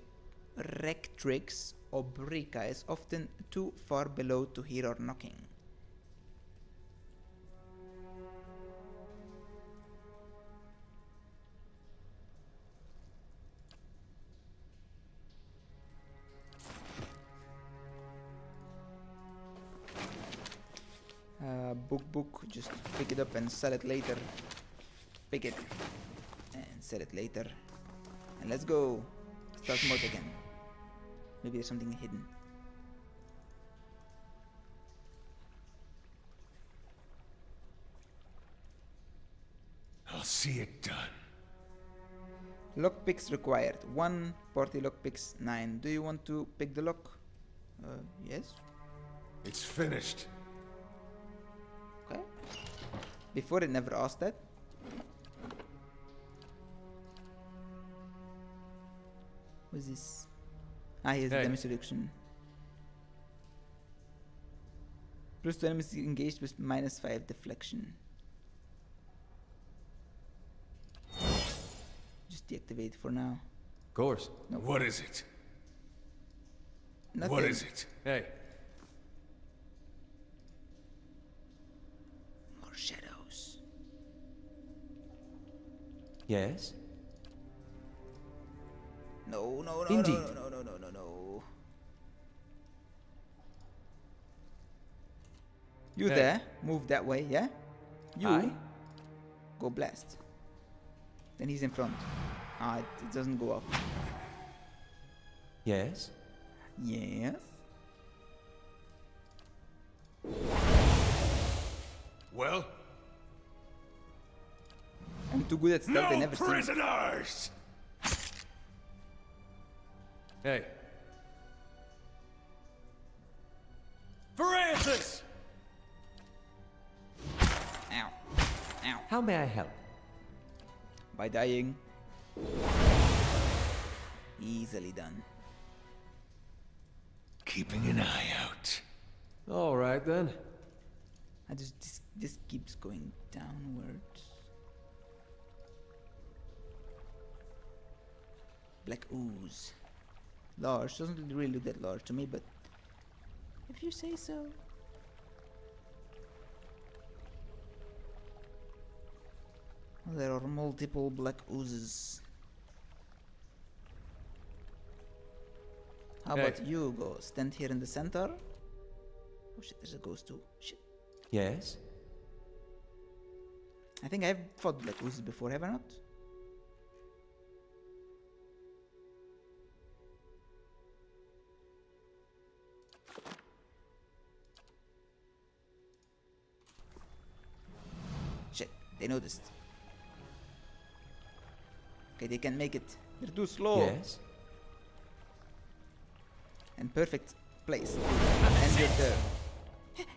Obrica is often too far below to hear our knocking. Book, just pick it up and sell it later. Pick it and sell it later. And let's go. Start mode again. Maybe there's something hidden. I'll see it done. Lockpicks required. 1 party lockpicks 9. Do you want to pick the lock? Yes. It's finished. Okay. Before it never asked that. Who's this? Ah, he has Hey. damage reduction. Plus 2 enemies engaged with -5 deflection. Just deactivate for now. Of course. What is it? Nothing. What is it? Hey, More shadows. Yes? No, no, no, Indeed. no, no, no, no, no, no. You Hey. there? Move that way, yeah? You Aye? go blast. Then he's in front. Ah, it doesn't go off. Yes? Yes. Well, I'm too good at stealth. I no never see. prisoners! hey. Francis! Ow. Ow. How may I help? By dying. Easily done. Keeping an eye out. All right then. I just this keeps going downwards. Black ooze. Large doesn't really look that large to me, but if you say so. Well, there are multiple black oozes. How Hey. about you go stand here in the center? Oh shit, there's a ghost too. Shit. Yes? I think I've fought black oozes before, have I not? Shit, they noticed. Okay, they can make it. They're too slow. Yes? And perfect place to end your turn.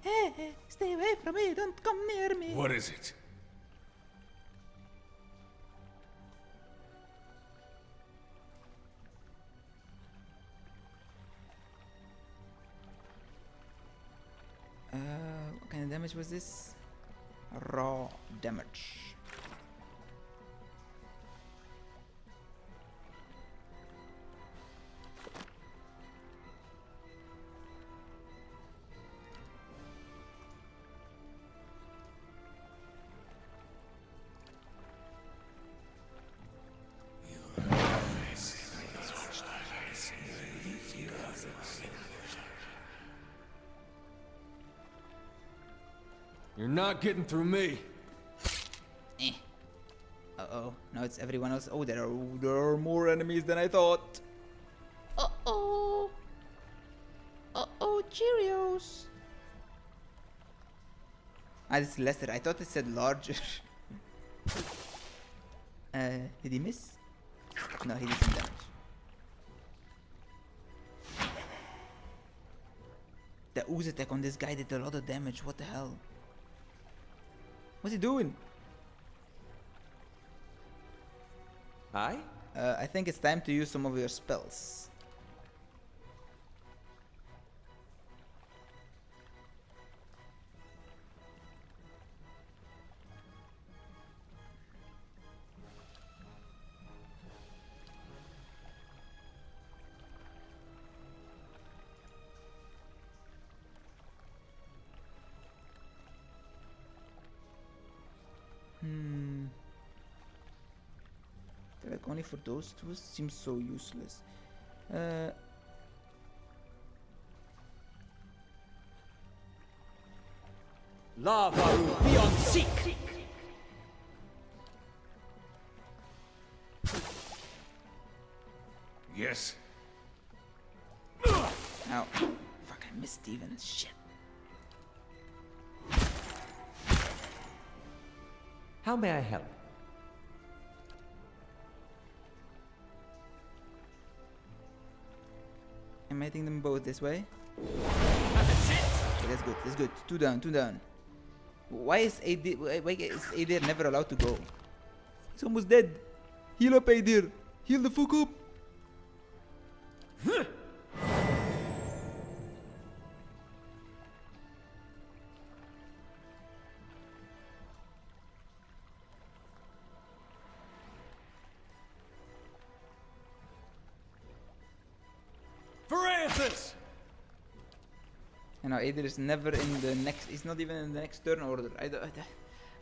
Hey, stay away from me, don't come near me. What is it? What kind of damage was this? Raw damage. You're not getting through me. Eh. Uh-oh. Now it's everyone else. Oh, there are more enemies than I thought. Uh-oh. Uh-oh, Cheerios. Ah, this is lesser. I thought it said larger. Did he miss? No, he did some damage. The ooze attack on this guy did a lot of damage. What the hell? What's he doing? I? I think it's time to use some of your spells. Like only for those two seems so useless. Lava beyond seek! Yes? Ow. Fuck, I missed Steven. Shit. How may I help? I'm hitting them both this way. Okay, that's good. That's good. Two down. Two down. Why is Adir never allowed to go? He's almost dead. Heal up, Adir. Heal the fuck up. Varathus! And now Aether is never in the next. He's not even in the next turn order.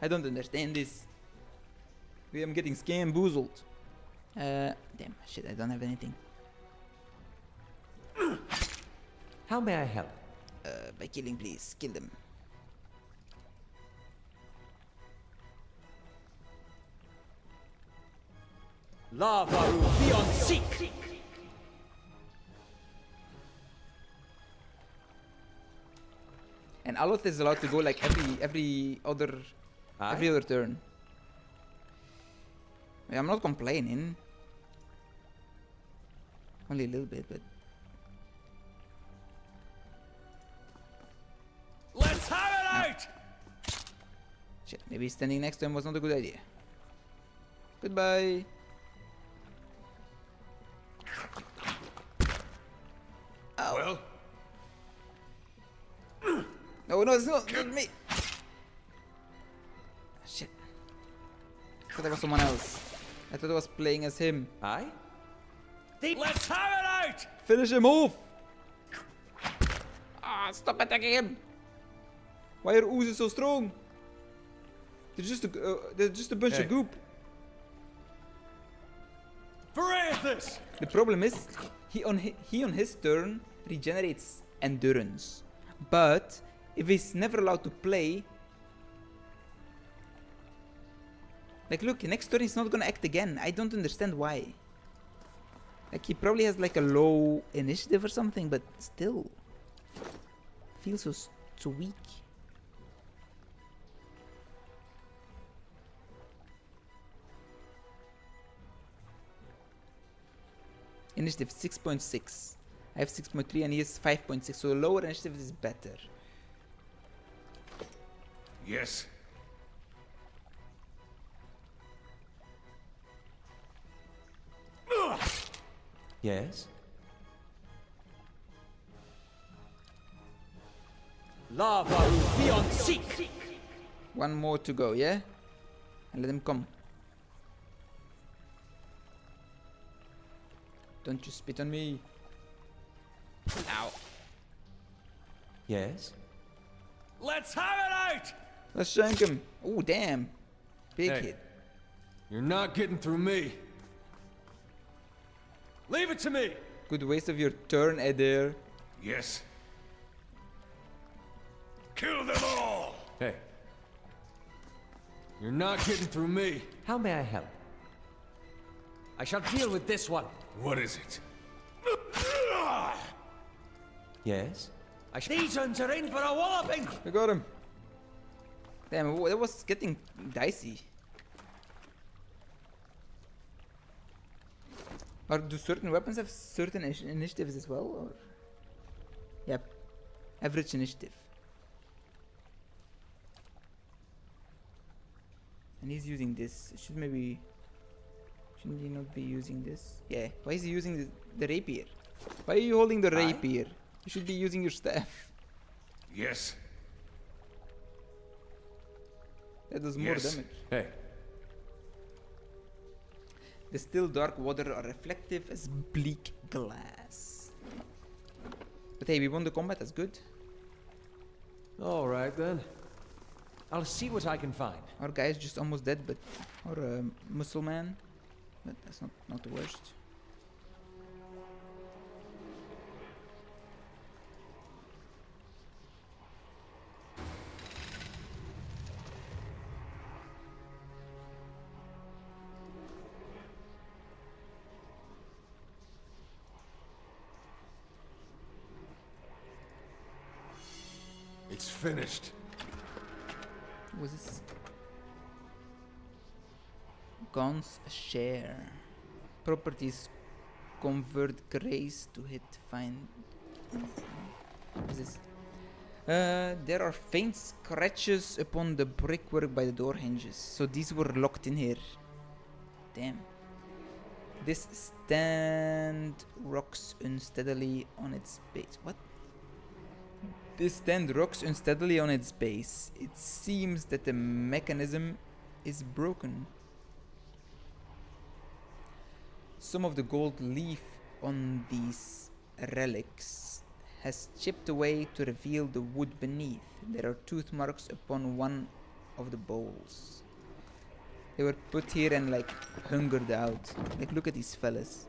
I don't understand this. We am getting scamboozled. Damn shit! I don't have anything. How may I help? By killing, please. Kill them. Lavaru, be on seek! And Aloth is allowed to go like every other turn. Yeah, I'm not complaining. Only a little bit, but Let's have it out! shit. Maybe standing next to him was not a good idea. Goodbye. Well, No, it's not me. Shit. I thought that was someone else. I thought I was playing as him. Aye? Let's have it out! Finish him off! Ah, stop attacking him! Why are oozes so strong? They're just a bunch Hey. of goop. Varathus! The problem is, he on his turn regenerates endurance, but if he's never allowed to play, like look, next turn he's not gonna act again. I don't understand why. Like he probably has like a low initiative or something, but still, feels so weak. Initiative 6.6. I have 6.3 and he has 5.6, so the lower initiative is better. yes. Yes? Lavaru, be on seek! One more to go, yeah? And let him come. Don't you spit on me. Ow. Yes? Let's have it out! Let's shank him. Oh, damn. Big Hey. hit. You're not getting through me. Leave it to me! Good waste of your turn, Adair. Yes. Kill them all! Hey. You're not getting through me. How may I help? I shall deal with this one. What is it? Yes? These ones are in for a walloping! I got him. Damn, that was getting dicey. Or do certain weapons have certain initiatives as well? Or yep, average initiative. And he's using this. Shouldn't he not be using this? Yeah. Why is he using the rapier? Why are you holding the rapier? You should be using your staff. Yes. That does more Yes. damage. Hey. The still dark water are reflective as bleak glass. But hey, we won the combat, that's good. Alright then. I'll see what I can find. Our guy is just almost dead, but or a muscle man. But that's not the worst. It's finished. What was this? Gon's share. Properties convert grace to hit find. What is this? There are faint scratches upon the brickwork by the door hinges. So these were locked in here. Damn. This stand rocks unsteadily on its base. What? This stand rocks unsteadily on its base. It seems that the mechanism is broken. Some of the gold leaf on these relics has chipped away to reveal the wood beneath. There are tooth marks upon one of the bowls. They were put here and like hungered out. Like, look at these fellas.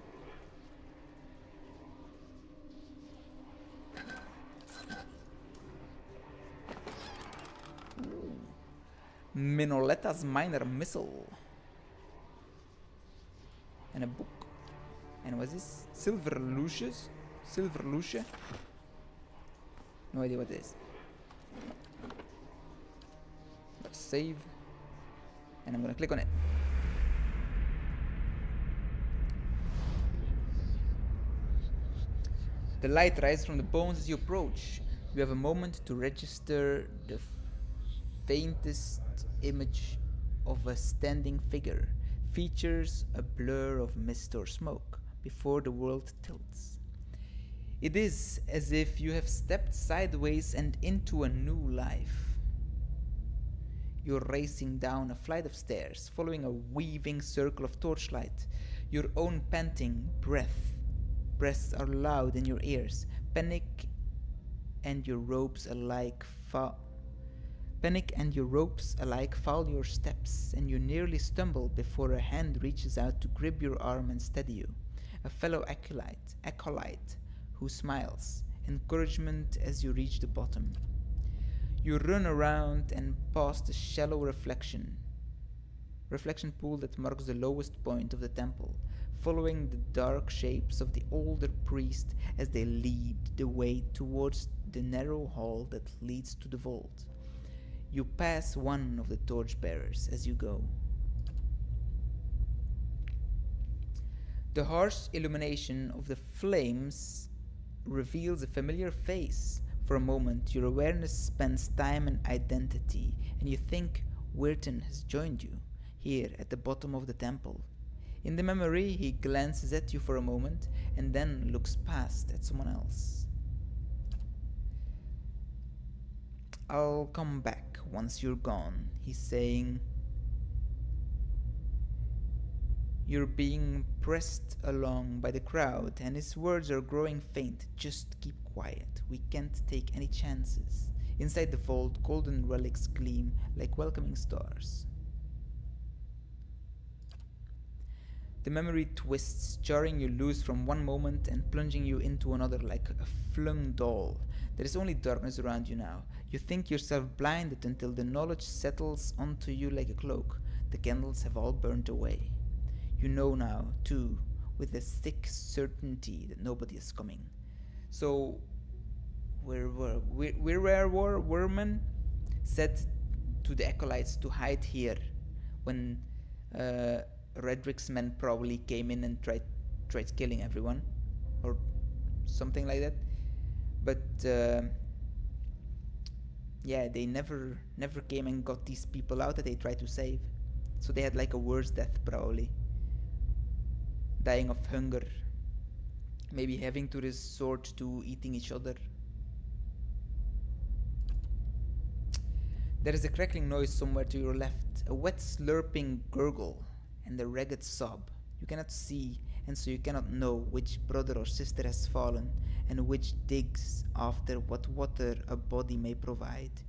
Minoletta's minor missile. And a book. And what's this? Silver Lucius? Silver Lucia? No idea what it is. Save. And I'm gonna click on it. The light rises from the bones as you approach. You have a moment to register the faintest image of a standing figure. Features a blur of mist or smoke before the world tilts. It is as if you have stepped sideways and into a new life. You're racing down a flight of stairs, following a weaving circle of torchlight. Your own panting breaths are loud in your ears. Panic and your ropes alike foul your steps, and you nearly stumble before a hand reaches out to grip your arm and steady you. A fellow acolyte who smiles, encouragement as you reach the bottom. You run around and past the shallow reflection pool that marks the lowest point of the temple, following the dark shapes of the older priest as they lead the way towards the narrow hall that leads to the vault. You pass one of the torchbearers as you go. The harsh illumination of the flames reveals a familiar face. For a moment, your awareness spends time and identity, and you think Weirton has joined you, here at the bottom of the temple. In the memory, he glances at you for a moment, and then looks past at someone else. I'll come back once you're gone, he's saying. You're being pressed along by the crowd, and his words are growing faint. Just keep quiet. We can't take any chances. Inside the vault, golden relics gleam like welcoming stars. The memory twists, jarring you loose from one moment and plunging you into another like a flung doll. There is only darkness around you now. You think yourself blinded until the knowledge settles onto you like a cloak. The candles have all burnt away. You know now, too, with a thick certainty that nobody is coming. So, Werman said to the acolytes to hide here when Redrick's men probably came in and tried killing everyone, or something like that. But yeah, they never came and got these people out that they tried to save. So they had like a worse death probably. Dying of hunger, maybe having to resort to eating each other. There is a crackling noise somewhere to your left, a wet slurping gurgle and a ragged sob. You cannot see, and so you cannot know which brother or sister has fallen and which digs after what water a body may provide.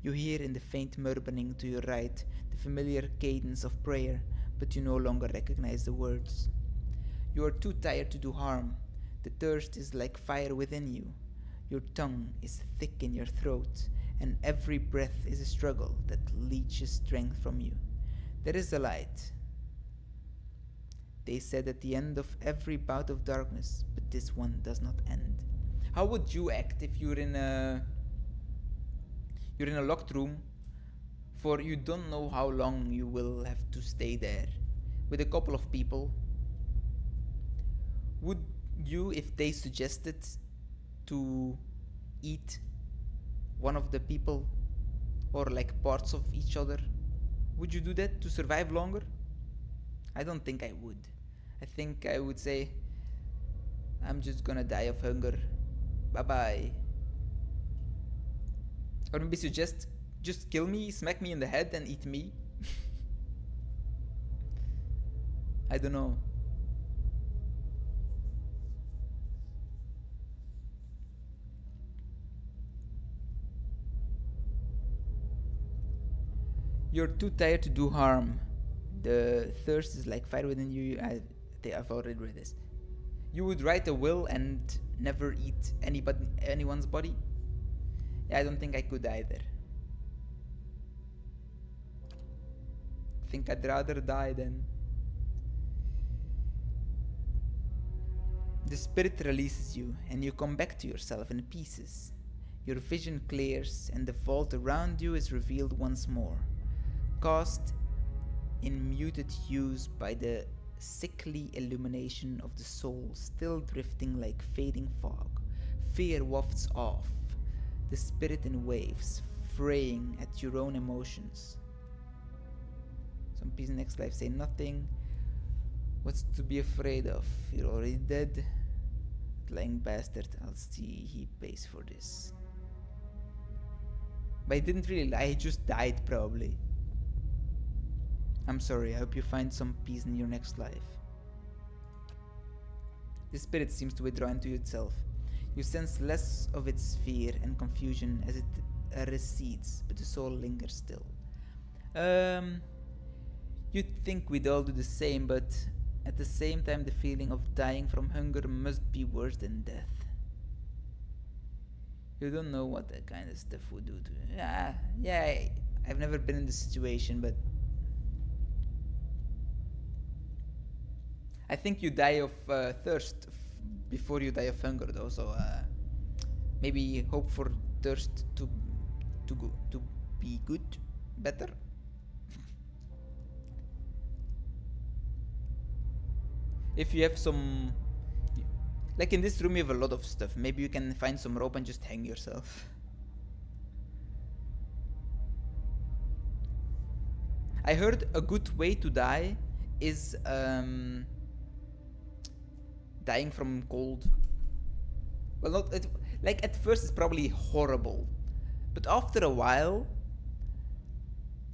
You hear in the faint murmuring to your right the familiar cadence of prayer, but you no longer recognize the words. You are too tired to do harm. The thirst is like fire within you. Your tongue is thick in your throat, and every breath is a struggle that leeches strength from you. There is a light. They said at the end of every bout of darkness, but this one does not end. How would you act if you're in a locked room for you don't know how long you will have to stay there with a couple of people? Would you, if they suggested to eat one of the people or like parts of each other, would you do that to survive longer? I don't think I would. I think I would say I'm just gonna die of hunger. Bye bye. Or maybe suggest just kill me, smack me in the head, and eat me. I don't know. You're too tired to do harm. The thirst is like fire within you. I've already read this. You would write a will and never eat anyone's body? Yeah, I don't think I could either. I think I'd rather die then. The spirit releases you, and you come back to yourself in pieces. Your vision clears, and the vault around you is revealed once more, cast in muted hues by the sickly illumination of the soul, still drifting like fading fog. Fear wafts off, the spirit in waves, fraying at your own emotions. Some piece in next life say nothing. What's to be afraid of? You're already dead. Lying bastard, I'll see he pays for this. But I didn't really lie, he just died probably. I'm sorry, I hope you find some peace in your next life. The spirit seems to withdraw into itself. You sense less of its fear and confusion as it recedes, but the soul lingers still. You'd think we'd all do the same, but at the same time the feeling of dying from hunger must be worse than death. You don't know what that kind of stuff would do to you. Yeah, I've never been in this situation, but I think you die of thirst before you die of hunger, though. So maybe hope for thirst to be good, better. If you have some, like in this room, you have a lot of stuff. Maybe you can find some rope and just hang yourself. I heard a good way to die is dying from cold. Well, not like at first it's probably horrible, but after a while,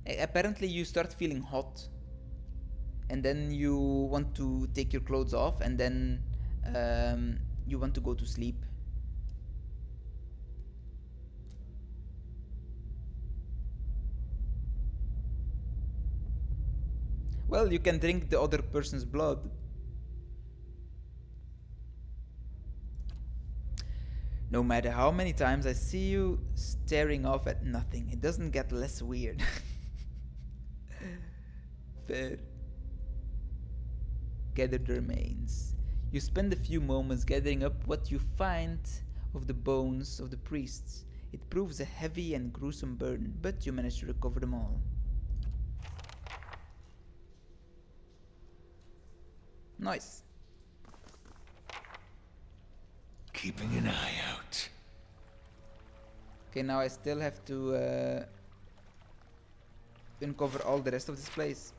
apparently you start feeling hot, and then you want to take your clothes off, and then you want to go to sleep. Well, you can drink the other person's blood. No matter how many times I see you staring off at nothing, it doesn't get less weird. Fair. Gather the remains. You spend a few moments gathering up what you find of the bones of the priests. It proves a heavy and gruesome burden, but you manage to recover them all. Nice. Keeping an eye out. Okay, now I still have to uncover all the rest of this place.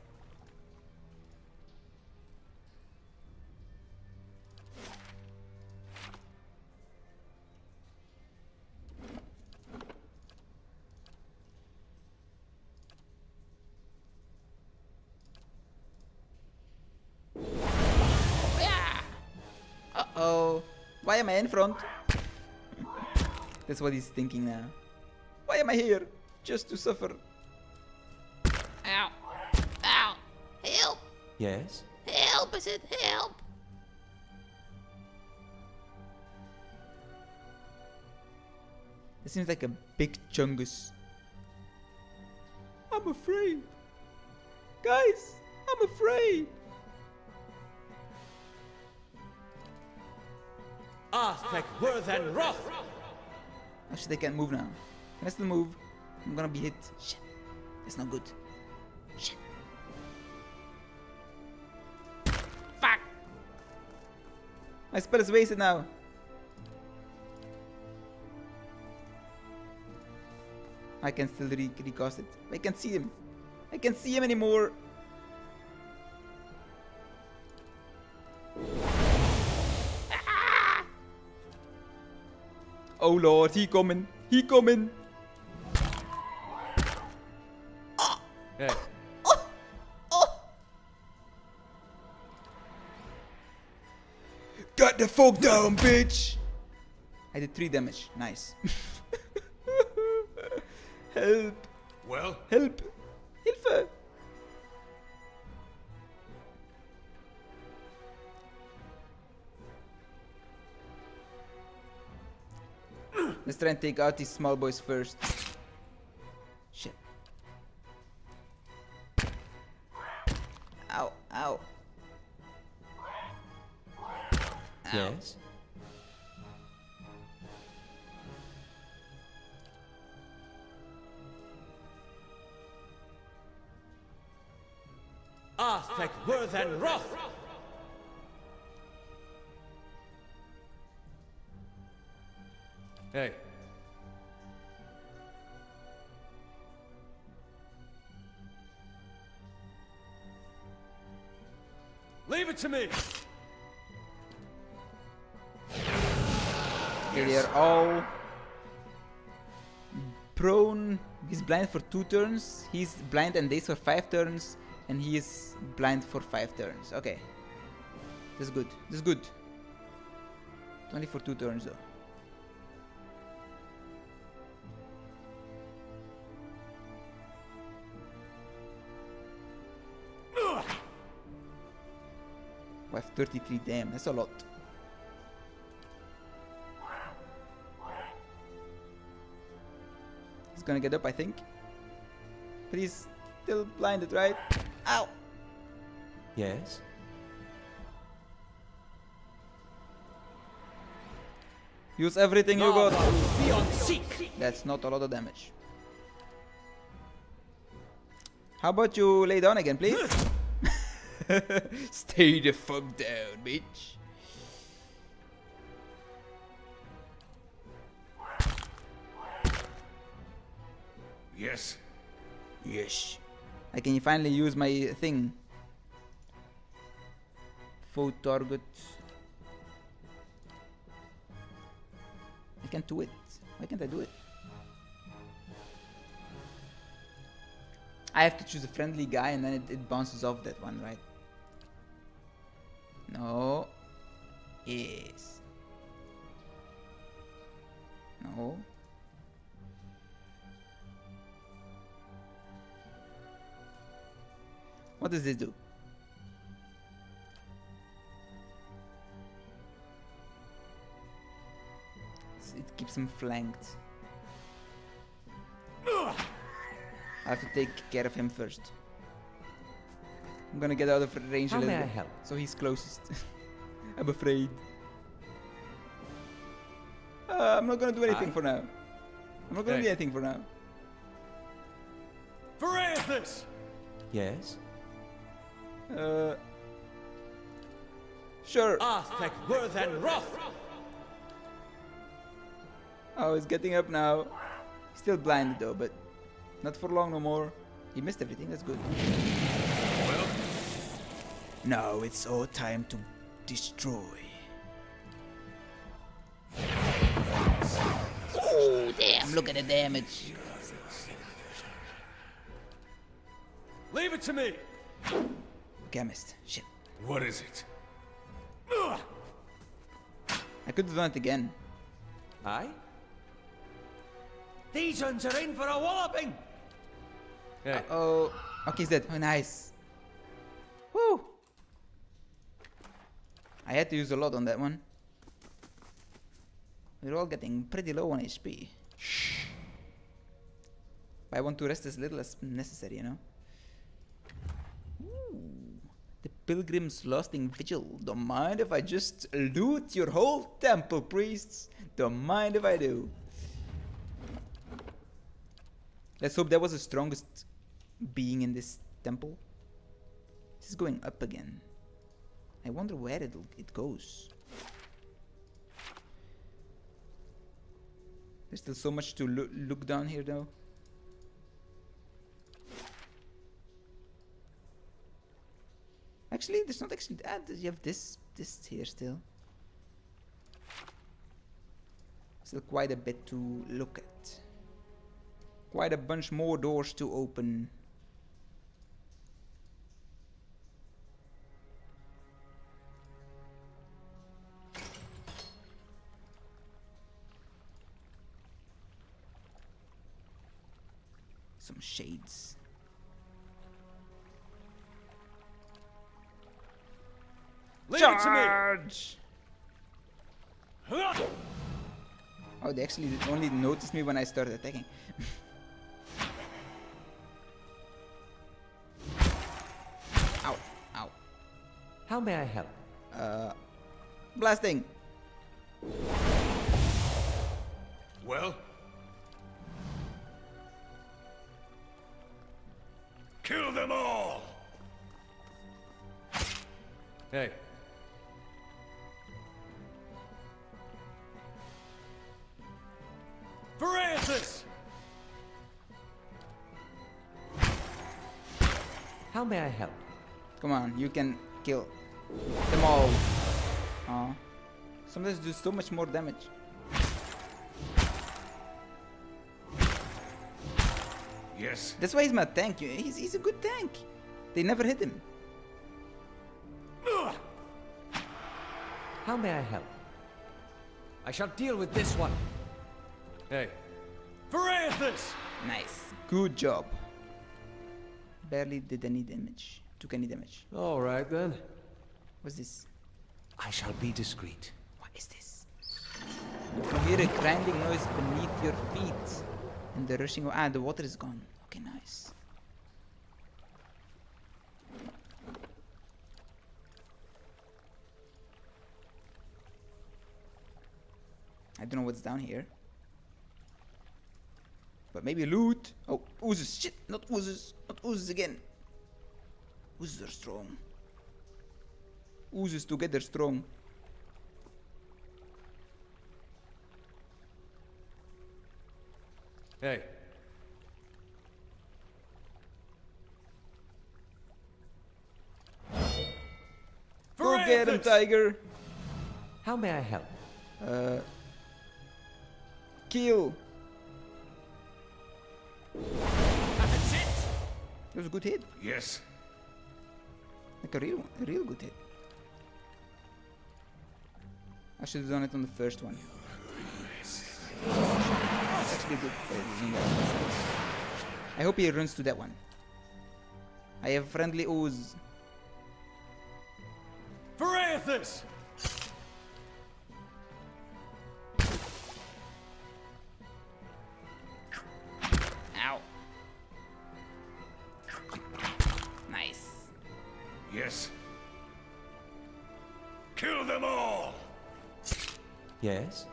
Uh-oh. Why am I in front? That's what he's thinking now. Why am I here? Just to suffer. Ow. Ow. Help. Yes? Help. I said help. This seems like a big chungus. I'm afraid. Guys, I'm afraid. Arthek Worthen Roth! Actually, I can't move now. Can I still move? I'm gonna be hit. Shit. That's not good. Shit. Fuck! My spell is wasted now. I can still recast it. I can't see him. I can't see him anymore. Oh lord, he coming. He coming. Hey, Got the fuck down, bitch. I did 3 damage. Nice. Help. Well, Help. Hilfe. Let's try and take out these small boys first. Shit. Ow, ow. Yes? Arthek Worthen Roth! hey. Leave it to me! Okay, they're all prone. He's blind for 2 turns. He's blind and dazed for 5 turns. And he is blind for 5 turns. Okay. This is good. This is good. Only for 2 turns though. We have 33 damn. That's a lot. He's gonna get up, I think. But he's still blinded, right? Ow! Yes? Use everything you got. Beyond seek! That's not a lot of damage. How about you lay down again, please? Stay the fuck down, bitch. yes. Yes. I can finally use my thing. Foe target. I can't do it. Why can't I do it? I have to choose a friendly guy and then it bounces off that one, right? No. Yes. No. What does this do? It keeps him flanked. I have to take care of him first. I'm gonna get out of range How a little may I bit. help? So he's closest. I'm afraid. I'm not gonna do anything for now. I'm not gonna Hey. do anything for now. Varathus! Yes? Sure. Arthek Worthen Roth! Oh, he's getting up now. He's still blinded though, but not for long no more. He missed everything, that's good. Now it's all time to destroy. Oh, damn, look at the damage. Leave it to me! Okay, I missed. Shit. What is it? I could have done it again. Aye? These ones are in for a walloping! Hey, Oh, okay, he's dead. Oh, nice. Woo! I had to use a lot on that one. We're all getting pretty low on HP. But I want to rest as little as necessary, you know? Ooh, the Pilgrim's Lasting Vigil. Don't mind if I just loot your whole temple, priests. Don't mind if I do. Let's hope that was the strongest being in this temple. This is going up again. I wonder where it goes. There's still so much to look down here though. Actually, there's not actually that. You have this here still. Still quite a bit to look at. Quite a bunch more doors to open. Some shades. Leave it to me! Charge! Oh, they actually only noticed me when I started attacking. Ow, ow. How may I help? Blasting! Well? Kill them all! Hey. Francis! How may I help? Come on, you can kill them all. Aw. Sometimes do so much more damage. Yes. That's why he's my tank. He's a good tank. They never hit him. How may I help? I shall deal with this one. Hey. Francis! Nice. Good job. Barely did any damage. Took any damage. All right, then. What's this? I shall be discreet. What is this? You hear a grinding noise beneath your feet. And the rushing... Ah, the water is gone. Okay, nice. I don't know what's down here. But maybe loot. Oh, oozes. Shit, not oozes. Not oozes again. Oozes are strong. Oozes together strong. Hey. Go get him, tiger. How may I help? Kill. That's it! That was a good hit. Yes. Like a real good hit. I should have done it on the first one. It's actually good. I hope he runs to that one. I have friendly ooze. Francis! Ow. Nice. Yes. Kill them all! Yes?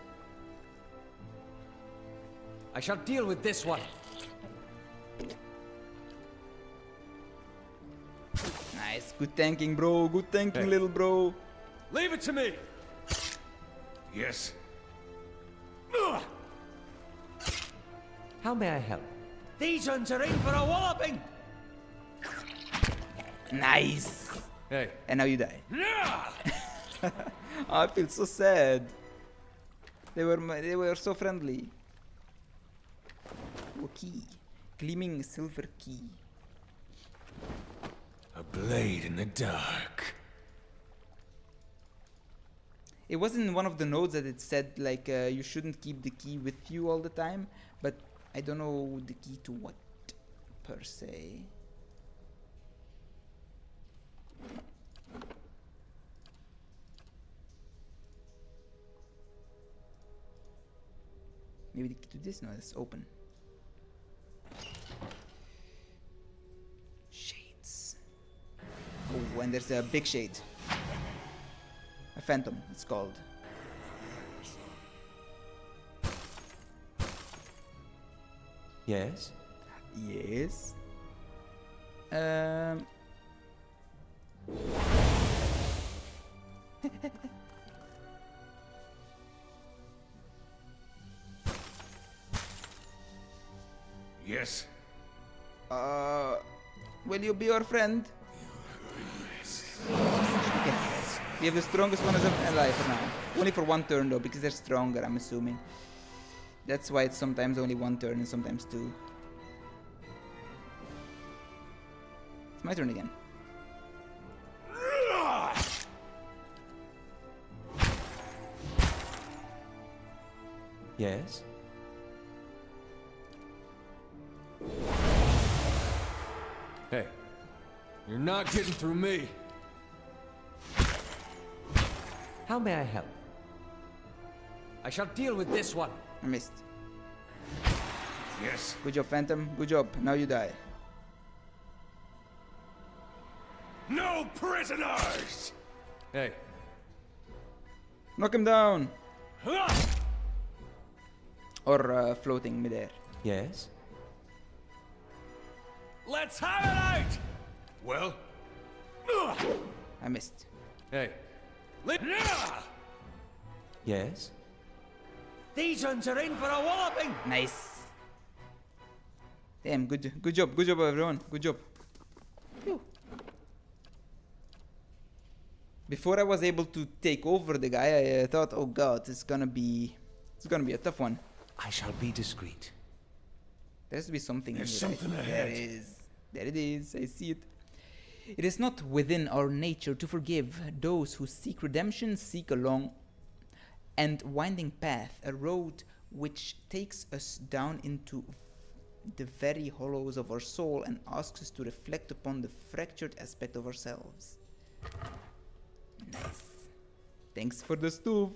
I shall deal with this one. Nice. Good tanking, bro. Good tanking, Hey. little bro. Leave it to me! Yes. How may I help? These ones are in for a walloping! Nice. Hey. And now you die. I feel so sad. They were so friendly. Oh, key. Gleaming silver key. A blade in the dark. It wasn't in one of the notes that it said like you shouldn't keep the key with you all the time, but I don't know the key to what per se. Maybe the key to this? No, it's open. Shades. Oh, and there's a big shade. A phantom, it's called. Yes? Yes. Yes. Will you be our friend? Okay. We have the strongest one alive for now. Only for one turn though, because they're stronger, I'm assuming. That's why it's sometimes only one turn and sometimes two. It's my turn again. Yes? Hey, you're not getting through me. How may I help? I shall deal with this one. I missed. Yes. Good job, Phantom. Good job. Now you die. No prisoners! Hey, Knock him down. Huh! Or floating midair. Yes? Let's have it out! Well? I missed. hey, Yes? These ones are in for a walloping! Nice. Damn, good job, everyone. Good job. Phew. Before I was able to take over the guy, I thought, oh god, it's gonna be a tough one. I shall be discreet. There has to be something. There's in here, something right? ahead. There is. There it is. I see it. It is not within our nature to forgive those who seek redemption, seek a long and winding path, a road which takes us down into the very hollows of our soul and asks us to reflect upon the fractured aspect of ourselves. Nice. Thanks for the stove.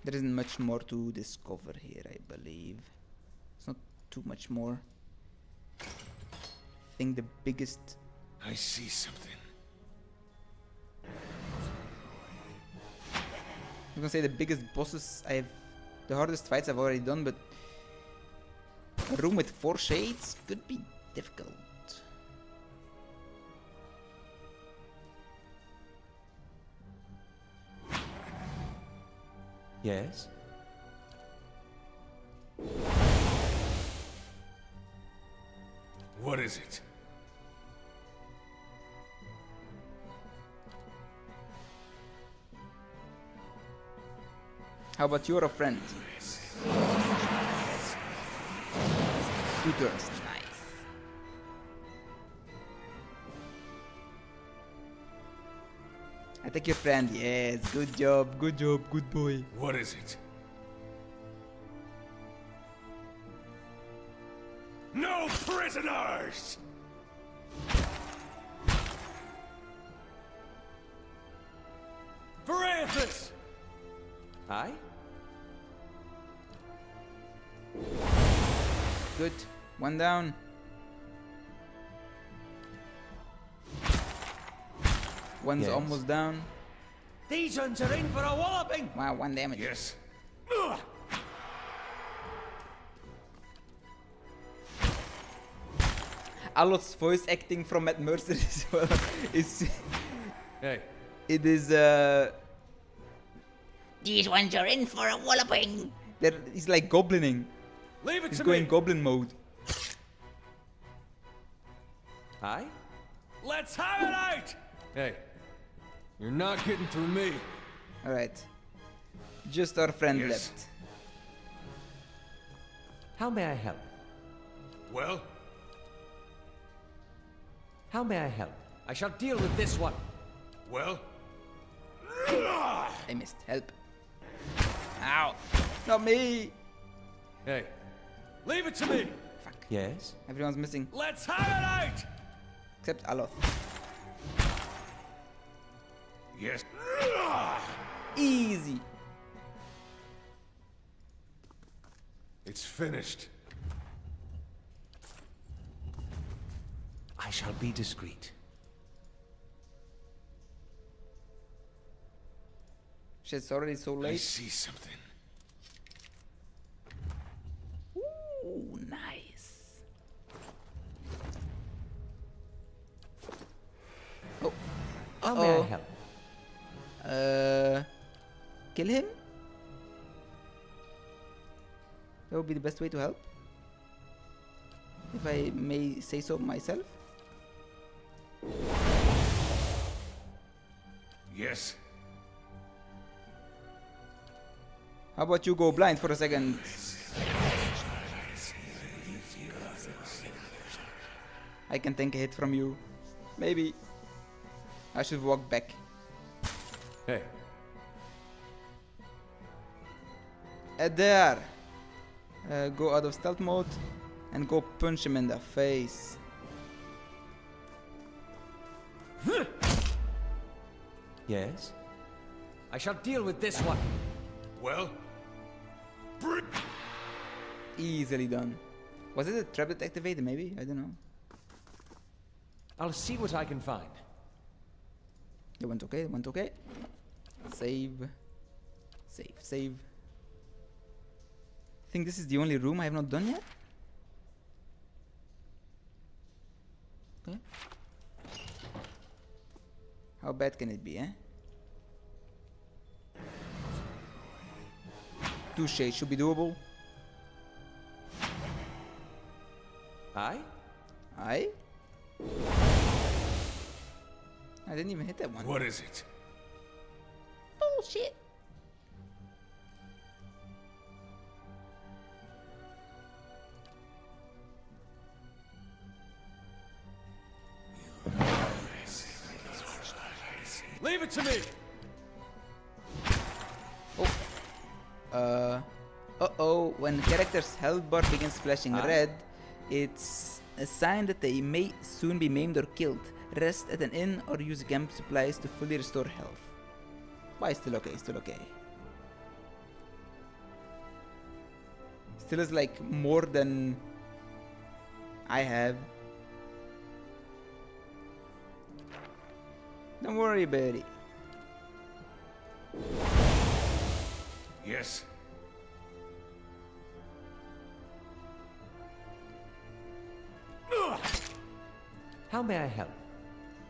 There isn't much more to discover here, I believe. It's not too much more. I think the biggest... I see something. I'm gonna say the biggest bosses the hardest fights I've already done, but a room with 4 shades could be difficult. Yes? What is it? How about you're a friend? 2 turns. Nice. I take your friend. Yes. Good job. Good job. Good boy. What is it? No prisoners! Verathus! Aye? Good. 1 down. One's Yes. almost down. These ones are in for a walloping! Wow, 1 damage. Yes. Alot's voice acting from Matt Mercer as well is hey, it is these ones are in for a walloping. He's like goblining. leave it He's to going me. goblin mode. Aye? Let's have it out! Hey, you're not getting through me. Alright. Just our friend Yes. left. How may I help? Well? How may I help? I shall deal with this one. Well? I missed. Help. Ow. Not me. Hey, leave it to me. Fuck. Yes? Everyone's missing. Let's have it out! Except Aloth. Yes. Easy. It's finished. I shall be discreet. Shit, it's already so I late. see something. Ooh, nice. Oh. How may I Uh-oh. help? Kill him? That would be the best way to help, if I may say so myself. Yes. How about you go blind for a second? I can take a hit from you. Maybe. I should walk back. Hey, There. Go out of stealth mode and go punch him in the face. Yes? I shall deal with this one. Well, Easily done. Was it a trap that activated? Maybe? I don't know. I'll see what I can find. It went okay. It went okay. Save. Save. Save. I think this is the only room I have not done yet. Okay. How bad can it be, eh? Two shades should be doable. Aye? I didn't even hit that one. what is it? Bullshit. leave it to me! Uh-oh, when character's health bar begins flashing red, it's a sign that they may soon be maimed or killed. Rest at an inn or use camp supplies to fully restore health. Why, still okay, still okay. Still is like more than I have. Don't worry, buddy. Yes. How may I help?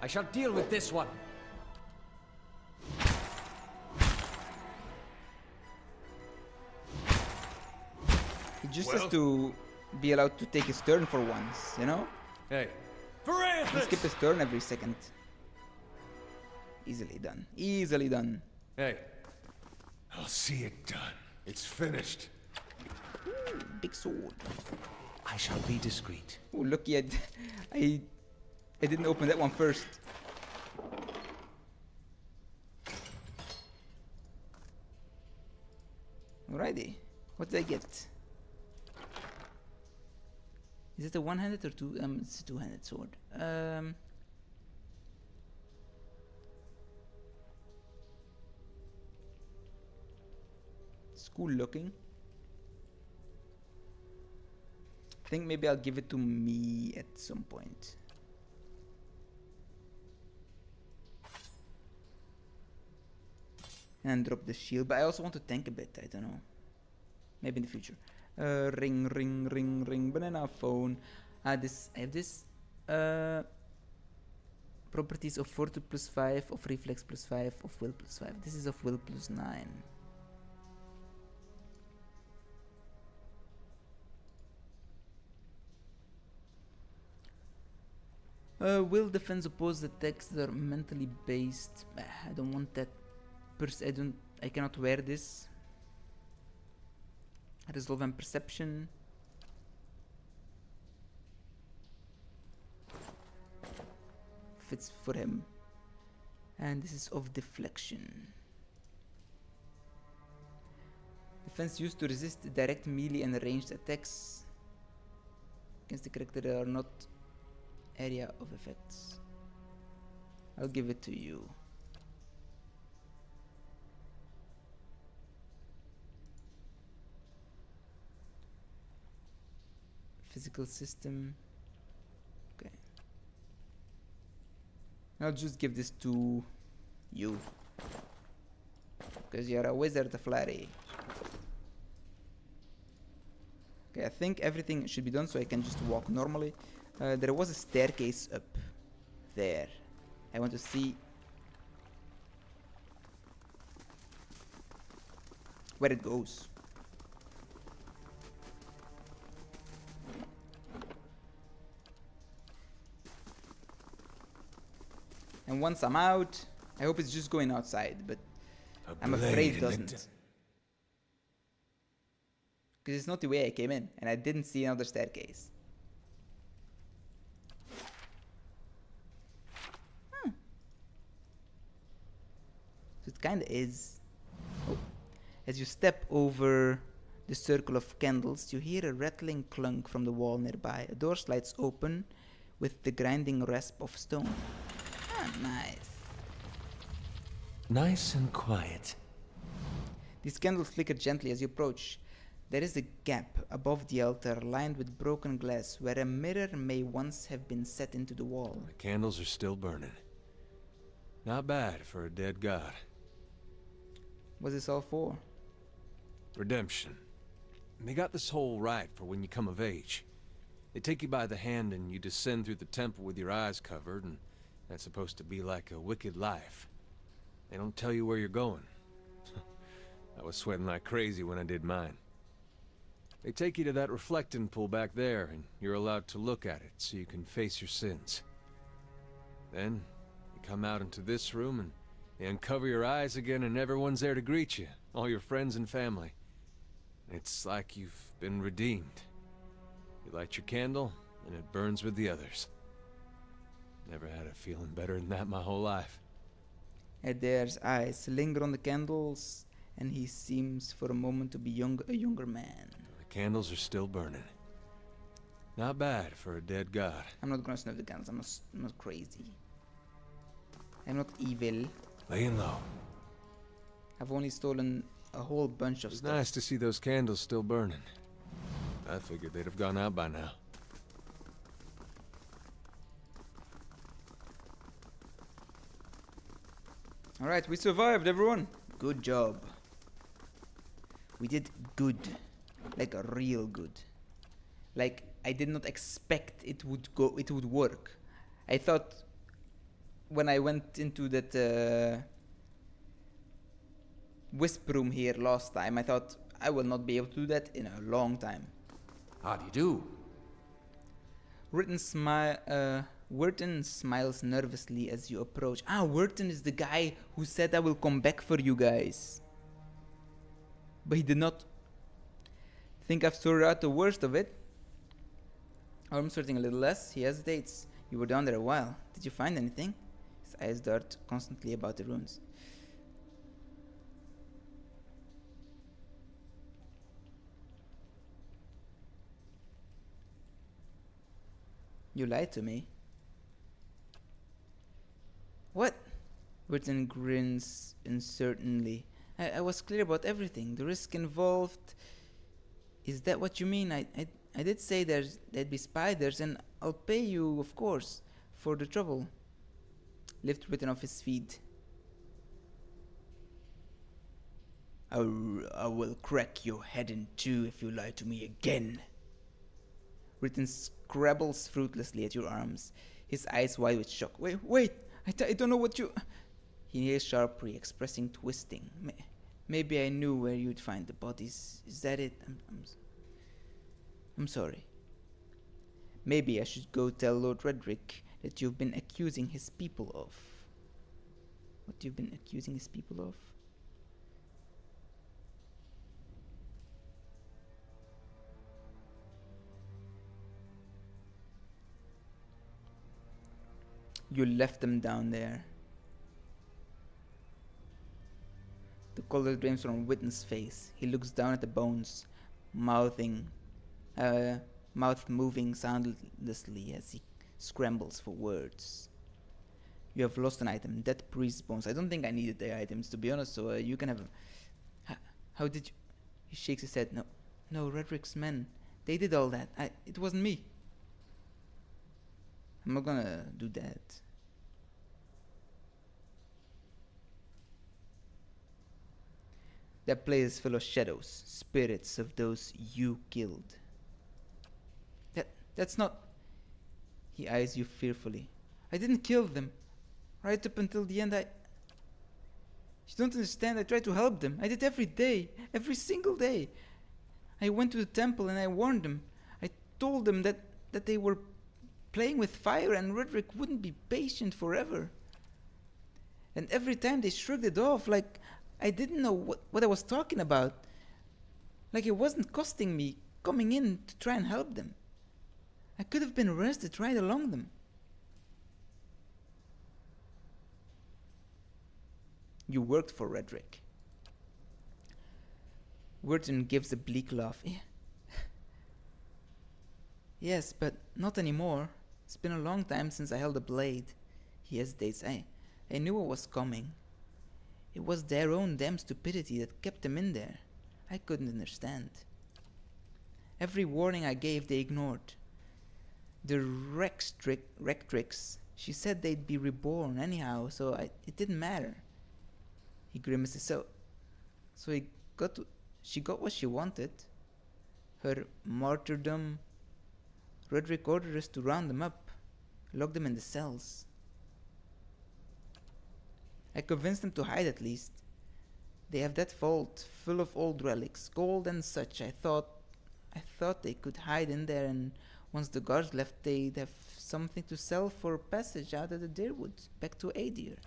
I shall deal with this one. He just Well. has to be allowed to take his turn for once, you know? Hey, He skip his turn every second. Easily done. Easily done. hey, I'll see it done. It's finished. Big sword. I shall be discreet. Oh, lucky I didn't open that one first. Alrighty. What did I get? Is it a one-handed or two? It's a two-handed sword. It's cool looking. I think maybe I'll give it to me at some point. And drop the shield, but I also want to tank a bit, I don't know. Maybe in the future. Ring, ring, ring, ring, banana phone. I have this. Properties of fortitude +5, of reflex +5, of will +5. This is of will +9. Will defense opposed attacks that are mentally based. I don't want that. I cannot wear this. Resolve and perception. Fits for him. And this is of deflection. Defense used to resist direct melee and ranged attacks against the character that are not area of effects. I'll give it to you. Physical system. Okay. I'll just give this to you. Because you're a wizard, Flurry. Okay, I think everything should be done so I can just walk normally. There was a staircase up there. I want to see where it goes. And once I'm out, I hope it's just going outside, but A I'm blade afraid in it the doesn't. Because it's not the way I came in, and I didn't see another staircase. So it kinda is. Oh. As you step over the circle of candles, you hear a rattling clunk from the wall nearby. A door slides open with the grinding rasp of stone. Ah, nice. Nice and quiet. These candles flicker gently as you approach. There is a gap above the altar lined with broken glass where a mirror may once have been set into the wall. The candles are still burning. Not bad for a dead god. What's this all for? Redemption. And they got this whole rite for when you come of age. They take you by the hand and you descend through the temple with your eyes covered, and that's supposed to be like a wicked life. They don't tell you where you're going. I was sweating like crazy when I did mine. They take you to that reflecting pool back there, and you're allowed to look at it so you can face your sins. Then, you come out into this room and you uncover your eyes again, and everyone's there to greet you, all your friends and family. It's like you've been redeemed. You light your candle, and it burns with the others. Never had a feeling better than that my whole life. Adair's eyes linger on the candles, and he seems for a moment to be a younger man. The candles are still burning. Not bad for a dead god. I'm not gonna snuff the candles, I'm not crazy. I'm not evil. Laying low. I've only stolen a whole bunch of It's stuff. nice to see those candles still burning. I figured they'd have gone out by now. Alright, we survived, everyone. Good job. We did good. Like real good. Like, I did not expect it would work. I thought when I went into that wisp room here last time, I thought I will not be able to do that in a long time. How do you do? Wharton smiles nervously as you approach. Wharton is the guy who said I will come back for you guys. But he did not. Think I've sorted out the worst of it. I'm sorting a little less. He hesitates. You were down there a while. Did you find anything? His eyes dart constantly about the ruins. You lied to me. What? Wharton grins uncertainly. I was clear about everything. The risk involved. Is that what you mean? I did say there'd be spiders, and I'll pay you, of course, for the trouble. Lift Wharton off his feet. I will crack your head in two if you lie to me again. Wharton scrabbles fruitlessly at your arms, his eyes wide with shock. Wait! I don't know what you... He inhales sharply, expressing twisting. Maybe I knew where you'd find the bodies. Is that it? I'm sorry. Maybe I should go tell Lord Redrick that you've been accusing his people of. What you've been accusing his people of? You left them down there. The color drains from Witten's face. He looks down at the bones, mouth moving soundlessly as he scrambles for words. You have lost an item, Dead Priest's bones. I don't think I needed the items, to be honest, so you can have them. How did you... He shakes his head. No, Redrick's men. They did all that. It wasn't me. I'm not gonna do that. That place is full of shadows, spirits of those you killed. That's not... He eyes you fearfully. I didn't kill them. Right up until the end, You don't understand, I tried to help them. I did every day, every single day. I went to the temple and I warned them. I told them that they were playing with fire and Redrick wouldn't be patient forever. And every time they shrugged it off like I didn't know what I was talking about. Like it wasn't costing me coming in to try and help them. I could have been arrested right along them. You worked for Redrick. Wharton gives a bleak laugh. Yeah. Yes, but not anymore. It's been a long time since I held a blade. He hesitates. I knew what was coming. It was their own damn stupidity that kept them in there. I couldn't understand. Every warning I gave they ignored. The Rectrix, she said they'd be reborn anyhow, so it didn't matter. He grimaces. So she got what she wanted. Her martyrdom. Redrick ordered us to round them up, lock them in the cells. I convinced them to hide at least. They have that vault full of old relics, gold and such. I thought they could hide in there, and once the guards left, they'd have something to sell for passage out of the Deerwood, back to Adir.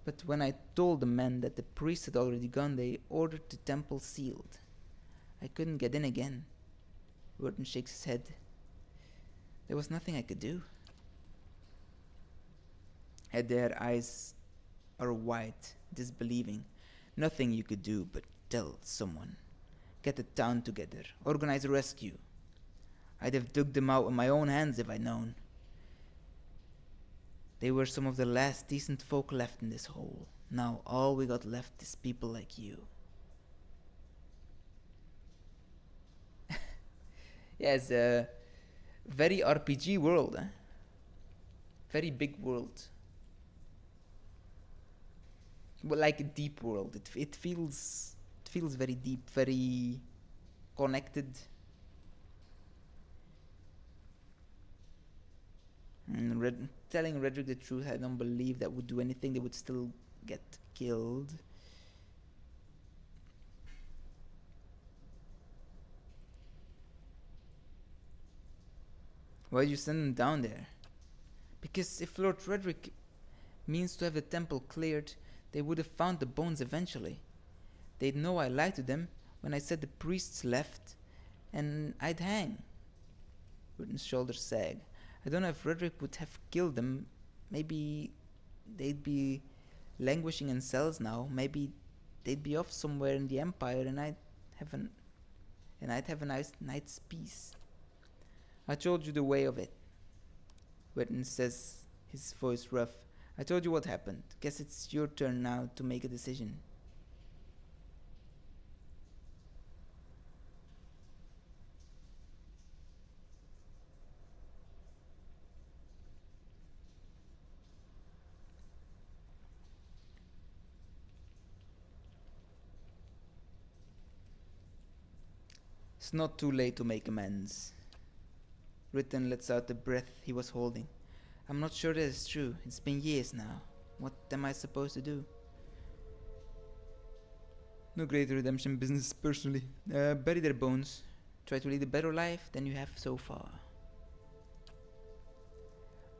But when I told the men that the priest had already gone, they ordered the temple sealed. I couldn't get in again. Wharton shakes his head. There was nothing I could do. Their eyes are wide, disbelieving. Nothing you could do but tell someone. Get the town together. Organize a rescue. I'd have dug them out with my own hands if I'd known. They were some of the last decent folk left in this hole. Now all we got left is people like you. Yeah, it's a very RPG world, eh? Very big world. Well, like a deep world. It feels very deep, very connected. And telling Redrick the truth, I don't believe that would do anything. They would still get killed. Why'd you send them down there? Because if Lord Redrick means to have the temple cleared, they would have found the bones eventually. They'd know I lied to them when I said the priests left, and I'd hang. Wharton's shoulders sag. I don't know if Redrick would have killed them. Maybe they'd be languishing in cells now. Maybe they'd be off somewhere in the Empire, and I'd have a nice night's peace. I told you the way of it. Wharton says, his voice rough. I told you what happened. Guess it's your turn now to make a decision. It's not too late to make amends. Riton lets out the breath he was holding. I'm not sure that is true. It's been years now. What am I supposed to do? No great redemption business, personally. Bury their bones. Try to lead a better life than you have so far.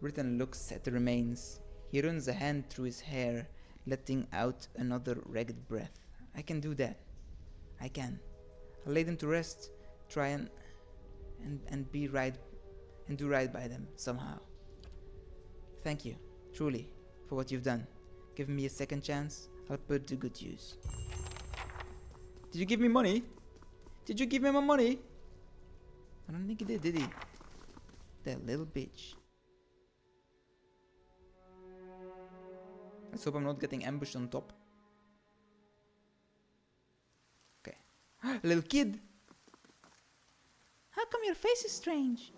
Riton looks at the remains. He runs a hand through his hair, letting out another ragged breath. I can do that. I can. I'll lay them to rest, try and be right, and do right by them somehow. Thank you, truly, for what you've done. Give me a second chance, I'll put to good use. Did you give me money? Did you give me my money? I don't think he did he? That little bitch. Let's hope I'm not getting ambushed on top. Okay. A little kid! How come your face is strange?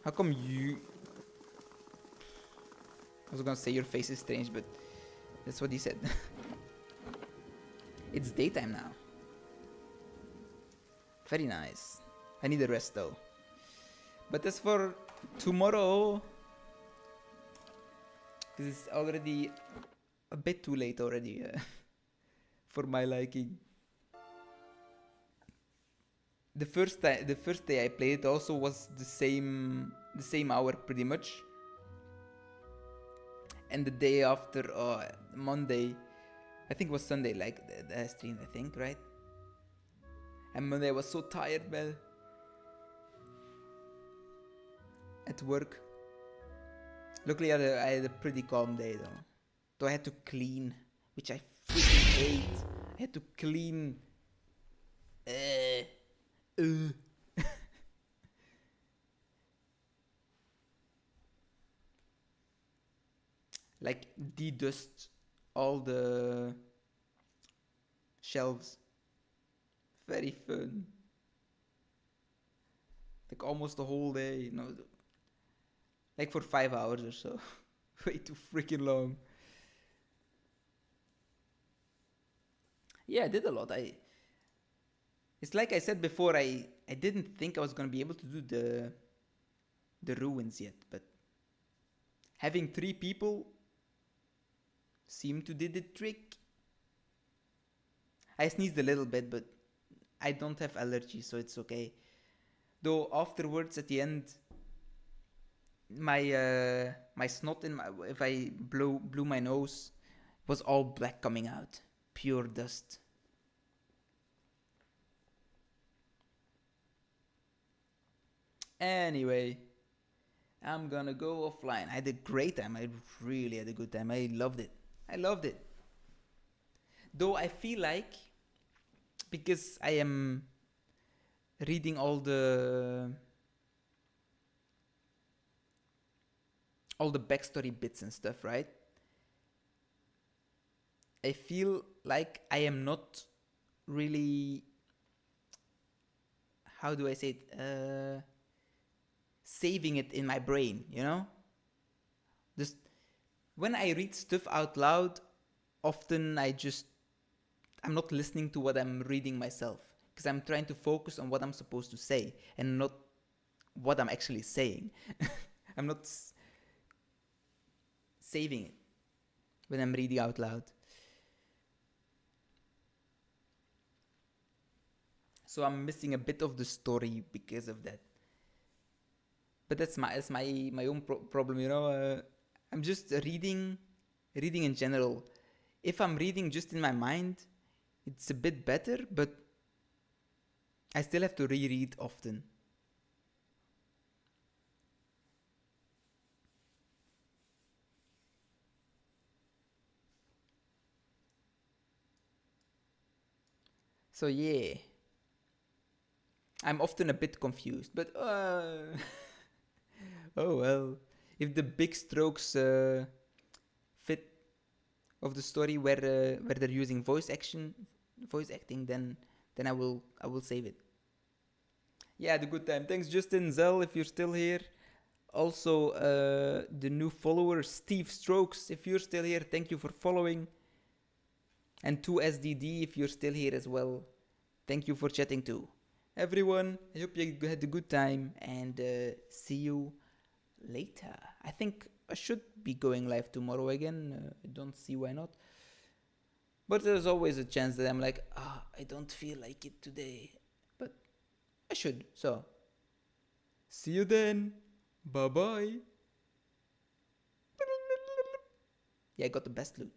How come you... I was gonna say your face is strange, but that's what he said. It's daytime now. Very nice. I need a rest though. But as for tomorrow, because it's already a bit too late already for my liking. The first day I played it also was the same hour pretty much. And the day after, Monday, I think it was Sunday, like the stream, I think, right? And Monday I was so tired, man. At work. Luckily I had a pretty calm day though. Though I had to clean, which I freaking hate. I had to clean. Like de-dust all the shelves. Very fun. Like almost the whole day, you know. Like for 5 hours or so. Way too freaking long. Yeah, I did a lot. It's like I said before, I didn't think I was gonna be able to do the ruins yet, but having 3 people seemed to did the trick. I sneezed a little bit, but I don't have allergies, so it's okay. Though afterwards, at the end, my snot in my, if I blew my nose, was all black coming out, pure dust. Anyway, I'm gonna go offline. I had a great time. I really had a good time. I loved it. Though I feel like, because I am reading all the backstory bits and stuff, right? I feel like I am not really, how do I say it, saving it in my brain, you know? Just when I read stuff out loud, often I'm not listening to what I'm reading myself, because I'm trying to focus on what I'm supposed to say and not what I'm actually saying. I'm not saving it when I'm reading out loud. So I'm missing a bit of the story because of that. But that's my own problem, you know. I'm just reading in general. If I'm reading just in my mind, it's a bit better, but I still have to reread often. So yeah, I'm often a bit confused, but oh well. If the big strokes fit of the story where they're using voice acting, then I will save it. Yeah, the good time. Thanks, Justin Zell, if you're still here. Also, the new follower, Steve Strokes, if you're still here, thank you for following. And 2SDD, if you're still here as well, thank you for chatting too. Everyone, I hope you had a good time, and see you later. I think I should be going live tomorrow again. I don't see why not. But there's always a chance that I'm like, I don't feel like it today. But I should. So, see you then. Bye-bye. Yeah, I got the best loot.